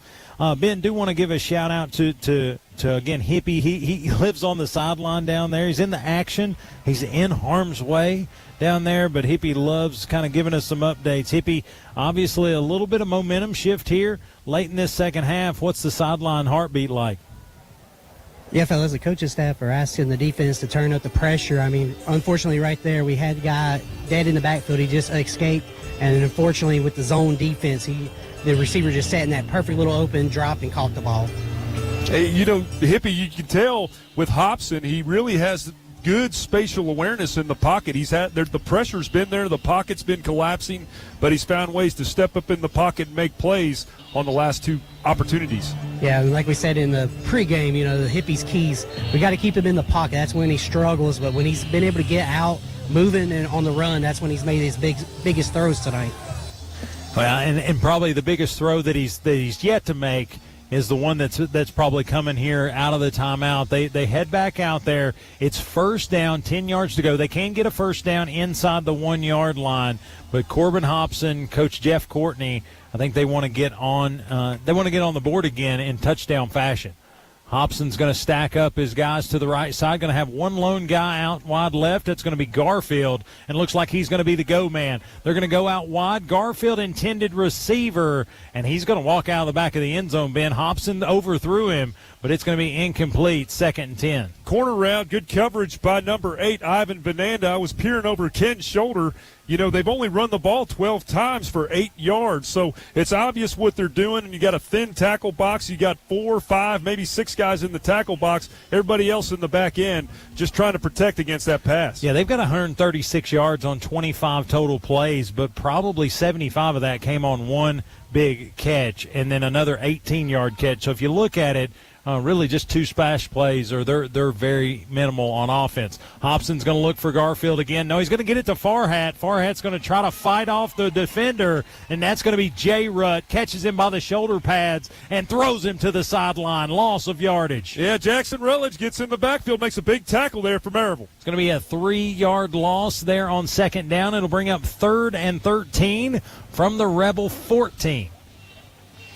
Ben, do want to give a shout-out to again, Hippie. He lives on the sideline down there. He's in the action. He's in harm's way down there, but Hippie loves kind of giving us some updates. Hippie, obviously a little bit of momentum shift here late in this second half. What's the sideline heartbeat like? Yeah, fellas, the coaching staff are asking the defense to turn up the pressure. I mean, unfortunately, right there, we had the guy dead in the backfield. He just escaped, and unfortunately, with the zone defense, the receiver just sat in that perfect little open drop and caught the ball. Hey, Hippie, you can tell with Hobson, he really has good spatial awareness in the pocket. The pressure's been there, the pocket's been collapsing, but he's found ways to step up in the pocket and make plays on the last 2 opportunities. Yeah, like we said in the pregame, the Hippie's keys, we got to keep him in the pocket. That's when he struggles, but when he's been able to get out, moving and on the run, that's when he's made his biggest throws tonight. Well, and probably the biggest throw that he's yet to make is the one that's probably coming here out of the timeout. They head back out there. It's first down, 10 yards to go. They can get a first down inside the 1-yard line, but Corbin Hobson, Coach Jeff Courtney, I think they want to get on. They want to get on the board again in touchdown fashion. Hobson's going to stack up his guys to the right side. Going to have one lone guy out wide left. It's going to be Garfield, and looks like he's going to be the go man. They're going to go out wide. Garfield intended receiver, and he's going to walk out of the back of the end zone, Ben. Hobson overthrew him, but it's going to be incomplete, 2nd and 10. Corner route, good coverage by number 8, Ivan Benanda. I was peering over Ken's shoulder. They've only run the ball 12 times for 8 yards, so it's obvious what they're doing, and you got a thin tackle box. You got 4, 5, maybe 6 guys in the tackle box, everybody else in the back end just trying to protect against that pass. Yeah, they've got 136 yards on 25 total plays, but probably 75 of that came on one big catch and then another 18-yard catch. So if you look at it, really just 2 splash plays, or they're very minimal on offense. Hobson's going to look for Garfield again. No, he's going to get it to Farragut. Farhagut's going to try to fight off the defender, and that's going to be Jay Rutt. Catches him by the shoulder pads and throws him to the sideline. Loss of yardage. Yeah, Jackson Rutledge gets in the backfield, makes a big tackle there for Maryville. It's going to be a 3-yard loss there on 2nd down. It'll bring up 3rd and 13 from the Rebel 14.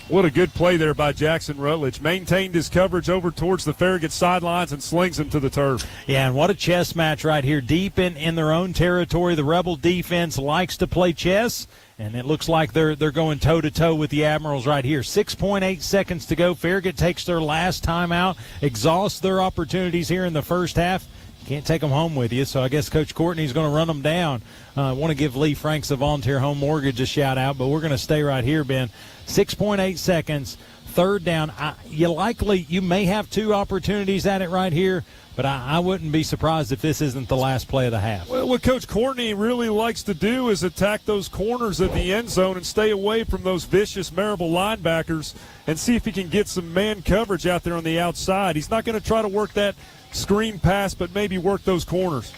What a good play there by Jackson Rutledge. Maintained his coverage over towards the Farragut sidelines and slings him to the turf. Yeah, and what a chess match right here. Deep in their own territory. The Rebel defense likes to play chess, and it looks like they're going toe-to-toe with the Admirals right here. 6.8 seconds to go. Farragut takes their last timeout, exhausts their opportunities here in the first half. Can't take them home with you, so I guess Coach Courtney's going to run them down. I want to give Lee Franks of Volunteer Home Mortgage a shout-out, but we're going to stay right here, Ben. 6.8 seconds, 3rd down. You may have 2 opportunities at it right here, but I wouldn't be surprised if this isn't the last play of the half. Well, what Coach Courtney really likes to do is attack those corners of the end zone and stay away from those vicious Maryville linebackers and see if he can get some man coverage out there on the outside. He's not going to try to work that screen pass, but maybe work those corners.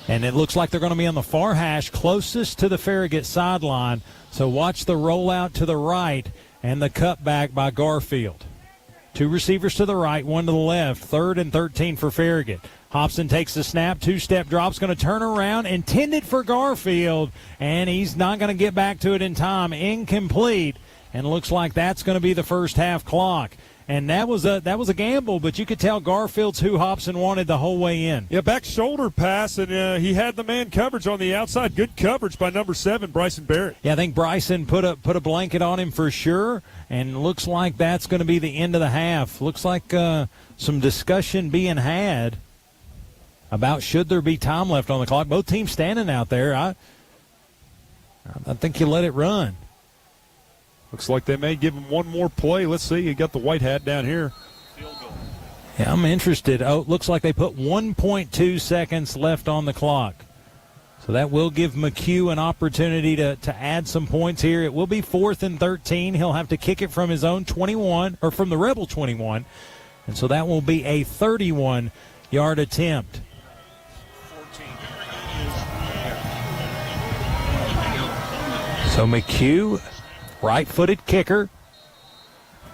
And it looks like they're going to be on the far hash closest to the Farragut sideline. So watch the rollout to the right and the cutback by Garfield. 2 receivers to the right, 1 to the left. 3rd and 13 for Farragut. Hobson takes the snap, 2-step drop's going to turn around, intended for Garfield, and he's not going to get back to it in time. Incomplete, and looks like that's going to be the first half clock. And that was a gamble, but you could tell Garfield's who Hobson wanted the whole way in. Yeah, back shoulder pass, and he had the man coverage on the outside. Good coverage by number 7, Bryson Barrett. Yeah, I think Bryson put a blanket on him for sure, and looks like that's going to be the end of the half. Looks like some discussion being had about should there be time left on the clock. Both teams standing out there. I think you let it run. Looks like they may give him one more play. Let's see. You got the white hat down here. Yeah, I'm interested. Oh, looks like they put 1.2 seconds left on the clock. So that will give McHugh an opportunity to add some points here. It will be 4th and 13. He'll have to kick it from his own 21, or from the Rebel 21. And so that will be a 31-yard attempt. So McHugh, right-footed kicker.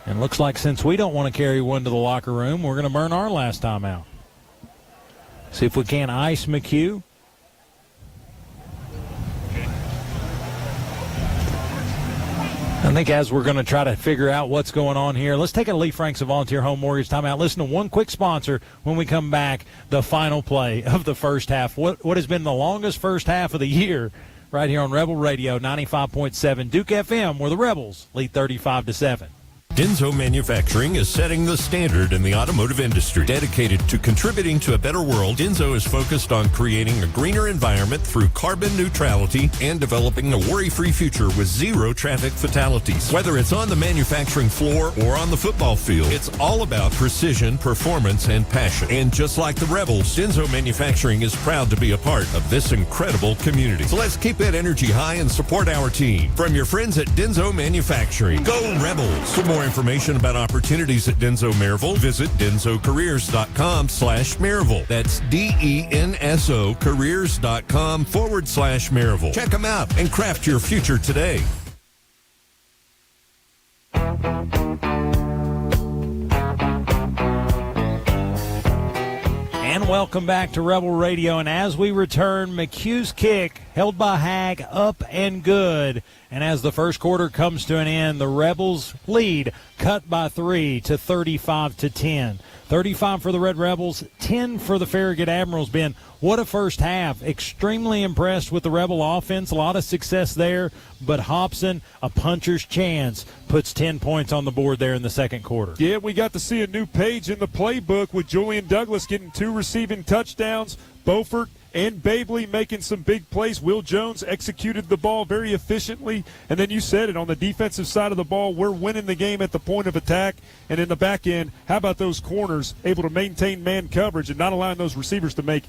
And looks like since we don't want to carry one to the locker room, we're going to burn our last time out. See if we can't ice McHugh. I think as we're going to try to figure out what's going on here, let's take a Lee Franks of Volunteer Home Mortgage timeout. Listen to one quick sponsor when we come back, the final play of the first half. What has been the longest first half of the year right here on Rebel Radio 95.7 Duke FM, where the Rebels lead 35-7. Denso Manufacturing is setting the standard in the automotive industry. Dedicated to contributing to a better world, Denso is focused on creating a greener environment through carbon neutrality and developing a worry-free future with zero traffic fatalities. Whether it's on the manufacturing floor or on the football field, it's all about precision, performance, and passion. And just like the Rebels, Denso Manufacturing is proud to be a part of this incredible community. So let's keep that energy high and support our team. From your friends at Denso Manufacturing, go Rebels! For more information about opportunities at Denso Maryville, visit densocareers.com/Maryville. That's DENSO careers.com/Maryville. Check them out and craft your future today. And welcome back to Rebel Radio. And as we return, McHugh's kick held by Hag up and good. And as the first quarter comes to an end, the Rebels lead cut by 3 to 35-10. 35 for the Red Rebels, 10 for the Farragut Admirals. Ben, what a first half. Extremely impressed with the Rebel offense. A lot of success there. But Hobson, a puncher's chance, puts 10 points on the board there in the second quarter. Yeah, we got to see a new page in the playbook with Julian Douglas getting 2 receiving touchdowns. Beaufort and Babley making some big plays. Will Jones executed the ball very efficiently. And then you said it, on the defensive side of the ball, we're winning the game at the point of attack. And in the back end, how about those corners able to maintain man coverage and not allowing those receivers to make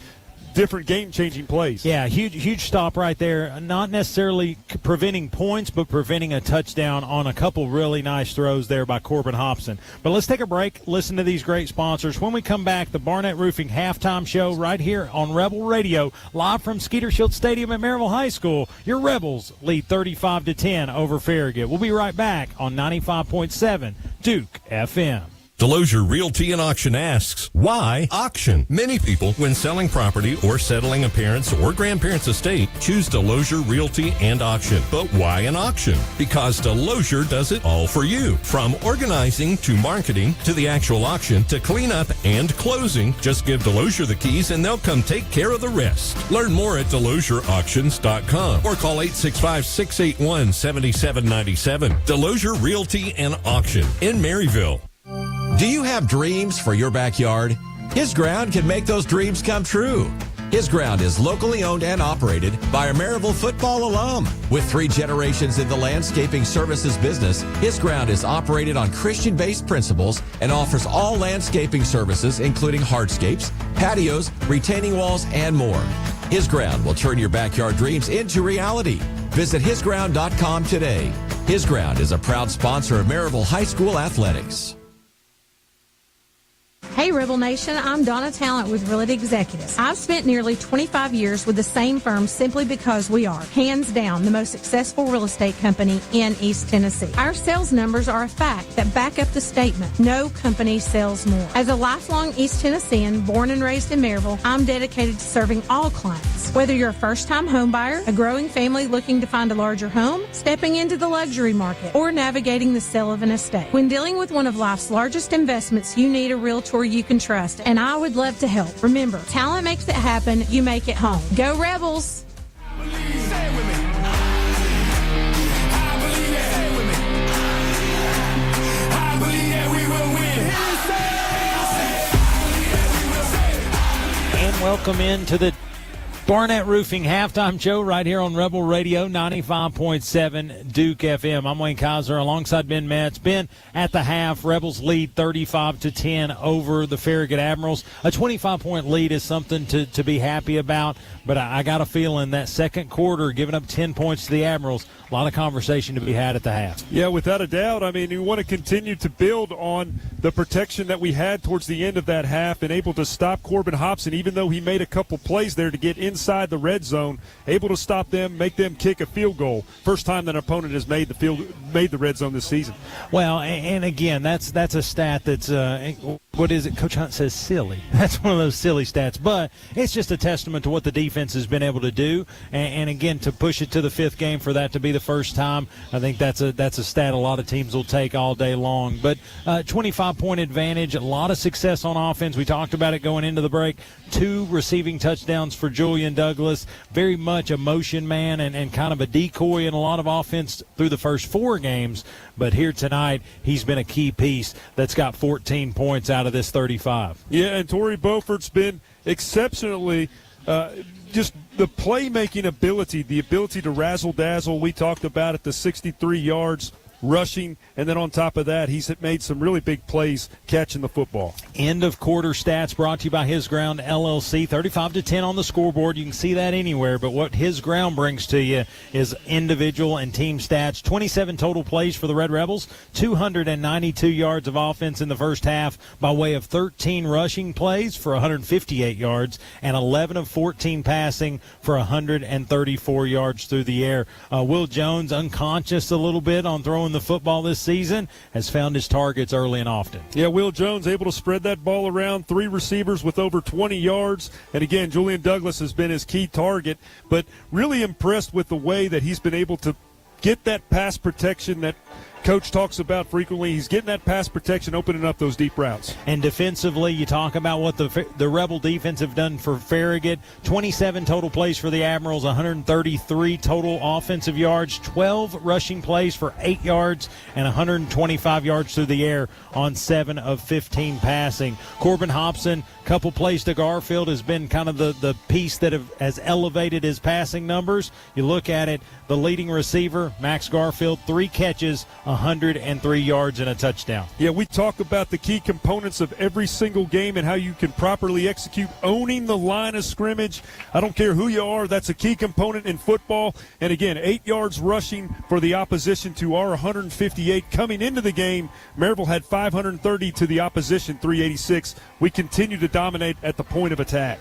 different game-changing plays? Yeah, huge stop right there. Not necessarily preventing points, but preventing a touchdown on a couple really nice throws there by Corbin Hobson. But let's take a break, listen to these great sponsors. When we come back, the Barnett Roofing halftime show right here on Rebel Radio, live from Skeeter Shield Stadium at Maryville High School. Your Rebels lead 35-10 over Farragut. We'll be right back on 95.7 Duke FM. Delosier Realty and Auction asks, why auction? Many people, when selling property or settling a parent's or grandparent's estate, choose Delosier Realty and Auction. But why an auction? Because Delosier does it all for you. From organizing to marketing to the actual auction to cleanup and closing, just give Delosier the keys and they'll come take care of the rest. Learn more at DelosierAuctions.com or call 865-681-7797. Delosier Realty and Auction in Maryville. Do you have dreams for your backyard? His Ground can make those dreams come true. His Ground is locally owned and operated by a Maryville football alum. With 3 generations in the landscaping services business, His Ground is operated on Christian-based principles and offers all landscaping services, including hardscapes, patios, retaining walls, and more. His Ground will turn your backyard dreams into reality. Visit hisground.com today. His Ground is a proud sponsor of Maryville High School athletics. Hey Rebel Nation, I'm Donna Talent with Realty Executives. I've spent nearly 25 years with the same firm simply because we are, hands down, the most successful real estate company in East Tennessee. Our sales numbers are a fact that back up the statement, no company sells more. As a lifelong East Tennessean, born and raised in Maryville, I'm dedicated to serving all clients. Whether you're a first-time home buyer, a growing family looking to find a larger home, stepping into the luxury market, or navigating the sale of an estate. When dealing with one of life's largest investments, you need a realtor you can trust, and I would love to help. Remember, talent makes it happen, you make it home. Go Rebels! And welcome into the Barnett Roofing halftime show right here on Rebel Radio 95.7 Duke FM. I'm Wayne Kaiser alongside Ben Metz. Ben, at the half, Rebels lead 35-10 over the Farragut Admirals. A 25-point lead is something to be happy about, but I got a feeling that second quarter, giving up 10 points to the Admirals, a lot of conversation to be had at the half. Yeah, without a doubt. I mean, you want to continue to build on the protection that we had towards the end of that half and able to stop Corbin Hobson, even though he made a couple plays there to get inside the red zone, able to stop them, make them kick a field goal. First time that an opponent has made the red zone this season. Well, and again, that's a stat that's what is it? Coach Hunt says silly. That's one of those silly stats, but it's just a testament to what the defense has been able to do. And again, to push it to the fifth game for that to be the first time, I think that's a stat a lot of teams will take all day long. But 25-point advantage, a lot of success on offense. We talked about it going into the break. 2 receiving touchdowns for Julian Douglas. Very much a motion man and kind of a decoy in a lot of offense through the first 4 games. But here tonight, he's been a key piece that's got 14 points out of this 35. Yeah, and Torrey Beaufort's been exceptionally just the playmaking ability, the ability to razzle-dazzle. We talked about it, the 63 yards rushing, and then on top of that, he's made some really big plays catching the football. End of quarter stats brought to you by His Ground LLC. 35-10 on the scoreboard. You can see that anywhere, but what His Ground brings to you is individual and team stats. 27 total plays for the Red Rebels, 292 yards of offense in the first half by way of 13 rushing plays for 158 yards and 11 of 14 passing for 134 yards through the air. Will Jones, unconscious a little bit on throwing the football this season, has found his targets early and often. Yeah, Will Jones able to spread that ball around, 3 receivers with over 20 yards. And again, Julian Douglas has been his key target, but really impressed with the way that he's been able to get that pass protection that Coach talks about frequently. He's getting that pass protection, opening up those deep routes. And defensively, you talk about what the Rebel defense have done for Farragut. 27 total plays for the Admirals, 133 total offensive yards, 12 rushing plays for 8 yards, and 125 yards through the air on 7 of 15 passing. Corbin Hobson, couple plays to Garfield, has been kind of the piece that has elevated his passing numbers. You look at it, the leading receiver, Max Garfield, 3 catches, 103 yards and a touchdown. Yeah, we talk about the key components of every single game and how you can properly execute owning the line of scrimmage. I don't care who you are, that's a key component in football. And again, 8 yards rushing for the opposition to our 158. Coming into the game, Maryville had 530 to the opposition, 386. We continue to dominate at the point of attack.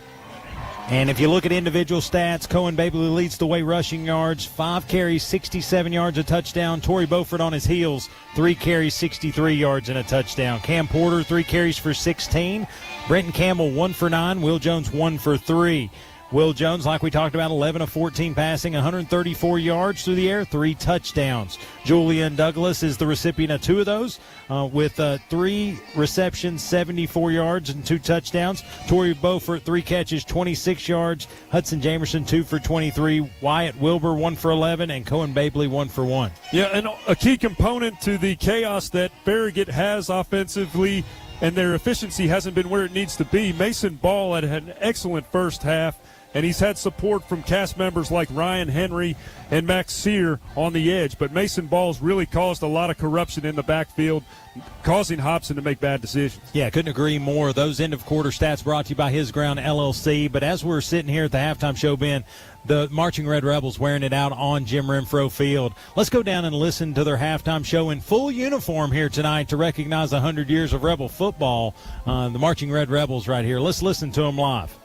And if you look at individual stats, Cohen Babley leads the way rushing yards, 5 carries, 67 yards, a touchdown. Torrey Beaufort on his heels, 3 carries, 63 yards, and a touchdown. Cam Porter, 3 carries for 16. Brenton Campbell, 1 for 9. Will Jones, 1 for 3. Will Jones, like we talked about, 11 of 14 passing, 134 yards through the air, 3 touchdowns. Julian Douglas is the recipient of 2 of those with 3 receptions, 74 yards, and 2 touchdowns. Torrey Beaufort, 3 catches, 26 yards. Hudson Jamerson, 2 for 23. Wyatt Wilbur, 1 for 11. And Cohen Babley, 1 for 1. Yeah, and a key component to the chaos that Farragut has offensively and their efficiency hasn't been where it needs to be. Mason Ball had an excellent first half, and he's had support from cast members like Ryan Henry and Max Sear on the edge. But Mason Ball's really caused a lot of corruption in the backfield, causing Hobson to make bad decisions. Yeah, couldn't agree more. Those end-of-quarter stats brought to you by His Ground LLC. But as we're sitting here at the halftime show, Ben, the Marching Red Rebels wearing it out on Jim Renfro Field. Let's go down and listen to their halftime show in full uniform here tonight to recognize 100 years of Rebel football. The Marching Red Rebels right here. Let's listen to them live.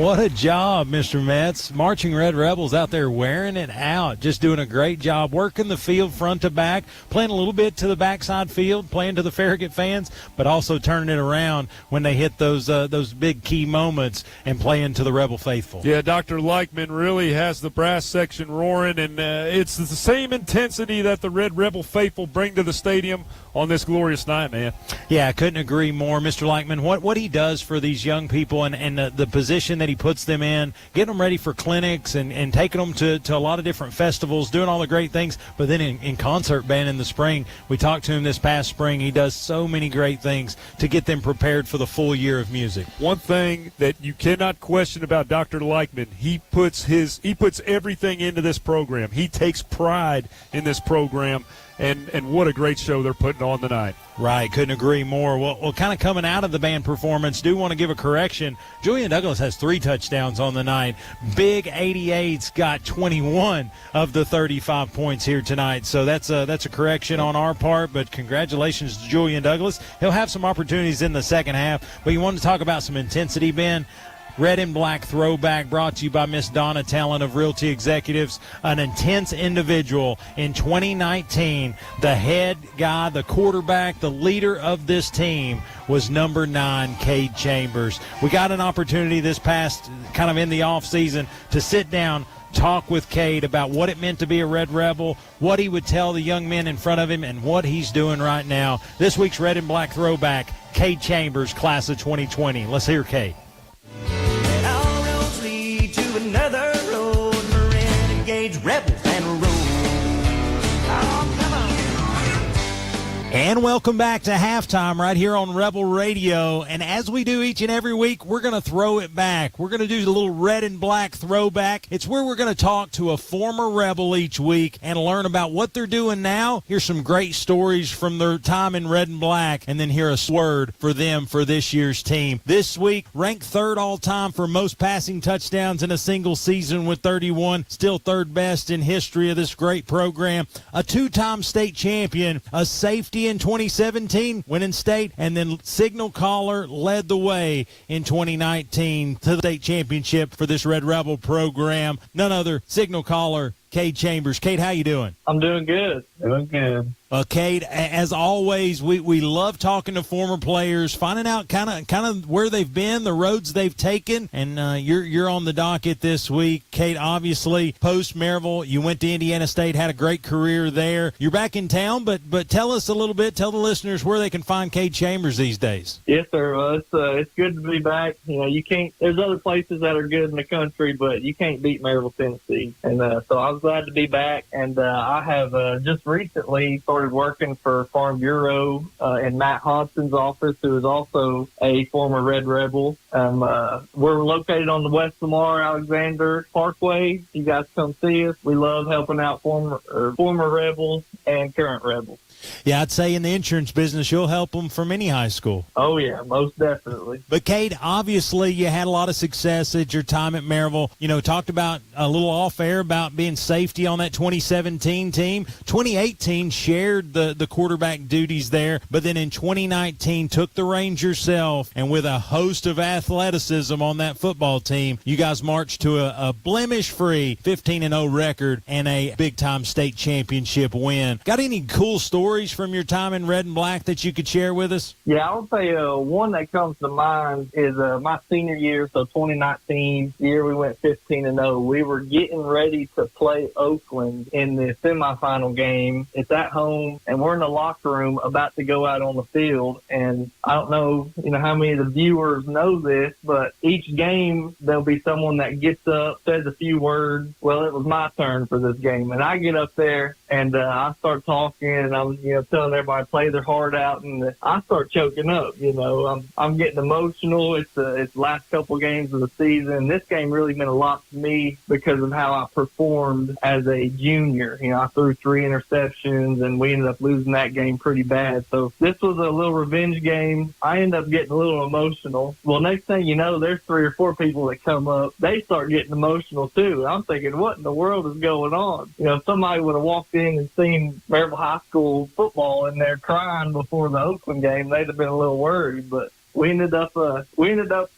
What a job, Mr. Metz. Marching Red Rebels out there wearing it out, just doing a great job, working the field front to back, playing a little bit to the backside field, playing to the Farragut fans, but also turning it around when they hit those big key moments and playing to the Rebel faithful. Yeah, Dr. Leichman really has the brass section roaring, and it's the same intensity that the Red Rebel faithful bring to the stadium on this glorious night, man. Yeah, I couldn't agree more. Mr. Leichman, what he does for these young people and the position that he puts them in, getting them ready for clinics and taking them to a lot of different festivals, doing all the great things, but then in concert band in the spring, we talked to him this past spring. He does so many great things to get them prepared for the full year of music. One thing that you cannot question about Dr. Leichman, he puts everything into this program. He takes pride in this program. And what a great show they're putting on tonight. Right, couldn't agree more. Well, kind of coming out of the band performance, do want to give a correction. Julian Douglas has 3 touchdowns on the night. Big 88's got 21 of the 35 points here tonight. So that's a correction on our part, but congratulations to Julian Douglas. He'll have some opportunities in the second half, but you wanted to talk about some intensity, Ben. Red and Black Throwback brought to you by Miss Donna Talent of Realty Executives, an intense individual in 2019. The head guy, the quarterback, the leader of this team was number 9, Cade Chambers. We got an opportunity this past kind of in the off season to sit down, talk with Cade about what it meant to be a Red Rebel, what he would tell the young men in front of him, and what he's doing right now. This week's Red and Black Throwback, Cade Chambers, class of 2020. Let's hear Cade. Another road, Marin engaged rebels and roll. Oh, come on. And welcome back to halftime right here on Rebel Radio. And as we do each and every week, we're going to throw it back. We're going to do a little Red and Black throwback. It's where we're going to talk to a former Rebel each week and learn about what they're doing now. Hear some great stories from their time in Red and Black, and then hear a word for them for this year's team. This week, ranked 3rd all-time for most passing touchdowns in a single season with 31. Still 3rd best in history of this great program. A 2-time state champion, a safety in 2017, winning state, and then Signal Caller led the way in 2019 to the state championship for this Red Rebel program. None other, Signal Caller, Cade Chambers. Cade, how you doing? I'm doing good. Doing good. Cade, as always, we love talking to former players, finding out kind of where they've been, the roads they've taken, and you're on the docket this week. Cade, obviously, post Maryville, you went to Indiana State, had a great career there. You're back in town, but tell us a little bit, tell the listeners where they can find Cade Chambers these days. Yes, sir. It's good to be back. You know, you can't. There's other places that are good in the country, but you can't beat Maryville, Tennessee. And so I was glad to be back. And I have just recently started working for Farm Bureau in Matt Hodson's office, who is also a former Red Rebel. We're located on the West Lamar Alexander Parkway. You guys come see us. We love helping out former Rebels and current Rebels. Yeah, I'd say in the insurance business, you'll help them from any high school. Oh, yeah, most definitely. But, Cade, obviously you had a lot of success at your time at Maryville. You know, talked about a little off-air about being safety on that 2017 team. 2018 shared the quarterback duties there, but then in 2019 took the reins yourself, and with a host of athleticism on that football team, you guys marched to a blemish-free 15-0 record and a big-time state championship win. Got any cool stories from your time in Red and Black that you could share with us? Yeah, I would say one that comes to mind is my senior year, so 2019, the year we went 15-0. We were getting ready to play Oakland in the semifinal game. It's at home, and we're in the locker room about to go out on the field. And I don't know, how many of the viewers know this, but each game there'll be someone that gets up, says a few words. Well, it was my turn for this game, and I get up there and I start talking, and I'm telling everybody to play their heart out, and I start choking up. I'm getting emotional. It's the last couple games of the season. This game really meant a lot to me because of how I performed as a junior. I threw 3 interceptions, and we ended up losing that game pretty bad. So this was a little revenge game. I ended up getting a little emotional. Well, next thing you know, there's 3 or 4 people that come up. They start getting emotional too. I'm thinking, what in the world is going on? If somebody would have walked in and seen Maryville High School football in there crying before the Oakland game, they'd have been a little worried. But we ended up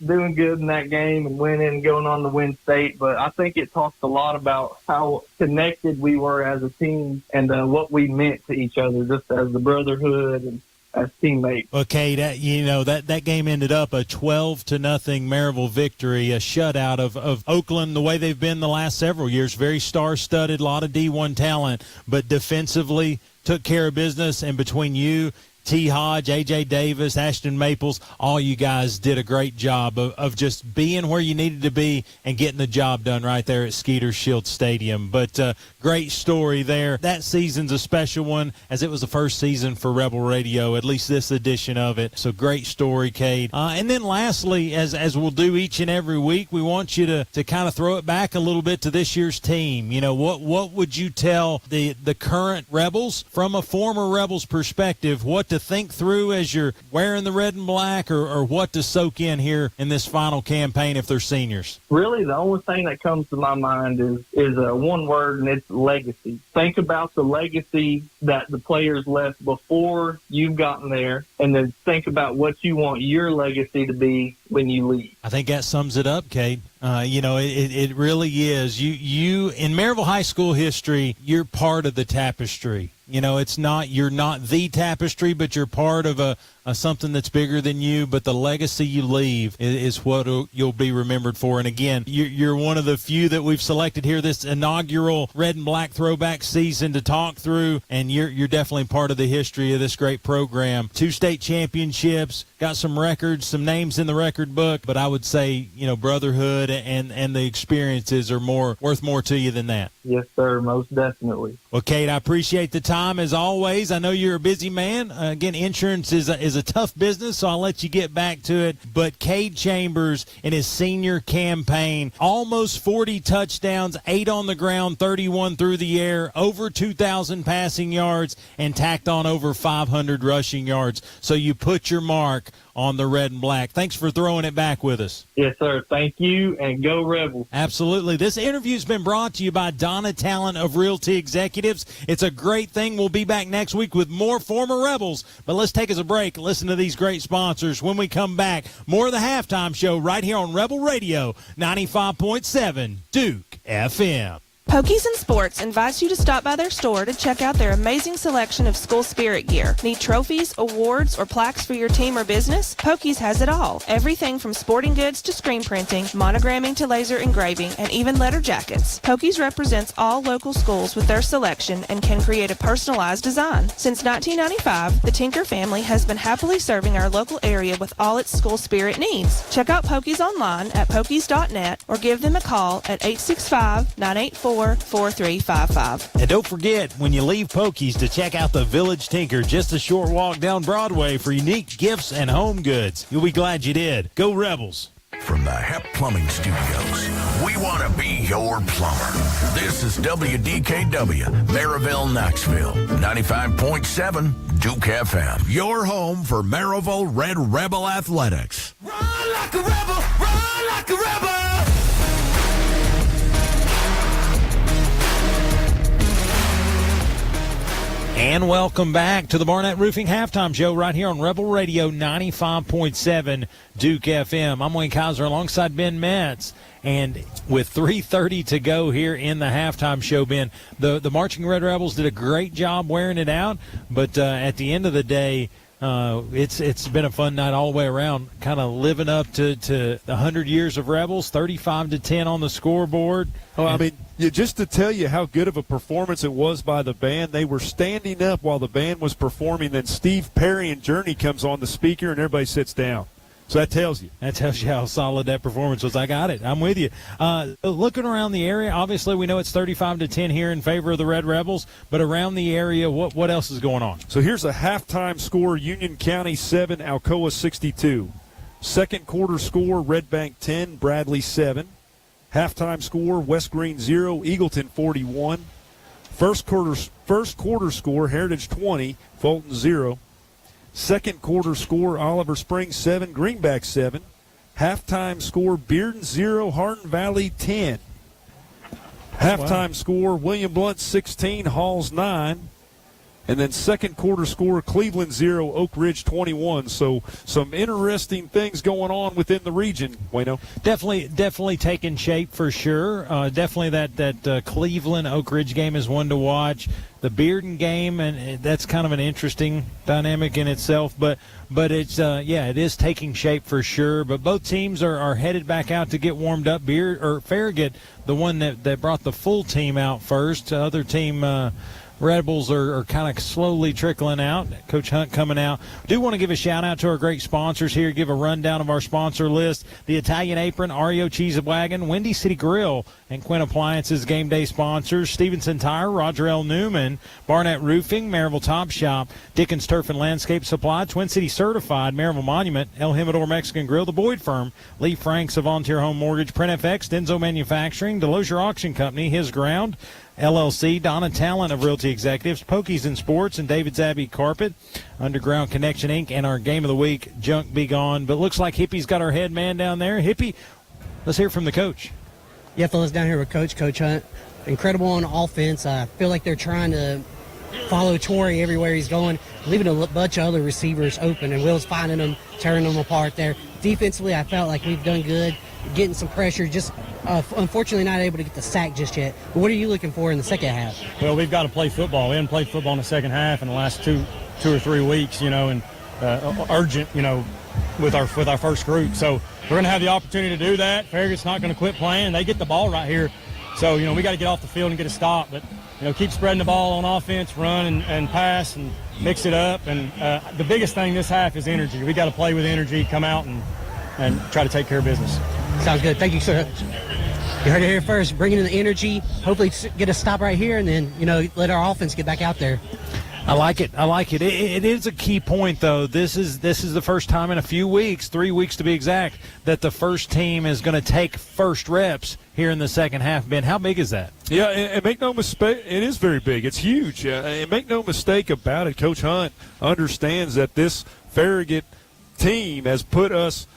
doing good in that game and winning and going on to win state. But I think it talks a lot about how connected we were as a team and what we meant to each other, just as the brotherhood and as teammates. Okay, that game ended up a 12-0 Maryville victory, a shutout of Oakland, the way they've been the last several years, very star-studded, a lot of D1 talent, but defensively took care of business. And between you, T. Hodge, A.J. Davis, Ashton Maples, all you guys did a great job of just being where you needed to be and getting the job done right there at Skeeter Shield Stadium. But great story there. That season's a special one, as it was the first season for Rebel Radio, at least this edition of it. So great story, Cade. And then lastly, as we'll do each and every week, we want you to kind of throw it back a little bit to this year's team. What would you tell the current Rebels from a former Rebels perspective, what to think through as you're wearing the red and black, or what to soak in here in this final campaign if they're seniors? Really, the only thing that comes to my mind is one word, and it's legacy. Think about the legacy that the players left before you've gotten there, and then think about what you want your legacy to be when you leave. I think that sums it up, Cade. It really is. You in Maryville High School history, you're part of the tapestry. You're not the tapestry, but you're part of a something that's bigger than you. But the legacy you leave is what you'll be remembered for. And again, you're one of the few that we've selected here this inaugural red and black throwback season to talk through. And you're definitely part of the history of this great program. 2 state championships, got some records, some names in the record book. But I would say, brotherhood and the experiences are worth more to you than that. Yes, sir, most definitely. Well, Kate, I appreciate the time as always. I know you're a busy man. Again, insurance is a tough business, so I'll let you get back to it. But Cade Chambers in his senior campaign, almost 40 touchdowns, 8 on the ground, 31 through the air, over 2,000 passing yards, and tacked on over 500 rushing yards. So you put your mark on the red and black. Thanks for throwing it back with us. Yes, sir. Thank you, and go Rebels. Absolutely. This interview's been brought to you by Donna Talent of Realty Executives. It's a great thing. We'll be back next week with more former Rebels. But let's take us a break. Listen to these great sponsors. When we come back, more of the Halftime Show right here on Rebel Radio 95.7 Duke FM. Pokies and Sports invites you to stop by their store to check out their amazing selection of school spirit gear. Need trophies, awards, or plaques for your team or business? Pokies has it all. Everything from sporting goods to screen printing, monogramming to laser engraving, and even letter jackets. Pokies represents all local schools with their selection and can create a personalized design. Since 1995, the Tinker family has been happily serving our local area with all its school spirit needs. Check out Pokies online at pokies.net or give them a call at 865-984-4355. And don't forget, when you leave Pokies, to check out the Village Tinker, just a short walk down Broadway for unique gifts and home goods. You'll be glad you did. Go Rebels. From the Hep Plumbing Studios, we want to be your plumber. This is WDKW, Maryville, Knoxville, 95.7 Duke FM. Your home for Maryville Red Rebel Athletics. Run like a rebel, run like a rebel. And welcome back to the Barnett Roofing Halftime Show right here on Rebel Radio 95.7 Duke FM. I'm Wayne Kaiser alongside Ben Metz. And with 3:30 to go here in the halftime show, Ben, the Marching Red Rebels did a great job wearing it out. But at the end of the day, it's been a fun night all the way around, kind of living up to the 100 years of Rebels, 35-10 on the scoreboard. Oh, I mean, just to tell you how good of a performance it was by the band, they were standing up while the band was performing. Then Steve Perry and Journey comes on the speaker, and everybody sits down. So that tells you. That tells you how solid that performance was. I got it. I'm with you. Looking around the area, obviously we know it's 35-10 here in favor of the Red Rebels, but around the area, what else is going on? So here's a halftime score, Union County 7, Alcoa 62. Second quarter score, Red Bank 10, Bradley 7. Halftime score, West Green 0, Eagleton 41. First quarter score, Heritage 20, Fulton 0. Second quarter score, Oliver Springs 7, Greenback 7. Halftime score, Bearden 0, Hardin Valley 10. Halftime score, William Blunt 16, Halls 9. And then second quarter score, Cleveland 0, Oak Ridge 21. So some interesting things going on within the region, Wayno. Definitely taking shape for sure. Definitely that Cleveland Oak Ridge game is one to watch. The Bearden game, and that's kind of an interesting dynamic in itself. But it's it is taking shape for sure. But both teams are headed back out to get warmed up. Farragut, the one that brought the full team out first. The other team. Rebels are kind of slowly trickling out. Coach Hunt coming out. Do want to give a shout-out to our great sponsors here. Give a rundown of our sponsor list. The Italian Apron, Ario Cheese Wagon, Windy City Grill, and Quinn Appliances game day sponsors. Stevenson Tire, Roger L. Newman, Barnett Roofing, Maryville Top Shop, Dickens Turf and Landscape Supply, Twin City Certified, Maryville Monument, El Jimador Mexican Grill, The Boyd Firm, Lee Franks of Volunteer Home Mortgage, Print FX, Denzo Manufacturing, Delosier Auction Company, His Ground, LLC, Donna Talent of Realty Executives, Pokies in Sports, and David's Abbey Carpet, Underground Connection Inc., and our Game of the Week, Junk Be Gone. But looks like Hippie's got our head man down there. Hippie, let's hear from the coach. Yeah, fellas, down here with Coach Hunt. Incredible on offense. I feel like they're trying to follow Torrey everywhere he's going, leaving a bunch of other receivers open, and Will's finding them, tearing them apart there. Defensively, I felt like we've done good, getting some pressure, just unfortunately not able to get the sack just yet. But what are you looking for in the second half? Well, we've got to play football. We haven't played football in the second half in the last two or 3 weeks, and urgent, with our first group. So we're going to have the opportunity to do that. Farragut's not going to quit playing. They get the ball right here. So, we got to get off the field and get a stop. But, keep spreading the ball on offense, run and pass and mix it up. And the biggest thing this half is energy. We got to play with energy, come out and try to take care of business. Sounds good. Thank you, sir. You heard it here first. Bring in the energy. Hopefully get a stop right here, and then, let our offense get back out there. I like it. It is a key point, though. This is the first time in a few weeks, 3 weeks to be exact, that the first team is going to take first reps here in the second half. Ben, how big is that? Yeah, and make no mistake, it is very big. It's huge. And make no mistake about it, Coach Hunt understands that this Farragut team has played us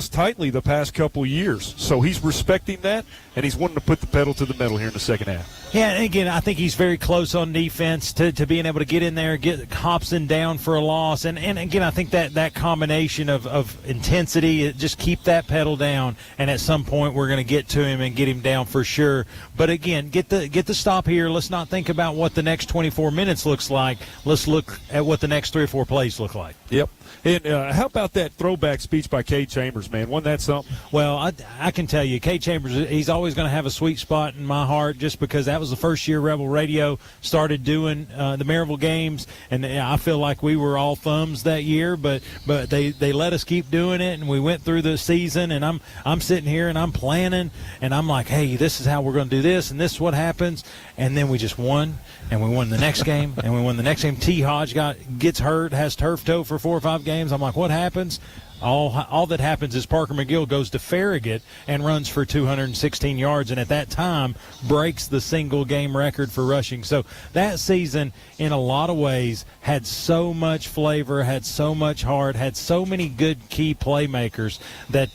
tightly the past couple years. So he's respecting that, and he's wanting to put the pedal to the metal here in the second half. Yeah, and again, I think he's very close on defense to being able to get in there, get Hobson down for a loss. And again, I think that combination of intensity, just keep that pedal down, and at some point we're going to get to him and get him down for sure. But again, get the stop here. Let's not think about what the next 24 minutes looks like. Let's look at what the next 3 or 4 plays look like. Yep. And how about that throwback speech by Kay Chambers, man? Wasn't that something? Well, I can tell you, Kay Chambers, he's always going to have a sweet spot in my heart just because that was the first year Rebel Radio started doing the Maryville games, and I feel like we were all thumbs that year, but they let us keep doing it, and we went through the season, and I'm sitting here, and I'm planning, and I'm like, hey, this is how we're going to do this, and this is what happens, and then we just won, and we won the next game, and we won the next game. T. Hodge gets hurt, has turf toe for 4 or 5 games. I'm like, what happens? All that happens is Parker McGill goes to Farragut and runs for 216 yards, and at that time breaks the single game record for rushing. So that season, in a lot of ways, had so much flavor, had so much heart, had so many good key playmakers that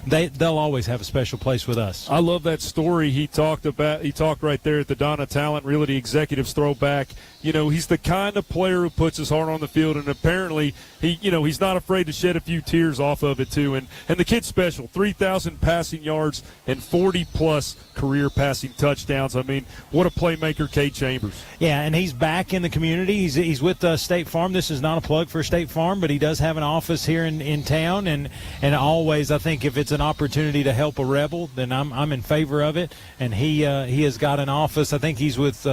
they'll always have a special place with us. I love that story he talked about. He talked right there at the Donna Talent Realty Executives throwback. He's the kind of player who puts his heart on the field, and apparently he's not afraid to shed a few tears off of it too. And the kid's special, 3,000 passing yards and 40-plus career passing touchdowns. I mean, what a playmaker, Kay Chambers. Yeah, and he's back in the community. He's with State Farm. This is not a plug for State Farm, but he does have an office here in town. And always, I think if it's an opportunity to help a Rebel, then I'm in favor of it. And he has got an office. I think he's with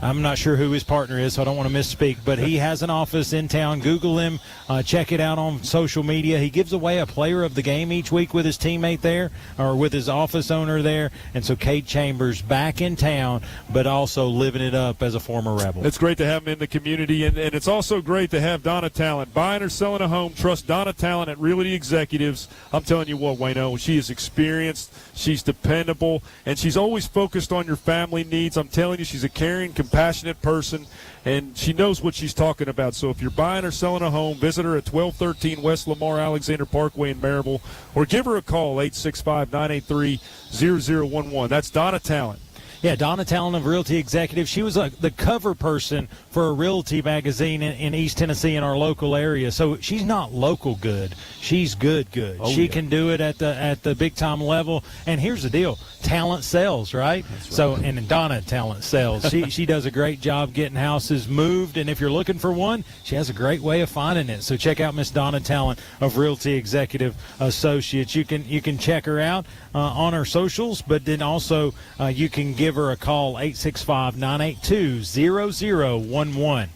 I'm not sure who his partner is, so I don't want to misspeak, but he has an office in town. Google him. Check it out on social media. He gives away a player of the game each week with his teammate there or with his office owner there. And so Kate Chambers back in town, but also living it up as a former Rebel. It's great to have him in the community, and it's also great to have Donna Talent. Buying or selling a home, trust Donna Talent at Realty Executives. I'm telling you what, Wayno, she is experienced, she's dependable, and she's always focused on your family needs. I'm telling you, she's a caring, compassionate person, and she knows what she's talking about. So if you're buying or selling a home, visit her at 1213 West Lamar Alexander Parkway in Maryville, or give her a call, 865-983-0011. That's Donna Talent. Yeah, Donna Talon of Realty Executive. She was the cover person for a realty magazine in East Tennessee in our local area. So she's not local good. She's good. Oh, she yeah. can do it at the big time level. And here's the deal: talent sells, right? That's right. So, and Donna talent sells. She does a great job getting houses moved. And if you're looking for one, she has a great way of finding it. So check out Miss Donna Talent of Realty Executive Associates. You can check her out on her socials, but then also you can give her a call, 865-982-0011.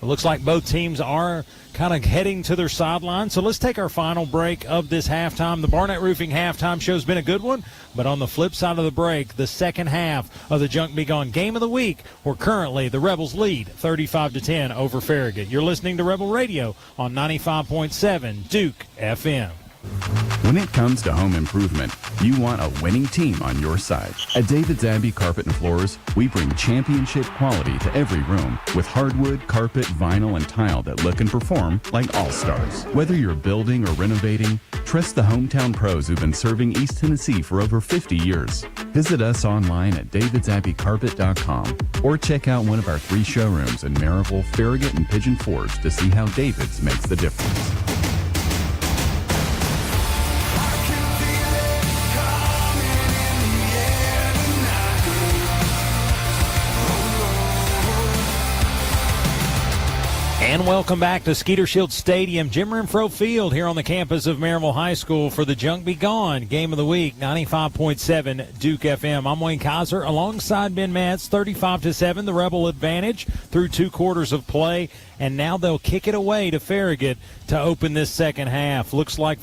It looks like both teams are kind of heading to their sideline. So let's take our final break of this halftime. The Barnett Roofing halftime show has been a good one, but on the flip side of the break, the second half of the Junk Be Gone Game of the Week, where currently the Rebels lead 35-10 over Farragut. You're listening to Rebel Radio on 95.7 Duke FM. When it comes to home improvement, you want a winning team on your side. At David's Abbey Carpet and Floors, we bring championship quality to every room with hardwood, carpet, vinyl, and tile that look and perform like all-stars. Whether you're building or renovating, trust the hometown pros who've been serving East Tennessee for over 50 years. Visit us online at davidsabbeycarpet.com or check out one of our 3 showrooms in Maryville, Farragut, and Pigeon Forge to see how David's makes the difference. And welcome back to Skeeter Shield Stadium, Jim Renfro Field, here on the campus of Maryville High School for the Junk Be Gone Game of the Week, 95.7 Duke FM. I'm Wayne Kaiser alongside Ben Metz, 35-7, the Rebel advantage through 2 quarters of play. And now they'll kick it away to Farragut to open this second half. Looks like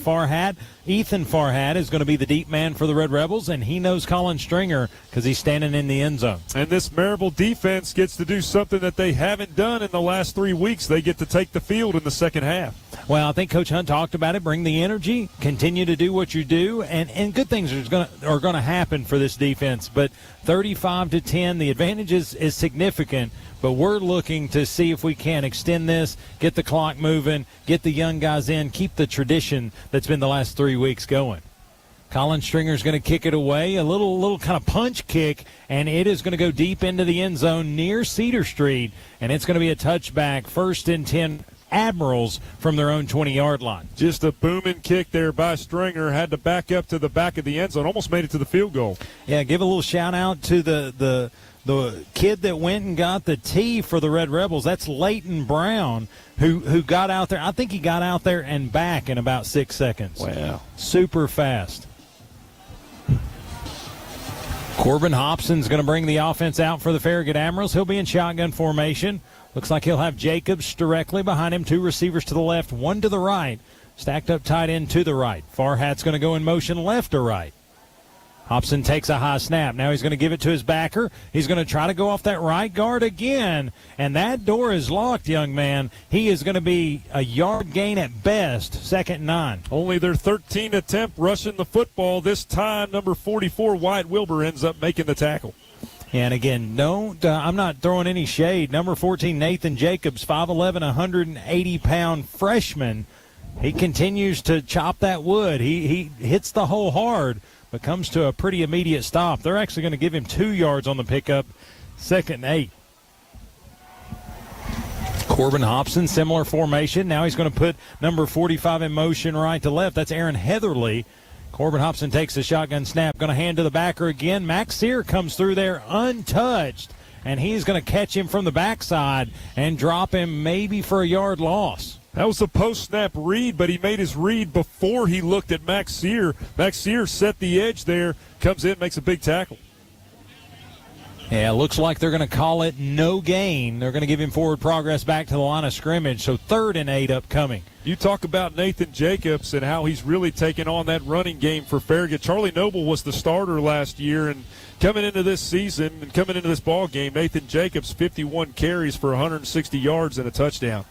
Ethan Farragut is going to be the deep man for the Red Rebels, and he knows Colin Stringer because he's standing in the end zone. And this Maryville defense gets to do something that they haven't done in the last 3 weeks. They get to take the field in the second half. Well, I think Coach Hunt talked about it. Bring the energy, continue to do what you do, and good things are going to happen for this defense. But 35-10, the advantage is significant. But we're looking to see if we can extend this, get the clock moving, get the young guys in, keep the tradition that's been the last 3 weeks going. Colin Stringer's going to kick it away, a little kind of punch kick, and it is going to go deep into the end zone near Cedar Street, and it's going to be a touchback, 1st and 10 Admirals from their own 20-yard line. Just a booming kick there by Stringer, had to back up to the back of the end zone, almost made it to the field goal. Yeah, give a little shout-out to the kid that went and got the tee for the Red Rebels. That's Leighton Brown, who got out there. I think he got out there and back in about 6 seconds. Wow. Super fast. Corbin Hobson's going to bring the offense out for the Farragut Admirals. He'll be in shotgun formation. Looks like he'll have Jacobs directly behind him. 2 receivers to the left, 1 to the right. Stacked up tight end to the right. Farhat's going to go in motion left to right. Hobson takes a high snap. Now he's going to give it to his backer. He's going to try to go off that right guard again. And that door is locked, young man. He is going to be a yard gain at best, 2nd and 9. Only their 13th attempt rushing the football. This time, number 44, Wyatt Wilbur, ends up making the tackle. And again, I'm not throwing any shade. Number 14, Nathan Jacobs, 5'11", 180-pound freshman. He continues to chop that wood. He hits the hole hard, but comes to a pretty immediate stop. They're actually going to give him 2 yards on the pickup, 2nd and 8. Corbin Hobson, similar formation. Now he's going to put number 45 in motion right to left. That's Aaron Heatherly. Corbin Hobson takes the shotgun snap, going to hand to the backer again. Max Sear comes through there untouched, and he's going to catch him from the backside and drop him maybe for a yard loss. That was a post-snap read, but he made his read before he looked at Max Sear. Max Sear set the edge there, comes in, makes a big tackle. Yeah, looks like they're going to call it no gain. They're going to give him forward progress back to the line of scrimmage, so 3rd and 8 upcoming. You talk about Nathan Jacobs and how he's really taken on that running game for Farragut. Charlie Noble was the starter last year, and coming into this season and coming into this ball game, Nathan Jacobs, 51 carries for 160 yards and a touchdown.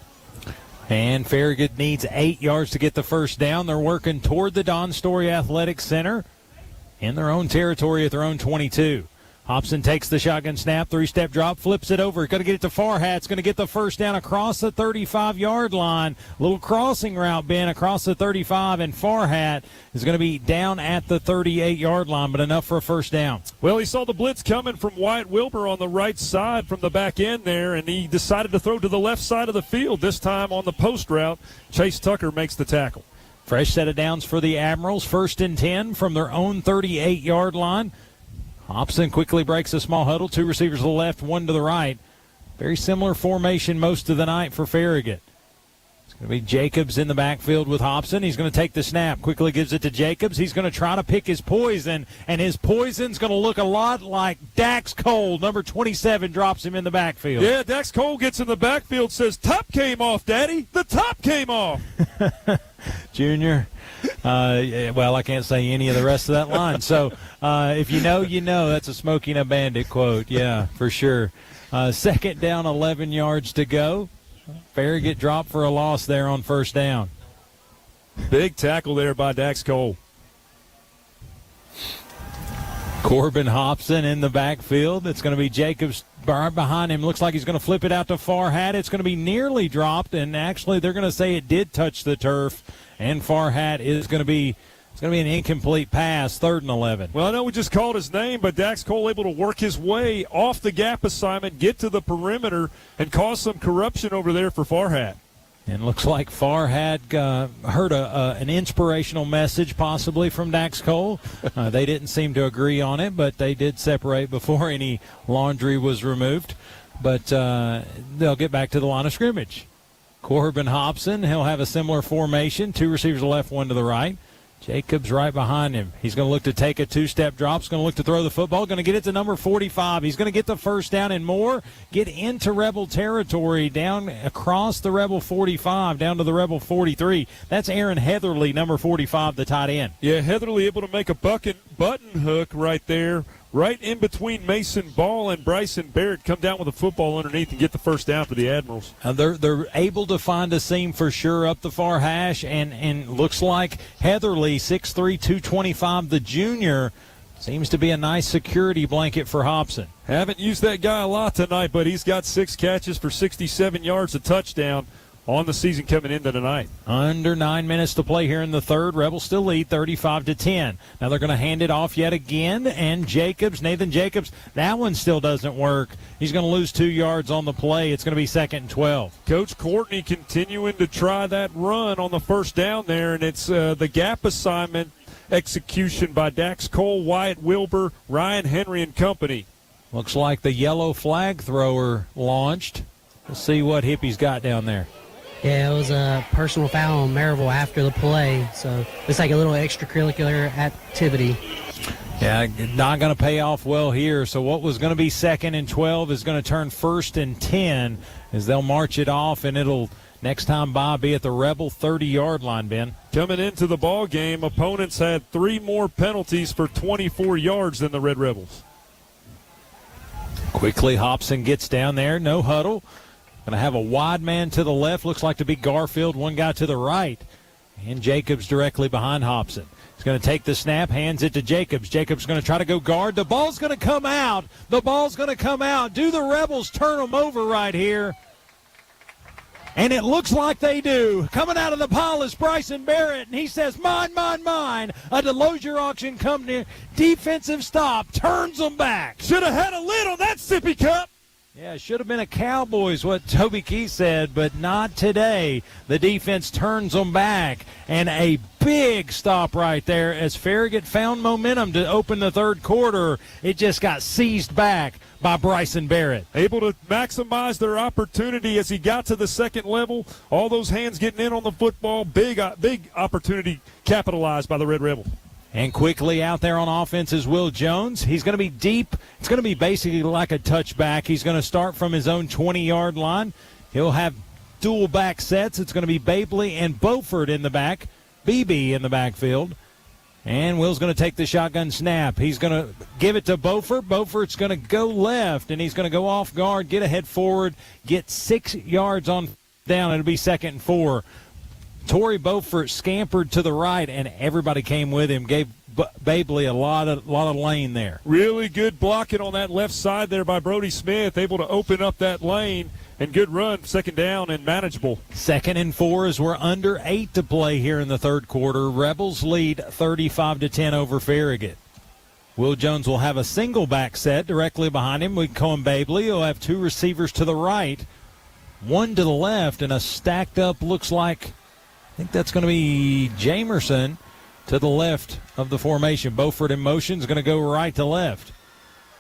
And Farragut needs 8 yards to get the first down. They're working toward the Don Story Athletic Center in their own territory at their own 22. Hobson takes the shotgun snap, 3-step drop, flips it over. Going to get it to Farragut. It's going to get the first down across the 35-yard line. Little crossing route, Ben, across the 35, and Farragut is going to be down at the 38-yard line, but enough for a first down. Well, he saw the blitz coming from Wyatt Wilbur on the right side from the back end there, and he decided to throw to the left side of the field, this time on the post route. Chase Tucker makes the tackle. Fresh set of downs for the Admirals, 1st and 10 from their own 38-yard line. Hobson quickly breaks a small huddle. 2 receivers to the left, 1 to the right. Very similar formation most of the night for Farragut. It's going to be Jacobs in the backfield with Hobson. He's going to take the snap, quickly gives it to Jacobs. He's going to try to pick his poison, and his poison's going to look a lot like Dax Cole. Number 27 drops him in the backfield. Yeah, Dax Cole gets in the backfield, says, "Top came off, Daddy. The top came off." Junior. Well, I can't say any of the rest of that line. So if you know, you know. That's a Smoking a Bandit quote. Yeah, for sure. 2nd down, 11 yards to go. Farragut dropped for a loss there on 1st down. Big tackle there by Dax Cole. Corbin Hobson in the backfield. It's going to be Jacobs right behind him. Looks like he's going to flip it out to Farragut. It's going to be nearly dropped, and actually they're going to say it did touch the turf, and Farragut is going to be an incomplete pass, 3rd and 11. Well, I know we just called his name, but Dax Cole able to work his way off the gap assignment, get to the perimeter, and cause some corruption over there for Farragut. And looks like Farragut heard an inspirational message possibly from Dax Cole. They didn't seem to agree on it, but they did separate before any laundry was removed. But they'll get back to the line of scrimmage. Corbin Hobson, he'll have a similar formation. 2 receivers to the left, 1 to the right. Jacobs right behind him. He's going to look to take a 2-step drop. He's going to look to throw the football. Going to get it to number 45. He's going to get the first down and more. Get into Rebel territory, down across the Rebel 45, down to the Rebel 43. That's Aaron Heatherly, number 45, the tight end. Yeah, Heatherly able to make a button hook right there, right in between Mason Ball and Bryson Barrett. Come down with a football underneath and get the first down for the Admirals. They're able to find a seam for sure up the far hash, and looks like Heatherly, 6'3", 225, the junior, seems to be a nice security blanket for Hobson. Haven't used that guy a lot tonight, but he's got 6 catches for 67 yards, a touchdown on the season coming into tonight. Under 9 minutes to play here in the 3rd. Rebels still lead 35-10. Now they're going to hand it off yet again, and Nathan Jacobs, that one still doesn't work. He's going to lose 2 yards on the play. It's going to be 2nd and 12. Coach Courtney continuing to try that run on the first down there, and it's the gap assignment execution by Dax Cole, Wyatt Wilbur, Ryan Henry, and company. Looks like the yellow flag thrower launched. We'll see what Hippie's got down there. Yeah, it was a personal foul on Maryville after the play, so it's like a little extracurricular activity. Yeah, not going to pay off well here. So what was going to be 2nd and 12 is going to turn 1st and 10 as they'll march it off, and it'll next time by be at the Rebel 30-yard line, Ben. Coming into the ball game, opponents had 3 more penalties for 24 yards than the Red Rebels. Quickly, Hobson gets down there, no huddle. Going to have a wide man to the left, looks like to be Garfield, one guy to the right. And Jacobs directly behind Hobson. He's going to take the snap, hands it to Jacobs. Jacobs going to try to go guard. The ball's going to come out. Do the Rebels turn them over right here? And it looks like they do. Coming out of the pile is Bryson Barrett, and he says, mine, mine, mine. A Delosier Auction Company defensive stop turns them back. Should have had a lid on that sippy cup. Yeah, it should have been a Cowboys, what Toby Key said, but not today. The defense turns them back, and a big stop right there as Farragut found momentum to open the 3rd quarter. It just got seized back by Bryson Barrett. Able to maximize their opportunity as he got to the 2nd level. All those hands getting in on the football. Big opportunity capitalized by the Red Rebel. And quickly out there on offense is Will Jones. He's going to be deep. It's going to be basically like a touchback. He's going to start from his own 20-yard line. He'll have dual back sets. It's going to be Babley and Beaufort in the back, BB in the backfield. And Will's going to take the shotgun snap. He's going to give it to Beaufort. Beaufort's going to go left, and he's going to go off guard, get ahead forward, get 6 yards on down. It'll be 2nd and 4. Torrey Beaufort scampered to the right, and everybody came with him, gave Babley a lot of lane there. Really good blocking on that left side there by Brody Smith, able to open up that lane, and good run, second down and manageable. 2nd and 4 as we're under 8 to play here in the third quarter. Rebels lead 35-10 over Farragut. Will Jones will have a single back set directly behind him with Cohen Babley. He'll have 2 receivers to the right, 1 to the left, and a stacked up looks like, I think that's going to be Jamerson to the left of the formation. Beaufort in motion is going to go right to left.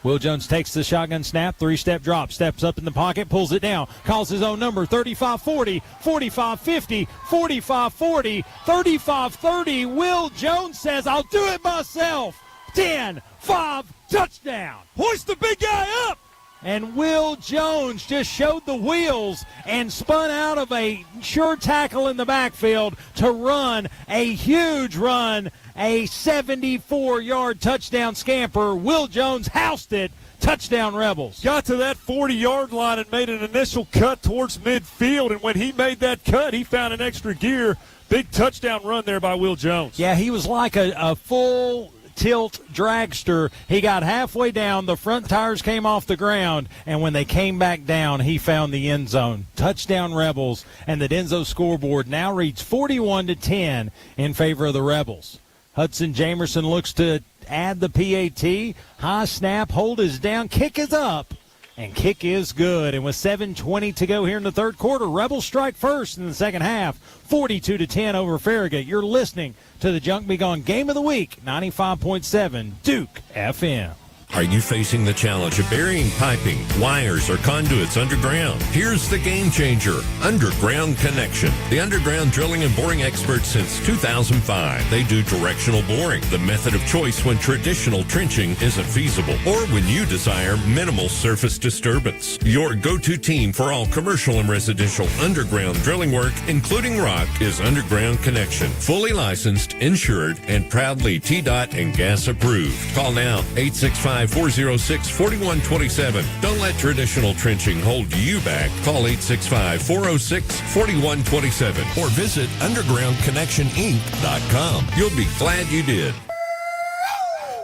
Will Jones takes the shotgun snap, 3-step drop, steps up in the pocket, pulls it down, calls his own number, 35-40, 45-50, 45-40, 35-30. Will Jones says, I'll do it myself. 10-5, touchdown. Hoist the big guy up. And Will Jones just showed the wheels and spun out of a sure tackle in the backfield to run a huge run, a 74-yard touchdown scamper. Will Jones housed it. Touchdown Rebels. Got to that 40-yard line and made an initial cut towards midfield, and when he made that cut, he found an extra gear. Big touchdown run there by Will Jones. Yeah, he was like a full tilt dragster. He got halfway down, the front tires came off the ground, and when they came back down, he found the end zone. Touchdown Rebels, and the Denso scoreboard now reads 41-10 in favor of the Rebels. Hudson Jamerson looks to add the PAT. High snap, hold is down, kick is up, and kick is good. And with 7:20 to go here in the third quarter, Rebels strike first in the second half, 42-10 over Farragut. You're listening to the Junk Be Gone Game of the Week, 95.7 Duke FM. Are you facing the challenge of burying piping, wires, or conduits underground? Here's the game changer, Underground Connection. The underground drilling and boring experts since 2005. They do directional boring, the method of choice when traditional trenching isn't feasible, or when you desire minimal surface disturbance. Your go-to team for all commercial and residential underground drilling work, including rock, is Underground Connection. Fully licensed, insured, and proudly TDOT and gas approved. Call now, 865-406-4127. Don't let traditional trenching hold you back. Call 865-406-4127 or visit undergroundconnectioninc.com. You'll be glad you did.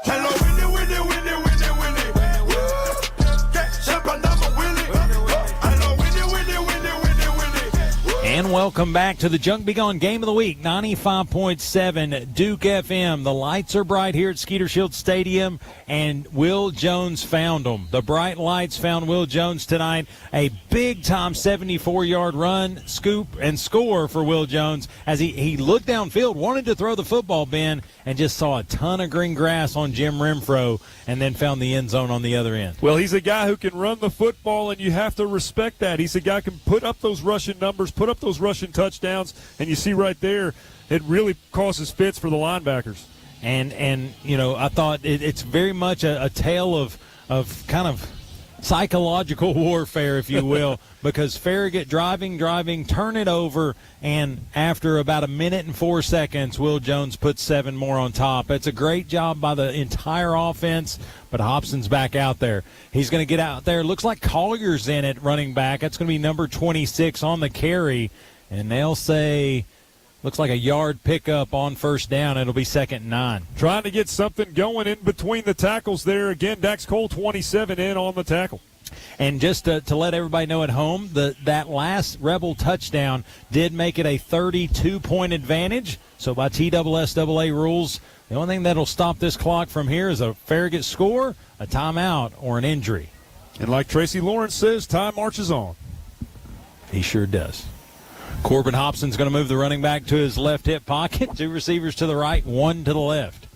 Hello, Winnie, Winnie, Winnie, Winnie, Winnie. Hello, Winnie, Winnie, Winnie, Winnie, Winnie. And welcome back to the Junk Be Gone Game of the Week, 95.7 Duke FM. The lights are bright here at Skeeter Shield Stadium, and Will Jones found them. The bright lights found Will Jones tonight. A big-time 74-yard run, scoop, and score for Will Jones as he looked downfield, wanted to throw the football, Ben, and just saw a ton of green grass on Jim Renfro and then found the end zone on the other end. Well, he's a guy who can run the football, and you have to respect that. He's a guy who can put up those rushing numbers, put up those rushing touchdowns, and you see right there, it really causes fits for the linebackers. And you know, I thought it's very much a tale of kind of psychological warfare, if you will, because Farragut driving, turn it over, and after about a minute and 4 seconds, Will Jones puts 7 more on top. It's a great job by the entire offense, but Hobson's back out there. He's going to get out there. Looks like Collier's in it, running back. That's going to be number 26 on the carry, and they'll say looks like a yard pickup on first down. It'll be 2nd and 9. Trying to get something going in between the tackles there. Again, Dax Cole, 27 in on the tackle. And just to let everybody know at home, that last Rebel touchdown did make it a 32-point advantage. So by TSSAA rules, the only thing that'll stop this clock from here is a Farragut score, a timeout, or an injury. And like Tracy Lawrence says, time marches on. He sure does. Corbin Hobson's going to move the running back to his left hip pocket. 2 receivers to the right, 1 to the left.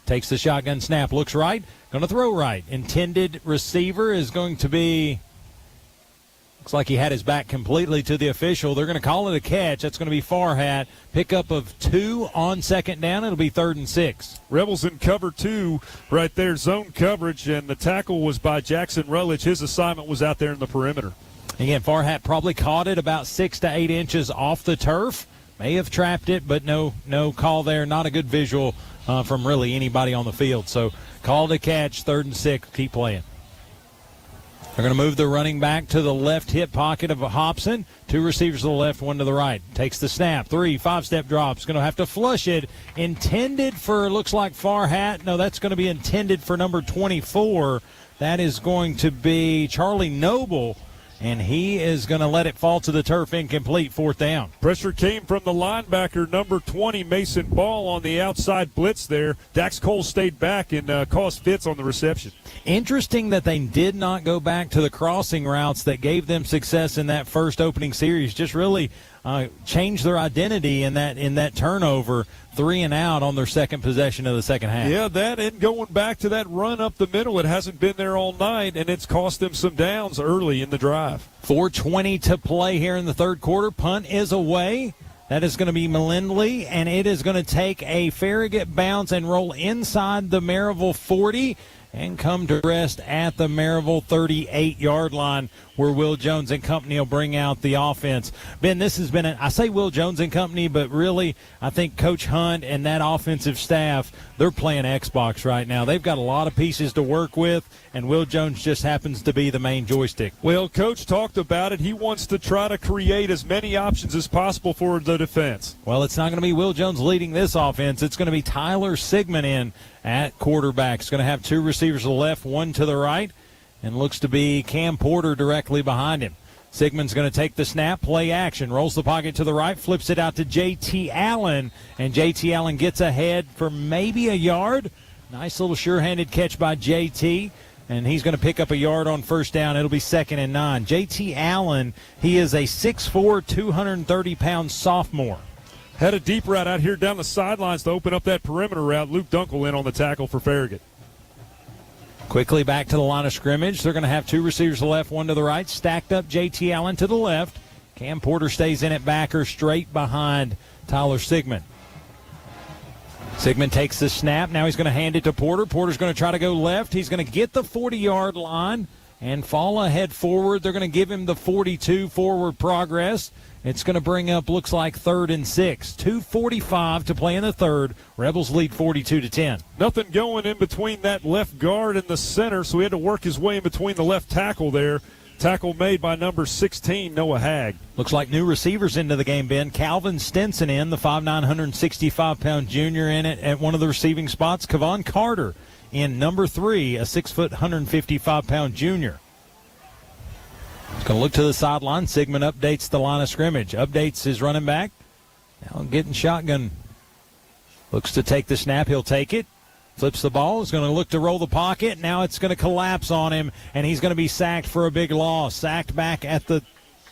Takes the shotgun snap, looks right, going to throw right. Intended receiver is going to be, looks like he had his back completely to the official. They're going to call it a catch. That's going to be Farragut. Pickup of 2 on 2nd down. It'll be 3rd and 6. Rebels in cover 2 right there, zone coverage, and the tackle was by Jackson Rutledge. His assignment was out there in the perimeter. Again, Farragut probably caught it about 6 to 8 inches off the turf. May have trapped it, but no call there. Not a good visual from really anybody on the field. So call to catch, 3rd and 6. Keep playing. They're going to move the running back to the left hip pocket of Hobson. 2 receivers to the left, 1 to the right. Takes the snap. 3, 5-step drops. Going to have to flush it. Intended for, looks like Farragut. No, that's going to be intended for number 24. That is going to be Charlie Noble. And he is going to let it fall to the turf, incomplete, 4th down. Pressure came from the linebacker, number 20, Mason Ball, on the outside blitz there. Dax Cole stayed back and caused fits on the reception. Interesting that they did not go back to the crossing routes that gave them success in that first opening series. Just really changed their identity in that turnover, 3 and out on their second possession of the second half. Yeah, that and going back to that run up the middle, it hasn't been there all night, and it's cost them some downs early in the drive. 4:20 to play here in the third quarter. Punt is away. That is going to be Melindley, and it is going to take a Farragut bounce and roll inside the Maryville 40 and come to rest at the Maryville 38-yard line, where Will Jones and company will bring out the offense. Ben, this has been I say Will Jones and company, but really I think Coach Hunt and that offensive staff, they're playing Xbox right now. They've got a lot of pieces to work with, and Will Jones just happens to be the main joystick. Well, Coach talked about it. He wants to try to create as many options as possible for the defense. Well, it's not going to be Will Jones leading this offense. It's going to be Tyler Sigmund in at quarterback. It's going to have 2 receivers to the left, 1 to the right, and looks to be Cam Porter directly behind him. Sigmund's going to take the snap, play action, rolls the pocket to the right, flips it out to J.T. Allen, and J.T. Allen gets ahead for maybe a yard. Nice little sure-handed catch by J.T., and he's going to pick up a yard on first down. It'll be 2nd and 9. J.T. Allen, he is a 6'4", 230-pound sophomore. Had a deep route out here down the sidelines to open up that perimeter route. Luke Dunkel in on the tackle for Farragut. Quickly back to the line of scrimmage. They're going to have 2 receivers to the left, 1 to the right. Stacked up J.T. Allen to the left. Cam Porter stays in at backer straight behind Tyler Sigmund. Sigmund takes the snap. Now he's going to hand it to Porter. Porter's going to try to go left. He's going to get the 40-yard line and fall ahead forward. They're going to give him the 42 forward progress. It's going to bring up, looks like 3rd and 6. 2:45 to play in the third. Rebels lead 42-10. Nothing going in between that left guard and the center, so he had to work his way in between the left tackle there. Tackle made by number 16, Noah Hagg. Looks like new receivers into the game, Ben. Calvin Stinson in, the 5'9", 165-pound junior in it at one of the receiving spots. Kevon Carter in number 3, a 6', 155-pound junior. He's going to look to the sideline. Sigmund updates the line of scrimmage. Updates his running back. Now getting shotgun. Looks to take the snap. He'll take it. Flips the ball. He's going to look to roll the pocket. Now it's going to collapse on him, and he's going to be sacked for a big loss. Sacked back at the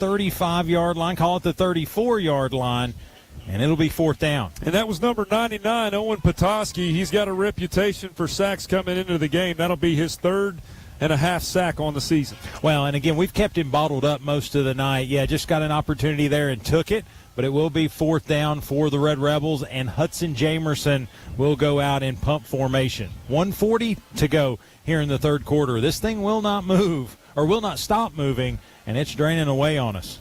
35-yard line. Call it the 34-yard line. And it'll be 4th down. And that was number 99, Owen Petoskey. He's got a reputation for sacks coming into the game. That'll be his 3rd and a half sack on the season. Well, and again, we've kept him bottled up most of the night. Yeah, just got an opportunity there and took it. But it will be 4th down for the Red Rebels, and Hudson Jamerson will go out in pump formation. 1:40 to go here in the third quarter. This thing will not move, or will not stop moving, and it's draining away on us.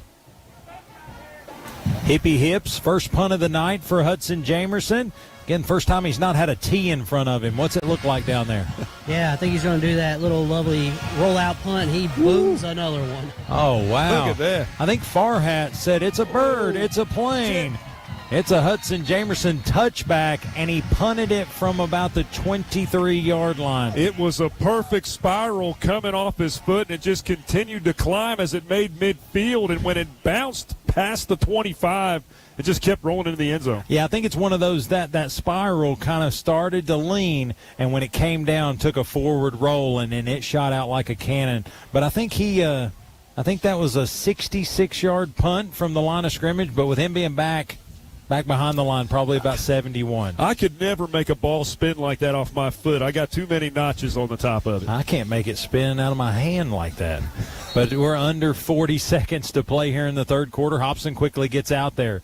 Hippie hips, first punt of the night for Hudson Jamerson. Again, first time he's not had a T in front of him. What's it look like down there? Yeah, I think he's going to do that little lovely rollout punt. He booms another one. Oh, wow. Look at that. I think Farhat said it's a bird, it's a plane. It's a Hudson Jamerson touchback, and he punted it from about the 23-yard line. It was a perfect spiral coming off his foot, and it just continued to climb as it made midfield. And when it bounced past the 25, it just kept rolling into the end zone. Yeah, I think it's one of those that spiral kind of started to lean, and when it came down, took a forward roll, and then it shot out like a cannon. But I think I think that was a 66-yard punt from the line of scrimmage, but with him being back behind the line, probably about 71. I could never make a ball spin like that off my foot. I got too many notches on the top of it. I can't make it spin out of my hand like that. But we're under 40 seconds to play here in the third quarter. Hobson quickly gets out there.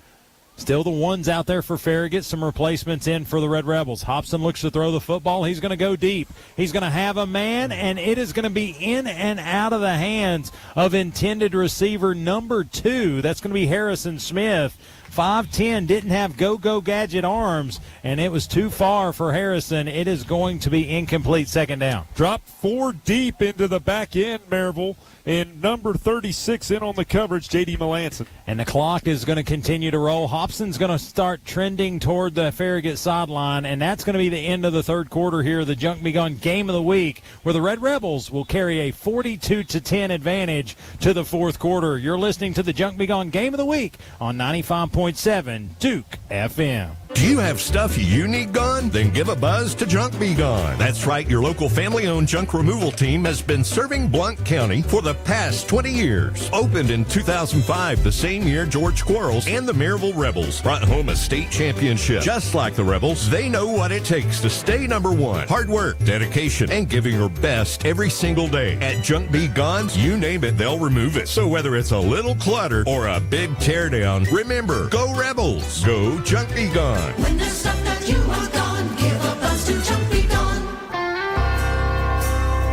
Still the ones out there for Farragut. Some replacements in for the Red Rebels. Hobson looks to throw the football. He's going to go deep. He's going to have a man, and it is going to be in and out of the hands of intended receiver number 2. That's going to be Harrison Smith 5'10", didn't have go-go gadget arms, and it was too far for Harrison. It is going to be incomplete, second down. Dropped 4 deep into the back end, Maryville, and number 36 in on the coverage, J.D. Melanson. And the clock is going to continue to roll. Hobson's going to start trending toward the Farragut sideline, and that's going to be the end of the third quarter here, the Junk Be Gone Game of the Week, where the Red Rebels will carry a 42-10 advantage to the fourth quarter. You're listening to the Junk Be Gone Game of the Week on 95.7 Duke FM. Do you have stuff you need gone? Then give a buzz to Junk Be Gone. That's right, your local family-owned junk removal team has been serving Blount County for the past 20 years. Opened in 2005, the same year George Quarles and the Maryville Rebels brought home a state championship. Just like the Rebels, they know what it takes to stay number one. Hard work, dedication, and giving your best every single day. At Junk Be Gone, you name it, they'll remove it. So whether it's a little clutter or a big teardown, remember, go Rebels, go Junk Be Gone. When there's stuff that you want gone, give a buzz to Junk Be Gone.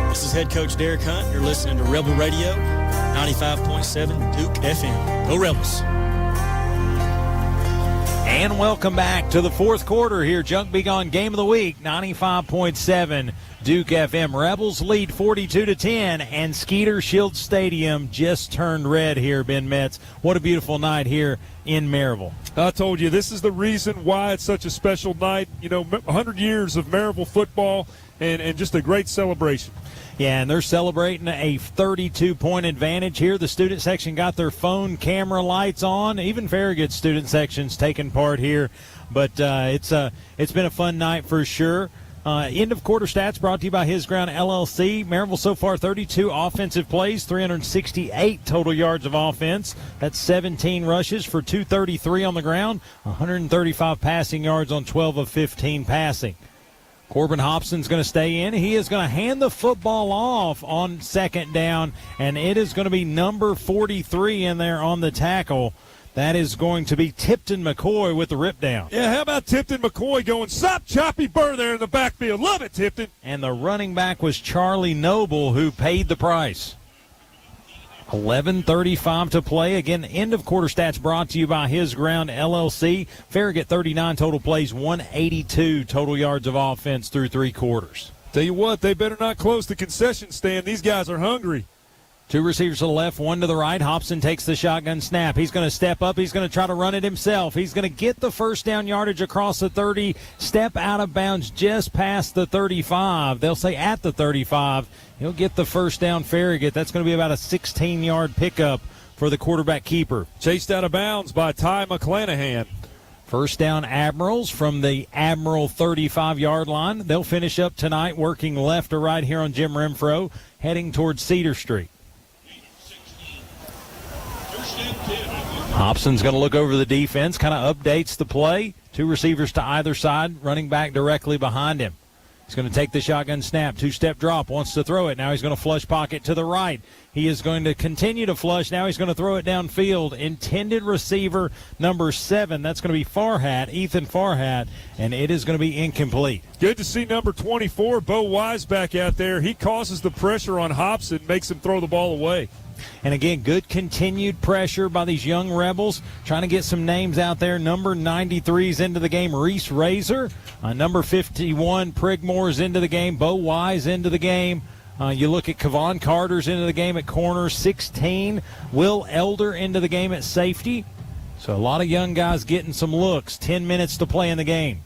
This is head coach Derek Hunt. You're listening to Rebel Radio, 95.7 Duke FM. Go Rebels. And welcome back to the fourth quarter here. Junk Be Gone Game of the Week, 95.7 Duke FM. Rebels lead 42-10, and Skeeter Shield Stadium just turned red here, Ben Metz. What a beautiful night here in Maryville. I told you, this is the reason why it's such a special night. 100 years of Maryville football and just a great celebration. Yeah, and they're celebrating a 32-point advantage here. The student section got their phone camera lights on. Even Farragut student section's taking part here. But it's been a fun night for sure. End of quarter stats brought to you by His Ground LLC. Maryville so far 32 offensive plays, 368 total yards of offense. That's 17 rushes for 233 on the ground, 135 passing yards on 12 of 15 passing. Corbin Hobson's going to stay in. He is going to hand the football off on second down, and it is going to be number 43 in there on the tackle. That is going to be Tipton McCoy with the rip down. Yeah, how about Tipton McCoy going, stop Choppy Burr there in the backfield. Love it, Tipton. And the running back was Charlie Noble, who paid the price. 11:35 to play. Again, end of quarter stats brought to you by His Ground LLC. Farragut 39 total plays, 182 total yards of offense through three quarters. Tell you what, they better not close the concession stand. These guys are hungry. Two receivers to the left, one to the right. Hobson takes the shotgun snap. He's going to step up. He's going to try to run it himself. He's going to get the first down yardage across the 30, step out of bounds just past the 35. They'll say at the 35. He'll get the first down Farragut. That's going to be about a 16-yard pickup for the quarterback keeper. Chased out of bounds by Ty McClanahan. First down Admirals from the Admiral 35-yard line. They'll finish up tonight working left to right here on Jim Renfro, heading towards Cedar Street. Hobson's going to look over the defense, kind of updates the play. Two receivers to either side, running back directly behind him. He's going to take the shotgun snap, two-step drop, wants to throw it. Now he's going to flush pocket to the right. He is going to continue to flush. Now he's going to throw it downfield. Intended receiver number 7. That's going to be Ethan Farhat, and it is going to be incomplete. Good to see number 24, Bo Wise, back out there. He causes the pressure on Hobson, makes him throw the ball away. And again, good continued pressure by these young Rebels, trying to get some names out there. Number 93's into the game, Reese Razor. Number 51, Prigmore's into the game. Bo Wise into the game. You look at Kevon Carter's into the game at corner. 16, Will Elder into the game at safety. So a lot of young guys getting some looks. 10 minutes to play in the game.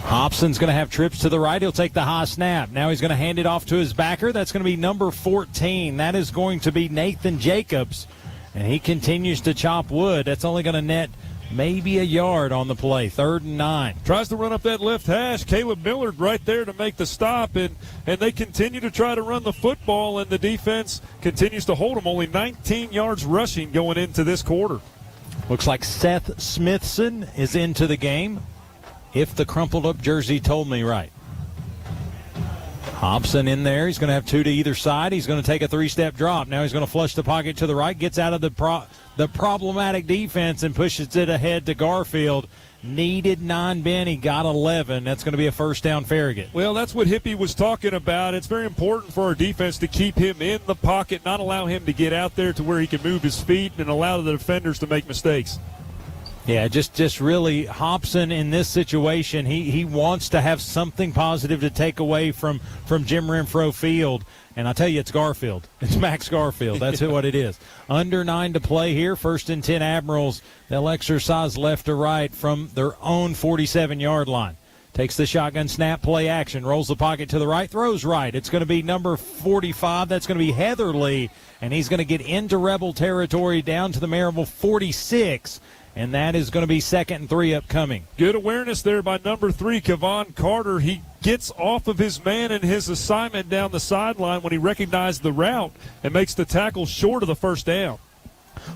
Hobson's going to have trips to the right. He'll take the high snap. Now he's going to hand it off to his backer. That's going to be number 14. That is going to be Nathan Jacobs. And he continues to chop wood. That's only going to net maybe a yard on the play. 3rd and 9. Tries to run up that left hash. Caleb Millard right there to make the stop. And they continue to try to run the football, and the defense continues to hold them. Only 19 yards rushing going into this quarter. Looks like Seth Smithson is into the game, if the crumpled-up jersey told me right. Hobson in there. He's going to have two to either side. He's going to take a 3-step drop. Now he's going to flush the pocket to the right, gets out of the problematic defense and pushes it ahead to Garfield. Needed 9, Ben. He got 11. That's going to be a first down, Farragut. Well, that's what Hippie was talking about. It's very important for our defense to keep him in the pocket, not allow him to get out there to where he can move his feet and allow the defenders to make mistakes. Yeah, just really Hobson in this situation, he wants to have something positive to take away from Jim Renfro Field. And I tell you, it's Garfield. It's Max Garfield. That's what it is. Under 9 to play here. 1st and 10 Admirals. They'll exercise left to right from their own 47-yard line. Takes the shotgun snap, play action, rolls the pocket to the right, throws right. It's going to be number 45. That's going to be Heatherly, and he's going to get into Rebel territory down to the Maryville 46. And that is going to be 2nd and 3 upcoming. Good awareness there by number 3, Kevon Carter. He gets off of his man and his assignment down the sideline when he recognized the route and makes the tackle short of the first down.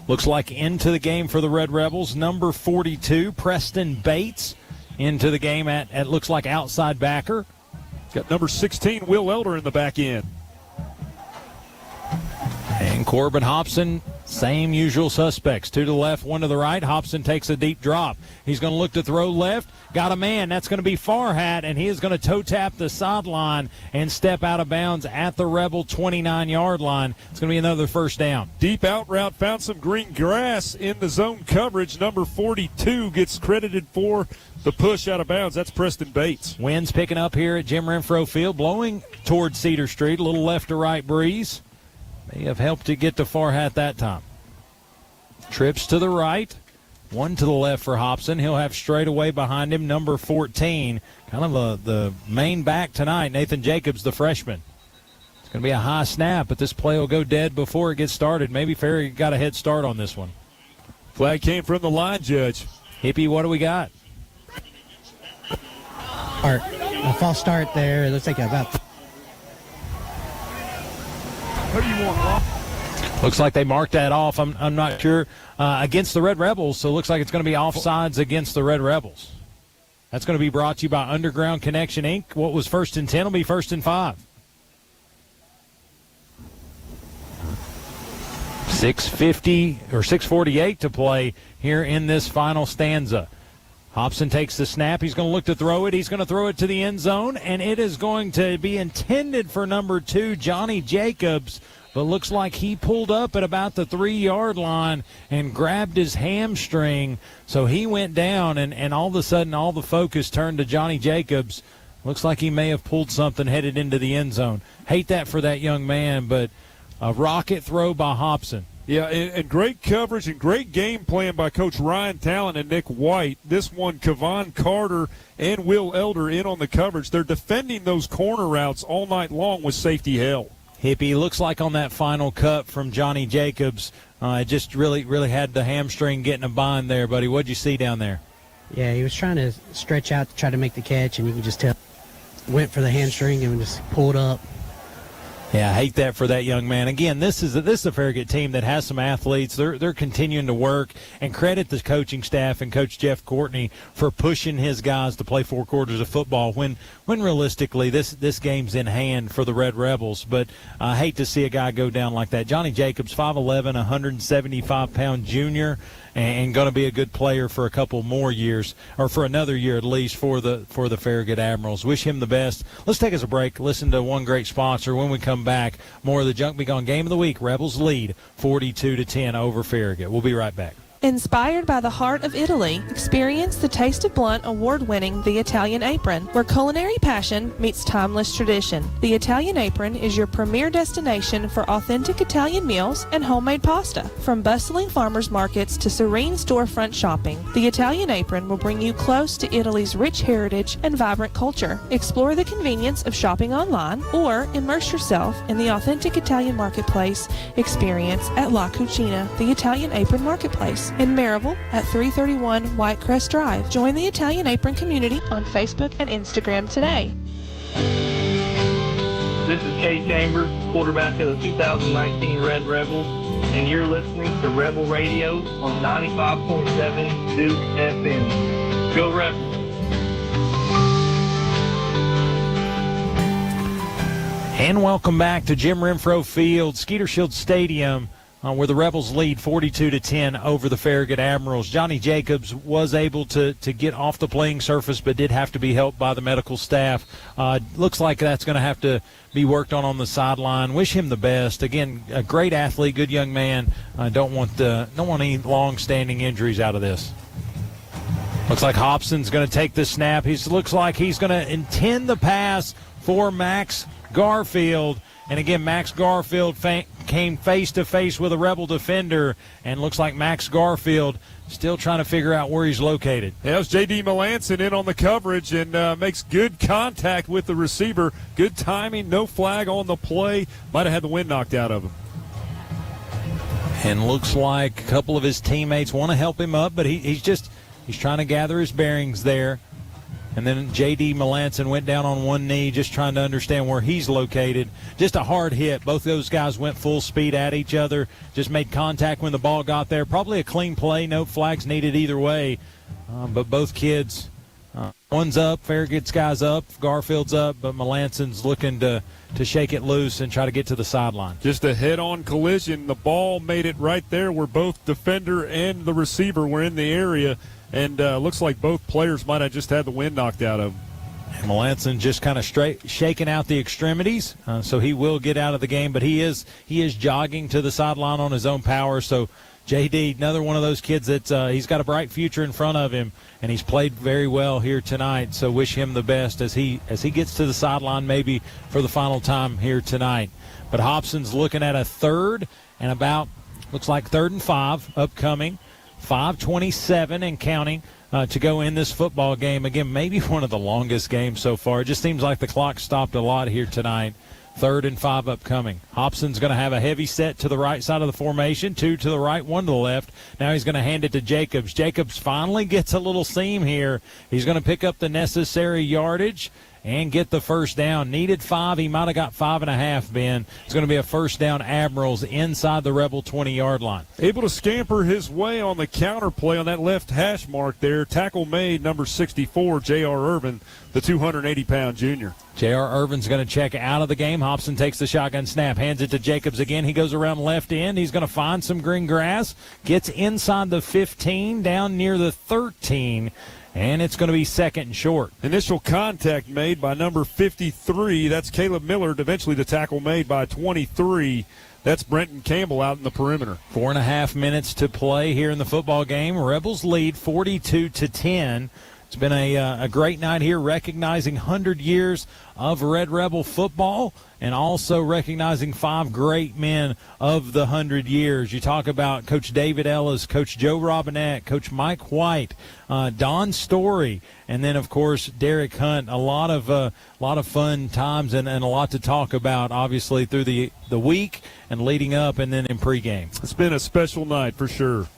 Looks like into the game for the Red Rebels. Number 42, Preston Bates, into the game at looks like outside backer. Got number 16, Will Elder, in the back end. And Corbin Hobson, same usual suspects. 2 to the left, 1 to the right. Hobson takes a deep drop. He's going to look to throw left. Got a man. That's going to be Farhat, and he is going to toe tap the sideline and step out of bounds at the Rebel 29-yard line. It's going to be another first down. Deep out route, found some green grass in the zone coverage. Number 42 gets credited for the push out of bounds. That's Preston Bates. Winds picking up here at Jim Renfro Field, blowing towards Cedar Street. A little left to right breeze. May have helped to get to Farhat that time. Trips to the right, 1 to the left for Hobson. He'll have straight away behind him number 14, kind of the main back tonight, Nathan Jacobs, the freshman. It's going to be a high snap, but this play will go dead before it gets started. Maybe Farragut got a head start on this one. Flag came from the line judge. Hippie, what do we got? A false start there. Let's take about. Who do you want? Looks like they marked that off. I'm not sure. Against the Red Rebels, so it looks like it's going to be offsides against the Red Rebels. That's going to be brought to you by Underground Connection, Inc. What was 1st and 10 will be 1st and 5. 6:48 to play here in this final stanza. Hobson takes the snap. He's going to look to throw it. He's going to throw it to the end zone, and it is going to be intended for number 2, Johnny Jacobs, but looks like he pulled up at about the 3-yard line and grabbed his hamstring, so he went down, and all of a sudden all the focus turned to Johnny Jacobs. Looks like he may have pulled something headed into the end zone. Hate that for that young man, but a rocket throw by Hobson. Yeah, and great coverage and great game plan by Coach Ryan Talent and Nick White. This one, Kevon Carter and Will Elder in on the coverage. They're defending those corner routes all night long with safety help. Hippie, looks like on that final cut from Johnny Jacobs, it just really had the hamstring getting a bind there, buddy. What'd you see down there? Yeah, he was trying to stretch out to try to make the catch, and you can just tell. Went for the hamstring and just pulled up. Yeah, I hate that for that young man. Again, this is a Farragut team that has some athletes. They're continuing to work, and credit the coaching staff and Coach Jeff Courtney for pushing his guys to play 4 quarters of football when realistically this game's in hand for the Red Rebels. But I hate to see a guy go down like that. Johnny Jacobs, 5'11", 175-pound junior, and going to be a good player for a couple more years, or for another year at least, for the Farragut Admirals. Wish him the best. Let's take us a break, listen to one great sponsor. When we come back, more of the Junk Be Gone Game of the Week. Rebels lead 42-10 over Farragut. We'll be right back. Inspired by the heart of Italy, experience the Taste of Blunt award-winning The Italian Apron, where culinary passion meets timeless tradition. The Italian Apron is your premier destination for authentic Italian meals and homemade pasta. From bustling farmers markets to serene storefront shopping, The Italian Apron will bring you close to Italy's rich heritage and vibrant culture. Explore the convenience of shopping online or immerse yourself in the authentic Italian marketplace experience at La Cucina, the Italian Apron Marketplace in Maryville at 331 Whitecrest Drive. Join the Italian Apron community on Facebook and Instagram today. This is Kay Chambers, quarterback of the 2019 Red Rebels, and you're listening to Rebel Radio on 95.7 Duke FM. Go Rebels! And welcome back to Jim Renfro Field, Skeeter Shield Stadium. where the Rebels lead 42-10 over the Farragut Admirals. Johnny Jacobs was able to get off the playing surface, but did have to be helped by the medical staff. Looks like that's going to have to be worked on the sideline. Wish him the best. Again, a great athlete, good young man. Don't want any long-standing injuries out of this. Looks like Hobson's going to take the snap. Looks like he's going to intend the pass for Max Garfield. And again, Max Garfield came face-to-face with a Rebel defender, and looks like Max Garfield still trying to figure out where he's located. Yeah, it was J.D. Melanson in on the coverage and makes good contact with the receiver. Good timing, no flag on the play. Might have had the wind knocked out of him. And looks like a couple of his teammates want to help him up, but he's trying to gather his bearings there. And then J.D. Melanson went down on one knee, just trying to understand where he's located. Just a hard hit. Both those guys went full speed at each other, just made contact when the ball got there. Probably a clean play, no flags needed either way. But both kids, one's up, Farragut's guy's up, Garfield's up, but Melanson's looking to shake it loose and try to get to the sideline. Just a head-on collision. The ball made it right there where both defender and the receiver were in the area. And looks like both players might have just had the wind knocked out of them. And Melanson just kind of shaking out the extremities, so he will get out of the game. But he is jogging to the sideline on his own power. So J.D., another one of those kids that he's got a bright future in front of him, and he's played very well here tonight. So wish him the best as he gets to the sideline maybe for the final time here tonight. But Hobson's looking at a third and about, looks like 3rd and 5 upcoming. 5:27 and counting to go in this football game. Again, maybe one of the longest games so far. It just seems like the clock stopped a lot here tonight. 3rd and 5 upcoming. Hobson's going to have a heavy set to the right side of the formation, 2 to the right, 1 to the left. Now he's going to hand it to Jacobs. Jacobs finally gets a little seam here. He's going to pick up the necessary yardage and get the first down. Needed 5. He might have got 5.5, Ben. It's going to be a first down, Admirals, inside the Rebel 20-yard line. Able to scamper his way on the counter play on that left hash mark there. Tackle made, number 64, J.R. Irvin, the 280-pound junior. J.R. Irvin's going to check out of the game. Hobson takes the shotgun snap, hands it to Jacobs again. He goes around left end. He's going to find some green grass, gets inside the 15, down near the 13, and it's going to be 2nd and short. Initial contact made by number 53. That's Caleb Millard. Eventually the tackle made by 23. That's Brenton Campbell out in the perimeter. 4.5 minutes to play here in the football game. Rebels lead 42-10. It's been a great night here, recognizing 100 years of Red Rebel football and also recognizing 5 great men of the 100 years. You talk about Coach David Ellis, Coach Joe Robinette, Coach Mike White, Don Story, and then, of course, Derek Hunt. A lot of fun times and a lot to talk about, obviously, through the week and leading up and then in pregame. It's been a special night for sure.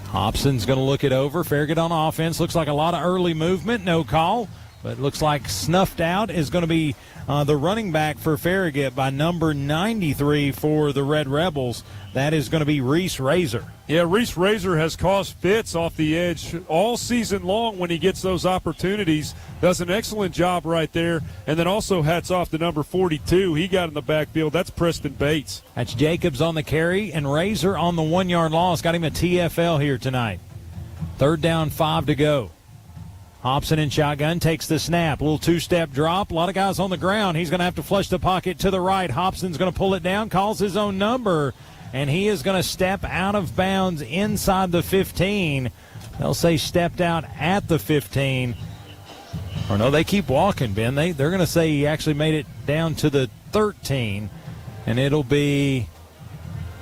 Hobson's going to look it over. Farragut on offense. Looks like a lot of early movement. No call. But looks like snuffed out is going to be the running back for Farragut by number 93 for the Red Rebels. That is going to be Reese Razor. Yeah, Reese Razor has caused fits off the edge all season long when he gets those opportunities. Does an excellent job right there. And then also hats off to number 42. He got in the backfield. That's Preston Bates. That's Jacobs on the carry and Razor on the 1-yard loss. Got him a TFL here tonight. 3rd down, 5 to go. Hobson in shotgun takes the snap. A little 2-step drop. A lot of guys on the ground. He's going to have to flush the pocket to the right. Hobson's going to pull it down, calls his own number, and he is going to step out of bounds inside the 15. They'll say stepped out at the 15. Or no, they keep walking, Ben. They're going to say he actually made it down to the 13, and it'll be,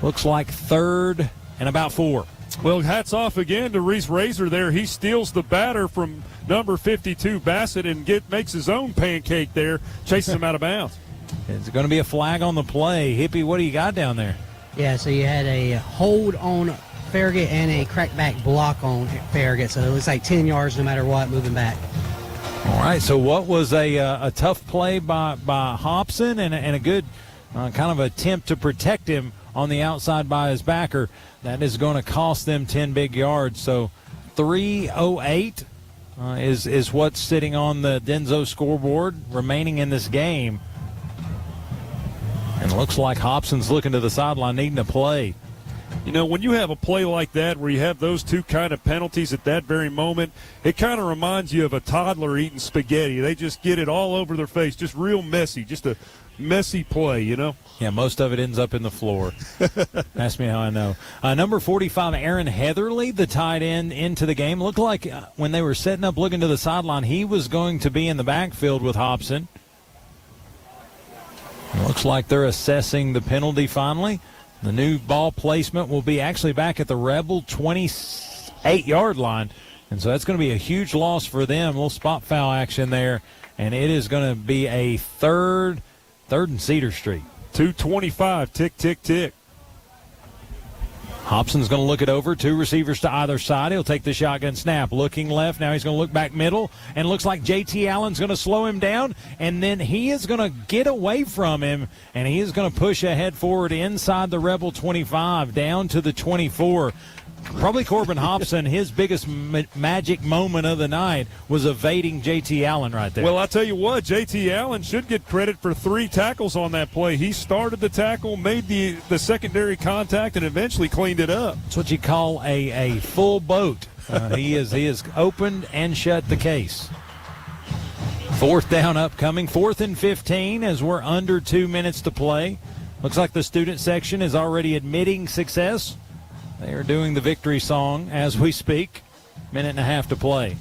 looks like 3rd and about 4. Well, hats off again to Reese Razor there. He steals the batter from number 52, Bassett, and makes his own pancake there, chases him out of bounds. It's going to be a flag on the play. Hippie, what do you got down there? Yeah, so you had a hold on Farragut and a crackback block on Farragut, so it looks like 10 yards no matter what, moving back. All right, so what was a tough play by Hobson and a good kind of attempt to protect him on the outside by his backer. That is going to cost them 10 big yards. So 3:08 is what's sitting on the Denso scoreboard remaining in this game. And looks like Hobson's looking to the sideline needing to play. You know, when you have a play like that where you have those two kind of penalties at that very moment, it kind of reminds you of a toddler eating spaghetti. They just get it all over their face, just real messy, just a messy play, you know? Yeah, most of it ends up in the floor. Ask me how I know. Number 45, Aaron Heatherly, the tight end into the game. Looked like when they were setting up looking to the sideline, he was going to be in the backfield with Hobson. It looks like they're assessing the penalty finally. The new ball placement will be actually back at the Rebel 28-yard line. And so that's going to be a huge loss for them. A little spot foul action there. And it is going to be a third and Cedar Street. 2:25, tick, tick, tick. Hobson's going to look it over. Two receivers to either side. He'll take the shotgun snap. Looking left. Now he's going to look back middle. And looks like J.T. Allen's going to slow him down. And then he is going to get away from him. And he is going to push ahead forward inside the Rebel 25 down to the 24. Probably Corbin Hobson, his biggest magic moment of the night was evading J.T. Allen right there. Well, I'll tell you what, J.T. Allen should get credit for 3 tackles on that play. He started the tackle, made the secondary contact, and eventually cleaned it up. That's what you call a full boat. He has opened and shut the case. 4th down upcoming, 4th and 15 as we're under 2 minutes to play. Looks like the student section is already admitting success. They are doing the victory song as we speak. Minute and a half to play.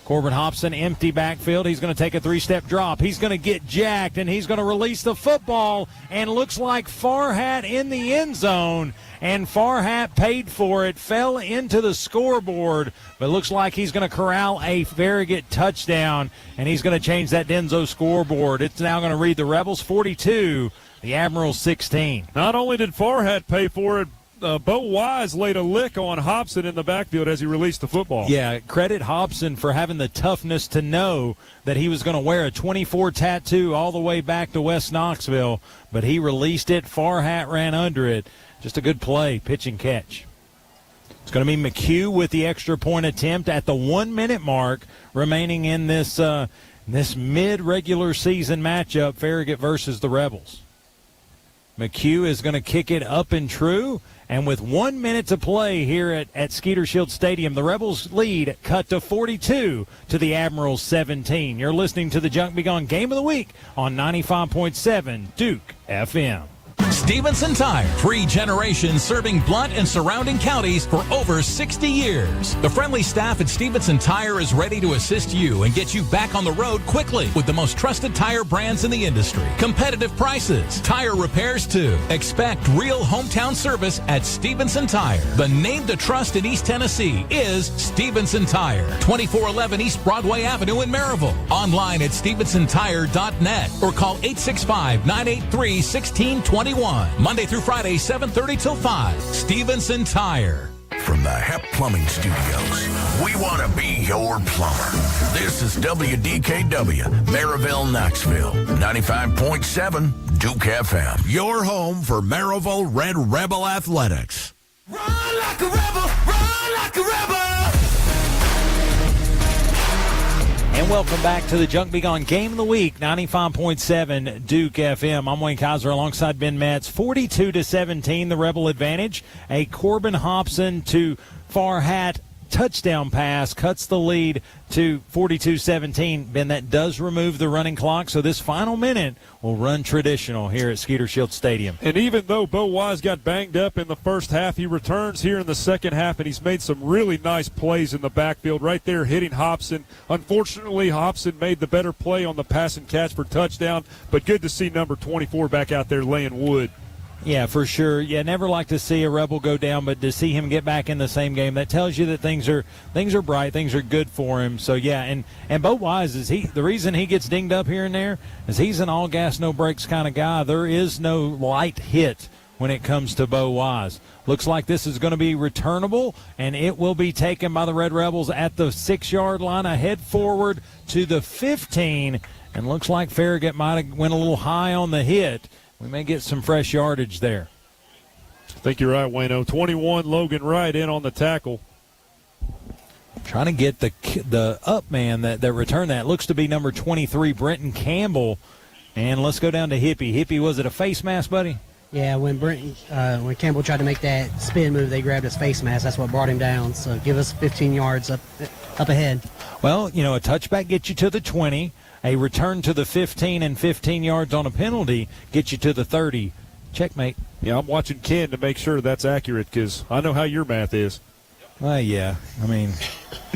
Corbin Hobson, empty backfield. He's going to take a 3-step drop. He's going to get jacked, and he's going to release the football. And looks like Farragut in the end zone. And Farragut paid for it, fell into the scoreboard. But looks like he's going to corral a Farragut touchdown, and he's going to change that Denzo scoreboard. It's now going to read the Rebels 42, the Admirals 16. Not only did Farragut pay for it, Bo Wise laid a lick on Hobson in the backfield as he released the football. Yeah, credit Hobson for having the toughness to know that he was going to wear a 24 tattoo all the way back to West Knoxville, but he released it. Farragut ran under it. Just a good play, pitch and catch. It's going to be McHugh with the extra point attempt at the 1-minute mark remaining in this mid-regular season matchup, Farragut versus the Rebels. McHugh is going to kick it up and true. And with 1 minute to play here at Skeeter Shield Stadium, the Rebels lead cut to 42 to the Admirals 17. You're listening to the Junk Be Gone Game of the Week on 95.7 Duke FM. Stevenson Tire, 3 generations serving Blount and surrounding counties for over 60 years. The friendly staff at Stevenson Tire is ready to assist you and get you back on the road quickly with the most trusted tire brands in the industry. Competitive prices, tire repairs too. Expect real hometown service at Stevenson Tire. The name to trust in East Tennessee is Stevenson Tire, 2411 East Broadway Avenue in Maryville. Online at StevensonTire.net or call 865-983-1621. Monday through Friday, 7:30 till 5. Stevenson Tire. From the HEP Plumbing Studios, we want to be your plumber. This is WDKW, Maryville, Knoxville, 95.7 Duke FM. Your home for Maryville Red Rebel Athletics. Run like a rebel, run like a rebel. And welcome back to the Junk Be Gone Game of the Week, 95.7 Duke FM. I'm Wayne Kaiser alongside Ben Metz. 42-17, the Rebel advantage. A Corbin Hobson to Farragut touchdown pass cuts the lead to 42-17. Ben, that does remove the running clock, so this final minute will run traditional here at Skeeter Shield Stadium. And even though Bo Wise got banged up in the first half, he returns here in the second half, and he's made some really nice plays in the backfield right there hitting Hobson. Unfortunately, Hobson made the better play on the pass and catch for touchdown, but good to see number 24 back out there laying wood. Yeah, for sure. Yeah, never like to see a Rebel go down, but to see him get back in the same game, that tells you that things are bright, things are good for him. So yeah, and Bo Wise is the reason he gets dinged up here and there is he's an all gas no brakes kind of guy. There is no light hit when it comes to Bo Wise. Looks like this is going to be returnable, and it will be taken by the Red Rebels at the 6-yard line, ahead forward to the 15, and looks like Farragut might have went a little high on the hit. We may get some fresh yardage there. I think you're right, Wayno. 21, Logan Wright in on the tackle. Trying to get the up man that returned that. Looks to be number 23, Brenton Campbell. And let's go down to Hippie. Hippie, was it a face mask, buddy? Yeah, when Campbell tried to make that spin move, they grabbed his face mask. That's what brought him down. So give us 15 yards up ahead. Well, a touchback gets you to the 20. A return to the 15 and 15 yards on a penalty gets you to the 30. Checkmate. Yeah, I'm watching Ken to make sure that's accurate because I know how your math is. Yeah. I mean,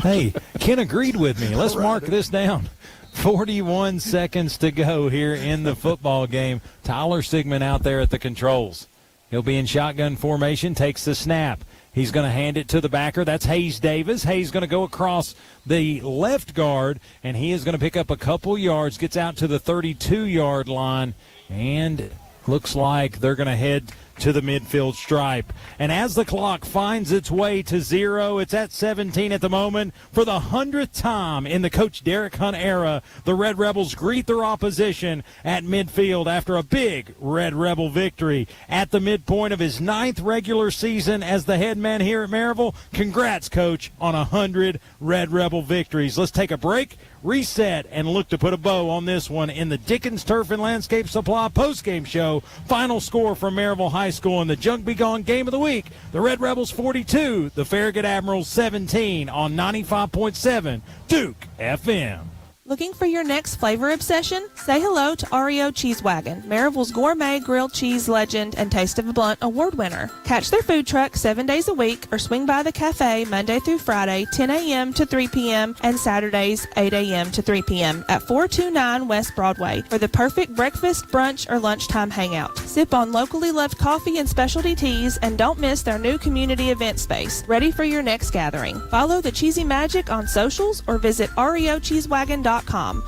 hey, Ken agreed with me. Let's mark this down. 41 seconds to go here in the football game. Tyler Sigmund out there at the controls. He'll be in shotgun formation, takes the snap. He's going to hand it to the backer. That's Hayes Davis. Hayes going to go across the left guard, and he is going to pick up a couple yards, gets out to the 32-yard line, and looks like they're going to head to the midfield stripe. And as the clock finds its way to 0, it's at 17 at the moment. For the 100th time in the Coach Derek Hunt era, the Red Rebels greet their opposition at midfield after a big Red Rebel victory. At the midpoint of his 9th regular season as the head man here at Maryville, congrats, Coach, on 100 Red Rebel victories. Let's take a break, reset, and look to put a bow on this one in the Dickens Turf and Landscape Supply postgame show. Final score from Maryville High School in the Junk Be Gone Game of the Week. The Red Rebels 42, the Farragut Admirals 17 on 95.7 Duke FM. Looking for your next flavor obsession? Say hello to REO Cheese Wagon, Maryville's gourmet grilled cheese legend and Taste of a Blunt award winner. Catch their food truck 7 days a week or swing by the cafe Monday through Friday, 10 a.m. to 3 p.m. and Saturdays, 8 a.m. to 3 p.m. at 429 West Broadway for the perfect breakfast, brunch, or lunchtime hangout. Sip on locally loved coffee and specialty teas and don't miss their new community event space, ready for your next gathering. Follow the Cheesy Magic on socials or visit reocheesewagon.com,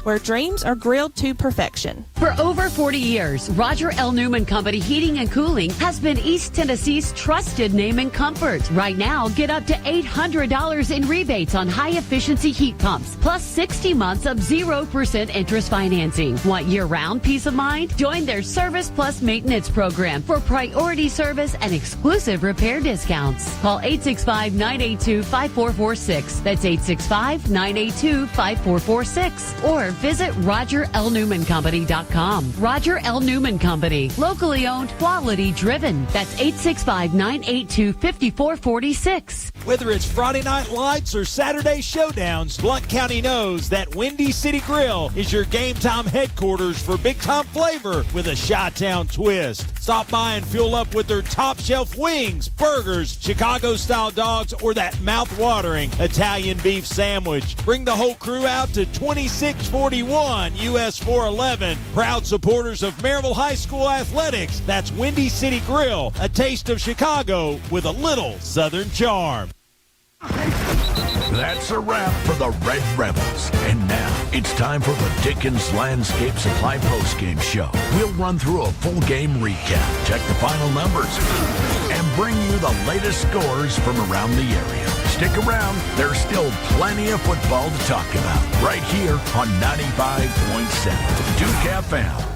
where dreams are grilled to perfection. For over 40 years, Roger L. Newman Company Heating and Cooling has been East Tennessee's trusted name in comfort. Right now, get up to $800 in rebates on high-efficiency heat pumps, plus 60 months of 0% interest financing. Want year-round peace of mind? Join their Service Plus Maintenance program for priority service and exclusive repair discounts. Call 865-982-5446. That's 865-982-5446. Or visit RogerLNewmanCompany.com. Roger L. Newman Company. Locally owned, quality driven. That's 865-982-5446. Whether it's Friday Night Lights or Saturday Showdowns, Blount County knows that Windy City Grill is your game time headquarters for big time flavor with a Chi-Town twist. Stop by and fuel up with their top shelf wings, burgers, Chicago-style dogs, or that mouth-watering Italian beef sandwich. Bring the whole crew out to 2641 US 411. Proud supporters of Maryville High School athletics. That's Windy City Grill, a taste of Chicago with a little Southern charm. That's a wrap for the Red Rebels. And now it's time for the Dickens Landscape Supply postgame show. We'll run through a full game recap, check the final numbers, and bring you the latest scores from around the area. Stick around. There's still plenty of football to talk about right here on 95.7 Duke FM.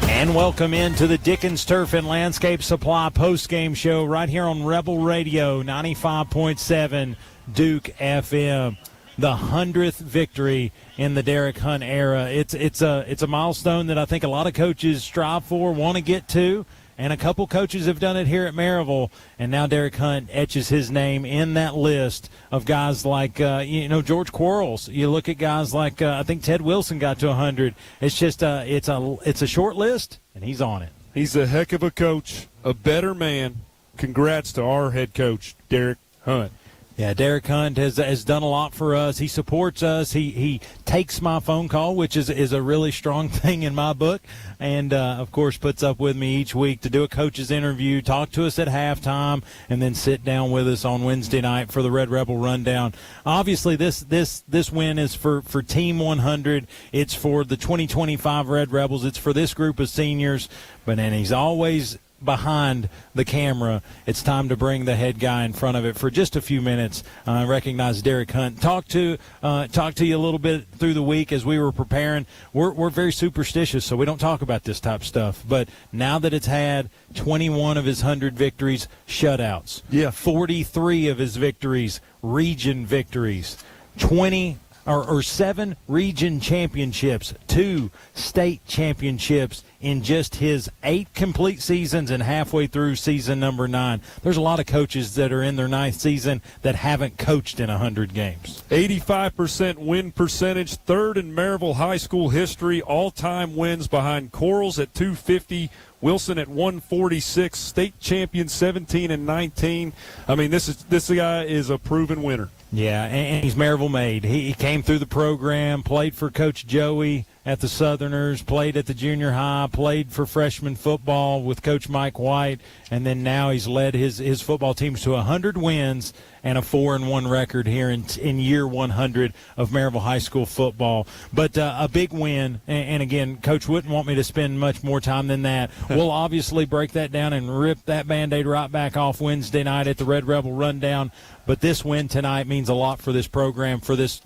And welcome into the Dickens Turf and Landscape Supply postgame show right here on Rebel Radio 95.7 Duke FM. The 100th victory in the Derek Hunt era. It's a milestone that I think a lot of coaches strive for, want to get to, and a couple coaches have done it here at Maryville. And now Derek Hunt etches his name in that list of guys like George Quarles. You look at guys like I think Ted Wilson got to 100. It's just it's a short list, and he's on it. He's a heck of a coach, a better man. Congrats to our head coach, Derek Hunt. Yeah, Derek Hunt has done a lot for us. He supports us. He takes my phone call, which is a really strong thing in my book, and, of course, puts up with me each week to do a coach's interview, talk to us at halftime, and then sit down with us on Wednesday night for the Red Rebel Rundown. Obviously, this win is for Team 100. It's for the 2025 Red Rebels. It's for this group of seniors. But then he's always behind the camera, it's time to bring the head guy in front of it for just a few minutes. I recognize Derek Hunt. Talk to you a little bit through the week as we were preparing. We're very superstitious, so we don't talk about this type of stuff. But now that it's had 21 of his 100 victories, shutouts. Yeah. 43 of his victories, region victories. 7 region championships, 2 state championships in just his 8 complete seasons and halfway through season number 9. There's a lot of coaches that are in their 9th season that haven't coached in 100 games. 85% win percentage, 3rd in Maryville High School history, all-time wins behind Corals at 250, Wilson at 146, state champion 17 and 19. I mean, this guy is a proven winner. Yeah, and he's Maryville made. He came through the program, played for Coach Joey at the Southerners, played at the junior high, played for freshman football with Coach Mike White, and then now he's led his football teams to 100 wins and a 4-1 record here in year 100 of Maryville High School football. But a big win, and again, Coach wouldn't want me to spend much more time than that. We'll obviously break that down and rip that Band-Aid right back off Wednesday night at the Red Rebel Rundown. But this win tonight means a lot for this program, for this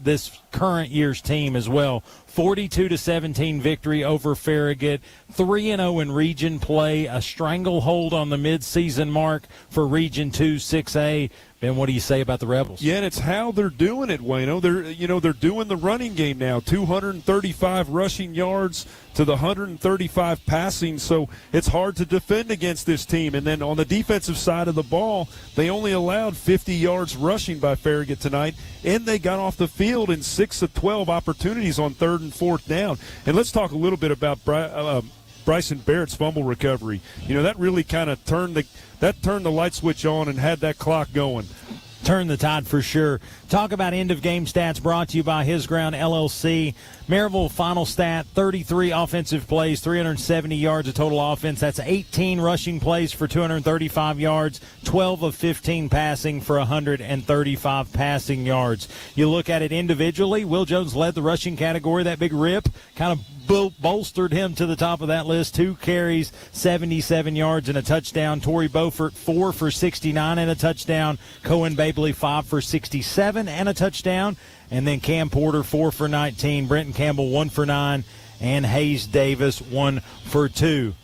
current year's team as well. 42-17 victory over Farragut, 3-0 in region play, a stranglehold on the midseason mark for Region 2 6A. Ben, what do you say about the Rebels? Yeah, and it's how they're doing it, Wayno. They're doing the running game now. 235 rushing yards to the 135 passing, so it's hard to defend against this team. And then on the defensive side of the ball, they only allowed 50 yards rushing by Farragut tonight, and they got off the field in 6 of 12 opportunities on 3rd and 4th down. And let's talk a little bit about Bryson Barrett's fumble recovery. That really kind of turned the light switch on and had that clock going. Turn the tide for sure. Talk about end-of-game stats brought to you by His Ground LLC. Maryville final stat, 33 offensive plays, 370 yards of total offense. That's 18 rushing plays for 235 yards, 12 of 15 passing for 135 passing yards. You look at it individually, Will Jones led the rushing category. That big rip kind of bolstered him to the top of that list. 2 carries, 77 yards and a touchdown. Torrey Beaufort, 4 for 69 and a touchdown. Cohen Babley, 5 for 67 and a touchdown. And then Cam Porter, 4 for 19. Brenton Campbell, 1 for 9. And Hayes Davis, 1 for 2.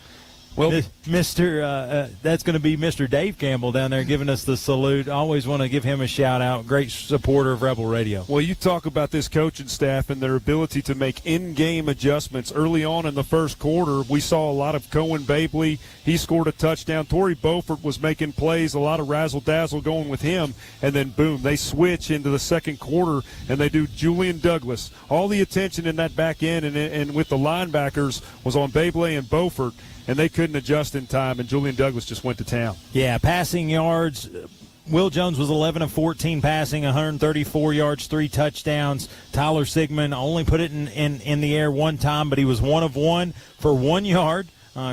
Well, that's going to be Mr. Dave Campbell down there giving us the salute. I always want to give him a shout-out. Great supporter of Rebel Radio. Well, you talk about this coaching staff and their ability to make in-game adjustments. Early on in the first quarter, we saw a lot of Cohen Babley. He scored a touchdown. Torrey Beaufort was making plays, a lot of razzle-dazzle going with him. And then, boom, they switch into the second quarter, and they do Julian Douglas. All the attention in that back end and with the linebackers was on Babley and Beaufort, and they couldn't adjust in time, and Julian Douglas just went to town. Yeah, passing yards, Will Jones was 11 of 14 passing, 134 yards, 3 touchdowns. Tyler Sigmund only put it in the air one time, but he was 1 of 1 for 1 yard.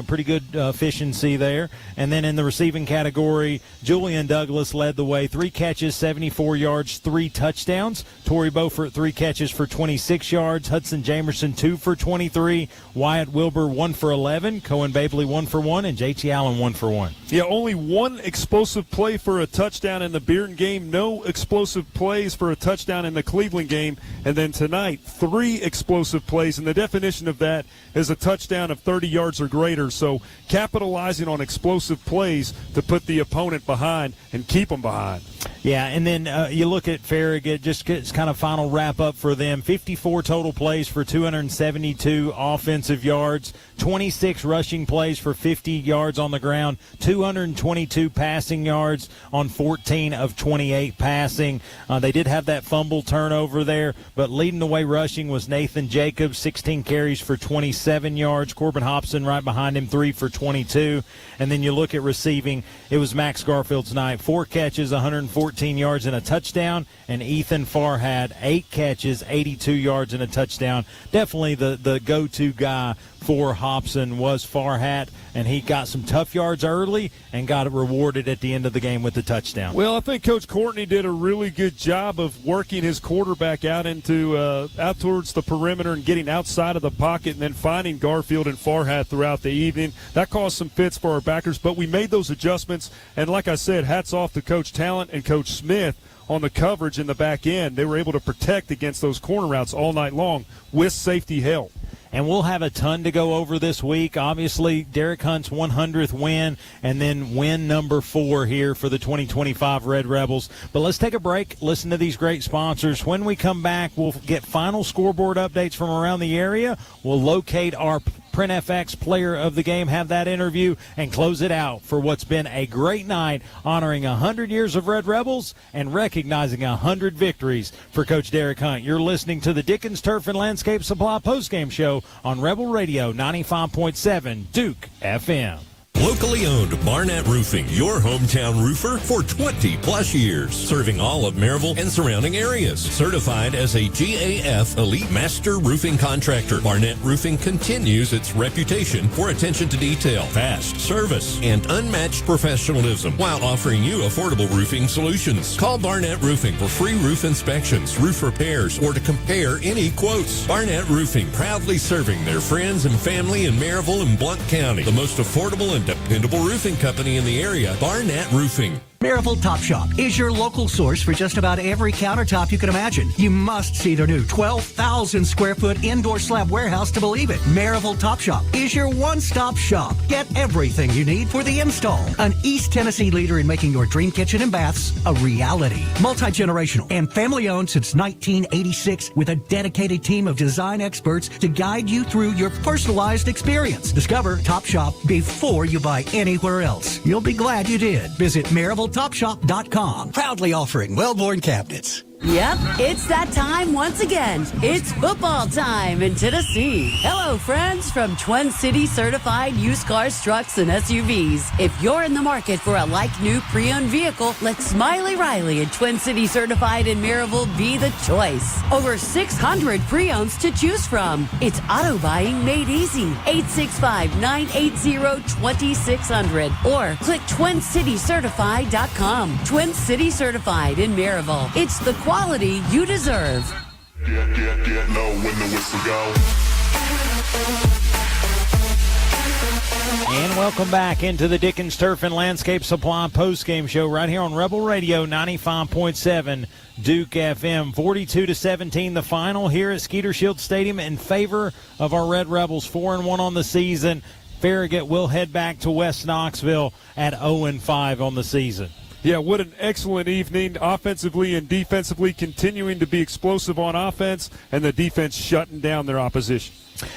Pretty good efficiency there. And then in the receiving category, Julian Douglas led the way. 3 catches, 74 yards, 3 touchdowns. Torrey Beaufort, 3 catches for 26 yards. Hudson Jamerson, 2 for 23. Wyatt Wilbur, 1 for 11. Cohen Babley, 1 for 1. And J.T. Allen, 1 for 1. Yeah, only 1 explosive play for a touchdown in the Bearden game. No explosive plays for a touchdown in the Cleveland game. And then tonight, 3 explosive plays. And the definition of that is a touchdown of 30 yards or greater. So capitalizing on explosive plays to put the opponent behind and keep them behind. Yeah, and then you look at Farragut, just it's kind of final wrap-up for them. 54 total plays for 272 offensive yards, 26 rushing plays for 50 yards on the ground, 222 passing yards on 14 of 28 passing. They did have that fumble turnover there, but leading the way rushing was Nathan Jacobs, 16 carries for 27 yards. Corbin Hobson right behind him, 3 for 22. And then you look at receiving, it was Max Garfield's night. 4 catches, 104 114 yards and a touchdown, and Ethan Farragut, 8 catches, 82 yards and a touchdown. Definitely the go-to guy for Hobson was Farragut, and he got some tough yards early and got it rewarded at the end of the game with the touchdown. Well, I think Coach Courtney did a really good job of working his quarterback out towards the perimeter and getting outside of the pocket, and then finding Garfield and Farragut throughout the evening. That caused some fits for our backers, but we made those adjustments, and like I said, hats off to Coach Talent and Coach Smith on the coverage in the back end. They were able to protect against those corner routes all night long with safety help. And we'll have a ton to go over this week. Obviously, Derek Hunt's 100th win, and then win number 4 here for the 2025 Red Rebels. But let's take a break, listen to these great sponsors. When we come back, we'll get final scoreboard updates from around the area. We'll locate our PrintFX player of the game, have that interview, and close it out for what's been a great night honoring 100 years of Red Rebels and recognizing 100 victories for Coach Derek Hunt. You're listening to the Dickens Turf and Landscape Supply postgame show on Rebel Radio 95.7 Duke FM. Locally owned Barnett Roofing, your hometown roofer for 20-plus years. Serving all of Maryville and surrounding areas. Certified as a GAF Elite Master Roofing Contractor, Barnett Roofing continues its reputation for attention to detail, fast service, and unmatched professionalism while offering you affordable roofing solutions. Call Barnett Roofing for free roof inspections, roof repairs, or to compare any quotes. Barnett Roofing, proudly serving their friends and family in Maryville and Blount County. The most affordable and dependable roofing company in the area, Barnett Roofing. Maryville Top Shop is your local source for just about every countertop you can imagine. You must see their new 12,000 square foot indoor slab warehouse to believe it. Maryville Top Shop is your one-stop shop. Get everything you need for the install. An East Tennessee leader in making your dream kitchen and baths a reality. Multi-generational and family-owned since 1986 with a dedicated team of design experts to guide you through your personalized experience. Discover Top Shop before you buy anywhere else. You'll be glad you did. Visit MaryvilleTopShop.com. Proudly offering well-worn cabinets. Yep, it's that time once again. It's football time in Tennessee. Hello, friends from Twin City Certified Used Cars, Trucks, and SUVs. If you're in the market for a like-new pre-owned vehicle, let Smiley Riley and Twin City Certified in Maryville be the choice. Over 600 pre-owns to choose from. It's auto buying made easy. 865-980-2600 or click TwinCityCertified.com. Twin City Certified in Maryville. It's the quality you deserve. Get low when the whistle go. And welcome back into the Dickens Turf and Landscape Supply postgame show right here on Rebel Radio 95.7 Duke FM. 42-17 the final here at Skeeter Shield Stadium in favor of our Red Rebels. 4-1 on the season. Farragut will head back to West Knoxville at 0-5 on the season. Yeah, what an excellent evening, offensively and defensively, continuing to be explosive on offense, and the defense shutting down their opposition.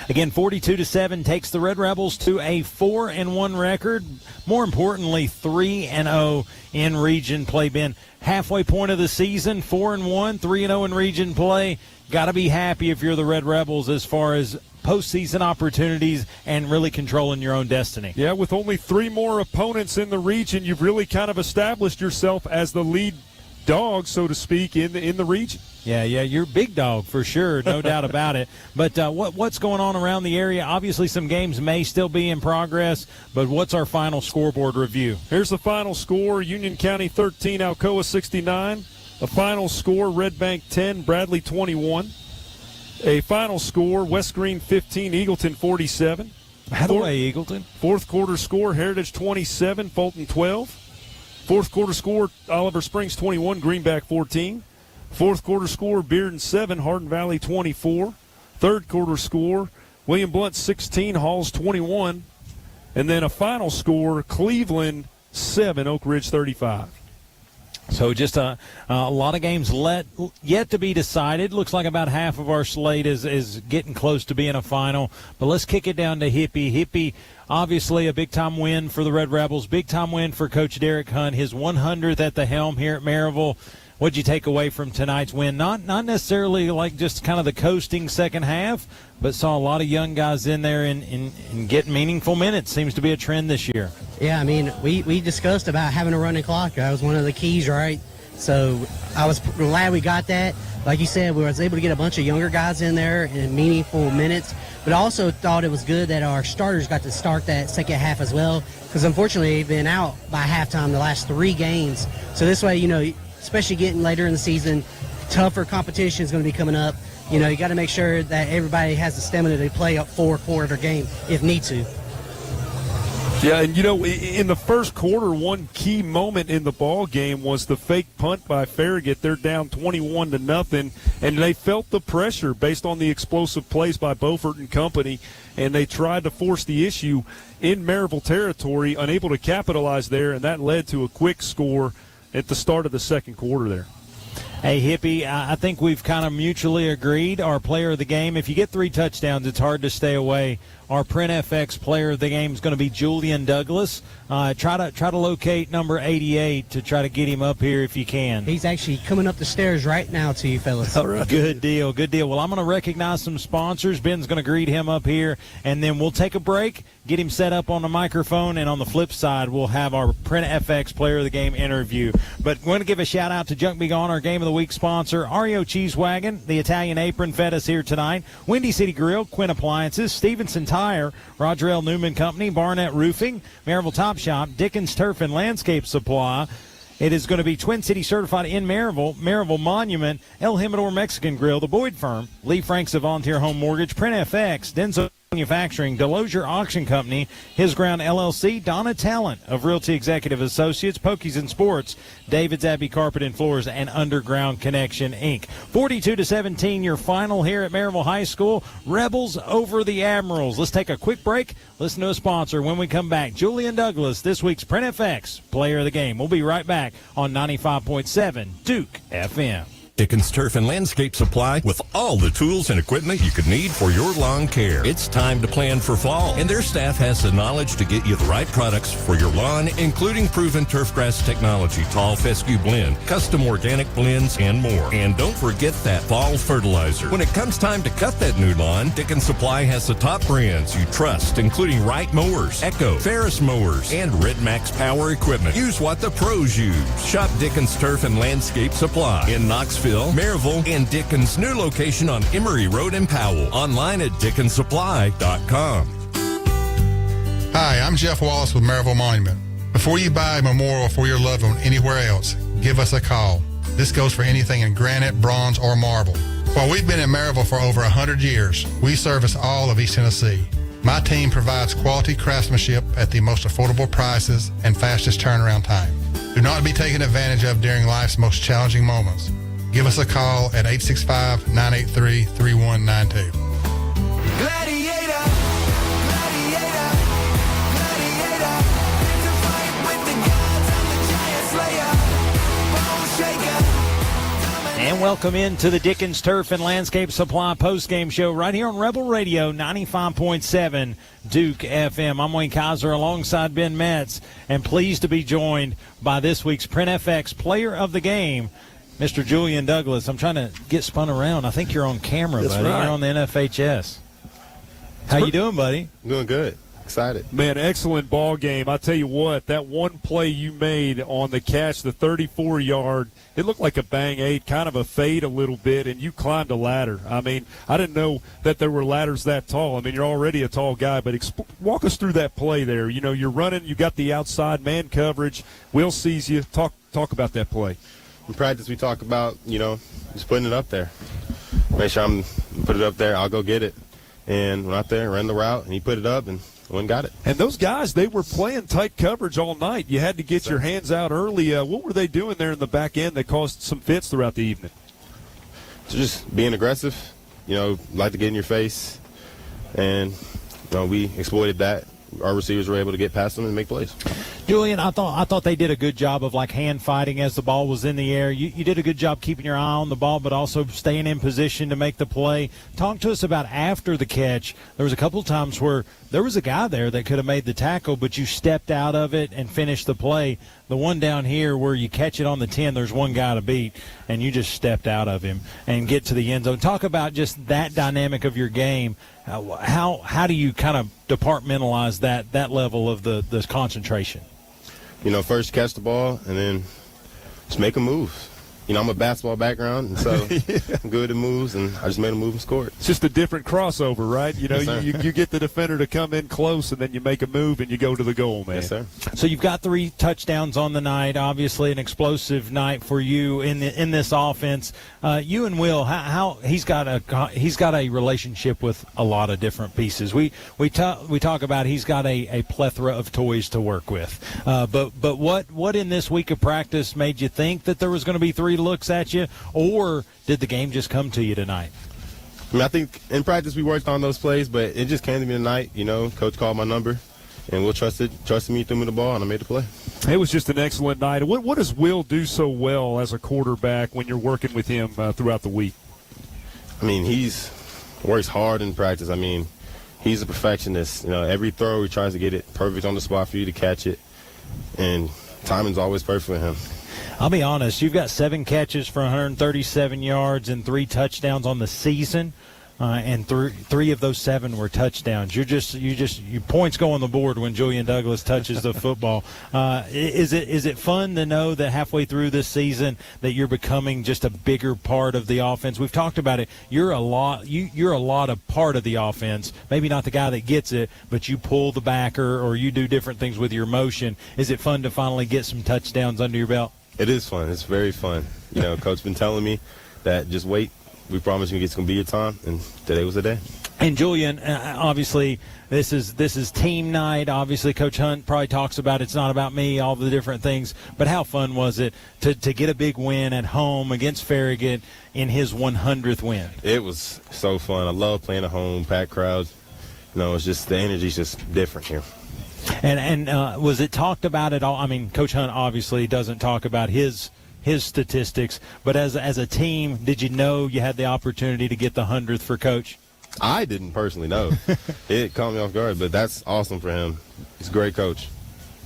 Again, 42-7 takes the Red Rebels to a 4-1 record. More importantly, 3-0 in region play. Ben, halfway point of the season, 4-1, 3-0 in region play. Got to be happy if you're the Red Rebels as far as postseason opportunities and really controlling your own destiny. Yeah, with only 3 more opponents in the region, you've really kind of established yourself as the lead dog, so to speak, in the region. Yeah, you're big dog for sure, no doubt about it. But what's going on around the area? Obviously, some games may still be in progress, but what's our final scoreboard review? Here's the final score: Union County 13, Alcoa 69. The final score: Red Bank 10, Bradley 21. A final score: West Green 15, Eagleton 47. By the way, Eagleton. Fourth quarter score: Heritage 27, Fulton 12. Fourth quarter score: Oliver Springs 21, Greenback 14. Fourth quarter score: Bearden 7, Hardin Valley 24. Third quarter score: William Blount 16, Halls 21. And then a final score: Cleveland 7, Oak Ridge 35. So just a lot of games yet to be decided. Looks like about half of our slate is getting close to being a final. But let's kick it down to Hippie. Hippie, obviously a big-time win for the Red Rebels. Big-time win for Coach Derek Hunt. His 100th at the helm here at Maryville. What'd you take away from tonight's win? Not necessarily like just kind of the coasting second half, but saw a lot of young guys in there and getting meaningful minutes. Seems to be a trend this year. Yeah, I mean, we discussed about having a running clock. That was one of the keys, right? So I was glad we got that. Like you said, we was able to get a bunch of younger guys in there in meaningful minutes, but I also thought it was good that our starters got to start that second half as well, because unfortunately they've been out by halftime the last 3 games. So this way, especially getting later in the season, tougher competition is going to be coming up. You got to make sure that everybody has the stamina to play a 4-quarter game if need to. Yeah, and in the first quarter, one key moment in the ball game was the fake punt by Farragut. They're down 21-0, and they felt the pressure based on the explosive plays by Beaufort and company, and they tried to force the issue in Maryville territory, unable to capitalize there, and that led to a quick score at the start of the second quarter there. Hey, Hippie, I think we've kind of mutually agreed our player of the game. If you get 3 touchdowns, it's hard to stay away. Our Print FX player of the game is going to be Julian Douglas. Try to locate number 88 to try to get him up here if you can. He's actually coming up the stairs right now to you fellas. All right. Good deal. Well, I'm going to recognize some sponsors. Ben's going to greet him up here, and then we'll take a break, get him set up on the microphone, and on the flip side, we'll have our Print FX player of the game interview. But we're going to give a shout-out to Junk Be Gone, our Game of the Week sponsor, Ario Cheese Wagon, the Italian Apron fed us here tonight, Windy City Grill, Quinn Appliances, Stevenson Tire, Roger L. Newman Company, Barnett Roofing, Maryville Top Shop, Dickens Turf and Landscape Supply. It is going to be Twin City certified in Maryville, Maryville Monument, El Jimador Mexican Grill, The Boyd Firm, Lee Franks of Volunteer Home Mortgage, Print FX, Denso Manufacturing, Delosier Auction Company, His Ground LLC, Donna Talent of Realty Executive Associates, Pokies and Sports, David's Abbey Carpet and Floors, and Underground Connection, Inc. 42-17, your final here at Maryville High School. Rebels over the Admirals. Let's take a quick break. Listen to a sponsor. When we come back, Julian Douglas, this week's Print FX Player of the Game. We'll be right back on 95.7 Duke FM. Dickens Turf and Landscape Supply with all the tools and equipment you could need for your lawn care. It's time to plan for fall, and their staff has the knowledge to get you the right products for your lawn, including proven turfgrass technology, tall fescue blend, custom organic blends, and more. And don't forget that fall fertilizer. When it comes time to cut that new lawn, Dickens Supply has the top brands you trust, including Wright Mowers, Echo, Ferris Mowers, and Red Max Power Equipment. Use what the pros use. Shop Dickens Turf and Landscape Supply in Knoxville, Maryville, and Dickens' new location on Emory Road in Powell. Online at DickensSupply.com. Hi, I'm Jeff Wallace with Maryville Monument. Before you buy a memorial for your loved one anywhere else, give us a call. This goes for anything in granite, bronze, or marble. While we've been in Maryville for over 100 years, we service all of East Tennessee. My team provides quality craftsmanship at the most affordable prices and fastest turnaround time. Do not be taken advantage of during life's most challenging moments. Give us a call at 865-983-3192. Gladiator, gladiator, gladiator. It's a fight with the gods. I'm the giant slayer, bone shaker. And welcome into the Dickens Turf and Landscape Supply post-game show right here on Rebel Radio 95.7 Duke FM. I'm Wayne Kaiser alongside Ben Metz, and pleased to be joined by this week's Print FX Player of the Game, Mr. Julian Douglas. I'm trying to get spun around. I think you're on camera, That's buddy. right. You're on the NFHS. How you doing, buddy? Doing good. Excited. Man, excellent ball game. I tell you what, that one play you made on the catch, the 34-yard, it looked like a bang aid, kind of a fade a little bit, and you climbed a ladder. I mean, I didn't know that there were ladders that tall. I mean, you're already a tall guy, but walk us through that play there. You know, you're running, you got the outside man coverage. Will sees you. Talk about that play. In practice, we talk about, just putting it up there. Make sure I'm put it up there. I'll go get it. And went out there, ran the route, and he put it up and went and got it. And those guys, they were playing tight coverage all night. You had to get your hands out early. What were they doing there in the back end that caused some fits throughout the evening? So just being aggressive, like to get in your face. And, we exploited that. Our receivers were able to get past them and make plays. Julian, I thought they did a good job of hand fighting as the ball was in the air. You did a good job keeping your eye on the ball, but also staying in position to make the play. Talk to us about after the catch. There was a couple of times where there was a guy there that could have made the tackle, but you stepped out of it and finished the play. The one down here where you catch it on the 10, there's one guy to beat, and you just stepped out of him and get to the end zone. Talk about just that dynamic of your game. How do you kind of departmentalize that level of the concentration? First catch the ball and then just make a move. You know, I'm a basketball background, and so I'm good at moves, and I just made a move and scored. It's just a different crossover, right? You know, Yes, you get the defender to come in close, and then you make a move, and you go to the goal, man. Yes, sir. So you've got 3 touchdowns on the night. Obviously, an explosive night for you in this offense. You and Will, how he's got a relationship with a lot of different pieces. We talk about he's got a plethora of toys to work with. But what in this week of practice made you think that there was going to be 3 looks at you, or did the game just come to you tonight? I mean, I think in practice we worked on those plays, but it just came to me tonight. You know, Coach called my number, and Will trusted me, threw me the ball, and I made the play. It was just an excellent night. What does Will do so well as a quarterback when you're working with him throughout the week? I mean, works hard in practice. I mean, he's a perfectionist. You know, every throw he tries to get it perfect on the spot for you to catch it, and timing's always perfect for him. I'll be honest, you've got 7 catches for 137 yards and 3 touchdowns on the season, and 3 of those 7 were touchdowns. Your points go on the board when Julian Douglas touches the football. Is it fun to know that halfway through this season that you're becoming just a bigger part of the offense? We've talked about it. You're a lot of part of the offense. Maybe not the guy that gets it, but you pull the backer or you do different things with your motion. Is it fun to finally get some touchdowns under your belt? It is fun. It's very fun. You know, Coach been telling me that just wait. We promise you it's going to be your time, and today was the day. And Julian, obviously, this is team night. Obviously, Coach Hunt probably talks about it's not about me, all the different things. But how fun was it to get a big win at home against Farragut in his 100th win? It was so fun. I love playing at home, packed crowds. You know, it's just the energy's just different here. And was it talked about at all? I mean, Coach Hunt obviously doesn't talk about his statistics, but as a team, did you know you had the opportunity to get the 100th for Coach? I didn't personally know. It caught me off guard, but that's awesome for him. He's a great coach.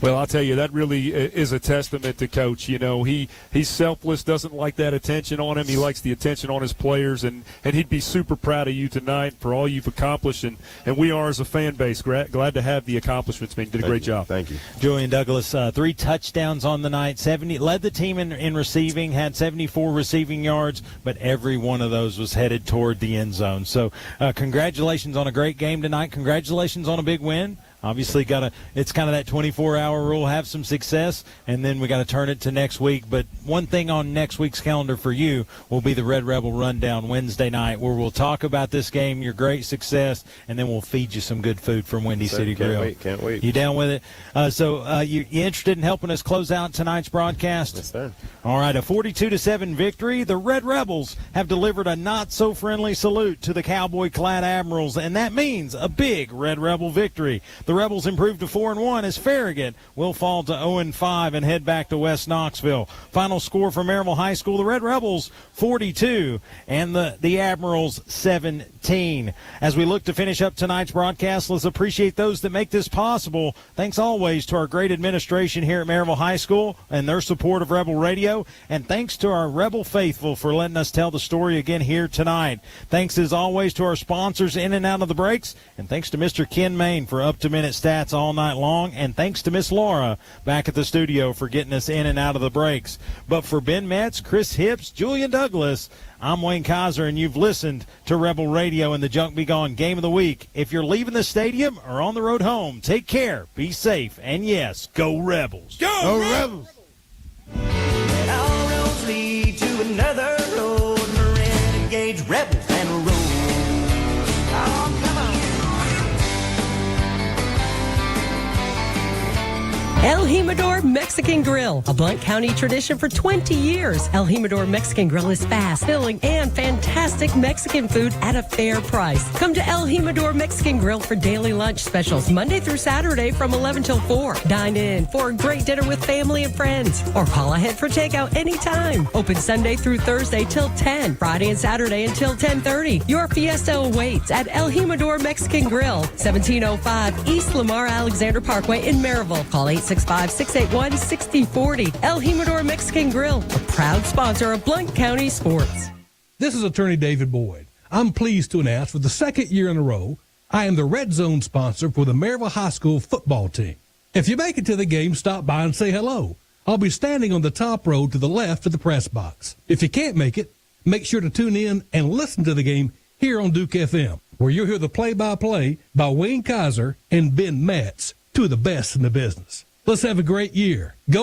Well, I'll tell you, that really is a testament to Coach. You know, he's selfless, doesn't like that attention on him. He likes the attention on his players, and he'd be super proud of you tonight for all you've accomplished. And we are, as a fan base, glad to have the accomplishments, man. You did a great job. Thank you. Julian Douglas, 3 touchdowns on the night, led the team in receiving, had 74 receiving yards, but every one of those was headed toward the end zone. So congratulations on a great game tonight. Congratulations on a big win. Obviously, it's kind of that 24-hour rule, have some success, and then we got to turn it to next week. But one thing on next week's calendar for you will be the Red Rebel Rundown Wednesday night, where we'll talk about this game, your great success, and then we'll feed you some good food from Windy City Grill. Can't wait. You down with it? So you interested in helping us close out tonight's broadcast? Yes, sir. All right, a 42-7 victory. The Red Rebels have delivered a not-so-friendly salute to the Cowboy-clad Admirals, and that means a big Red Rebel victory. The Rebels improved to 4-1 as Farragut will fall to 0-5 and head back to West Knoxville. Final score for Maryville High School, the Red Rebels 42 and the Admirals 17. As we look to finish up tonight's broadcast, let's appreciate those that make this possible. Thanks always to our great administration here at Maryville High School and their support of Rebel Radio, and thanks to our Rebel faithful for letting us tell the story again here tonight. Thanks as always to our sponsors in and out of the breaks, and thanks to Mr. Ken Main for up-to-minute stats all night long, and thanks to Miss Laura back at the studio for getting us in and out of the breaks. But for Ben Metz, Chris Hips, Julian Douglas, I'm Wayne Kaiser, and you've listened to Rebel Radio and the Junk Be Gone Game of the Week. If you're leaving the stadium or on the road home, take care, be safe, and yes, go Rebels. Go Rebels! And all roads lead to another road. Marin engage rebels and roll. Oh, come on. El Jimador Mexican Grill, a Blount County tradition for 20 years. El Jimador Mexican Grill is fast, filling, and fantastic Mexican food at a fair price. Come to El Jimador Mexican Grill for daily lunch specials Monday through Saturday from 11 till 4. Dine in for a great dinner with family and friends, or call ahead for takeout anytime. Open Sunday through Thursday till 10, Friday and Saturday until 10:30. Your fiesta awaits at El Jimador Mexican Grill, 1705 East Lamar Alexander Parkway in Maryville. Call 865-681-6040. El Jimador Mexican Grill, a proud sponsor of Blount County Sports. This is Attorney David Boyd. I'm pleased to announce for the second year in a row, I am the Red Zone sponsor for the Maryville High School football team. If you make it to the game, stop by and say hello. I'll be standing on the top row to the left of the press box. If you can't make it, make sure to tune in and listen to the game here on Duke FM, where you'll hear the play-by-play by Wayne Kaiser and Ben Matz, two of the best in the business. Let's have a great year. Go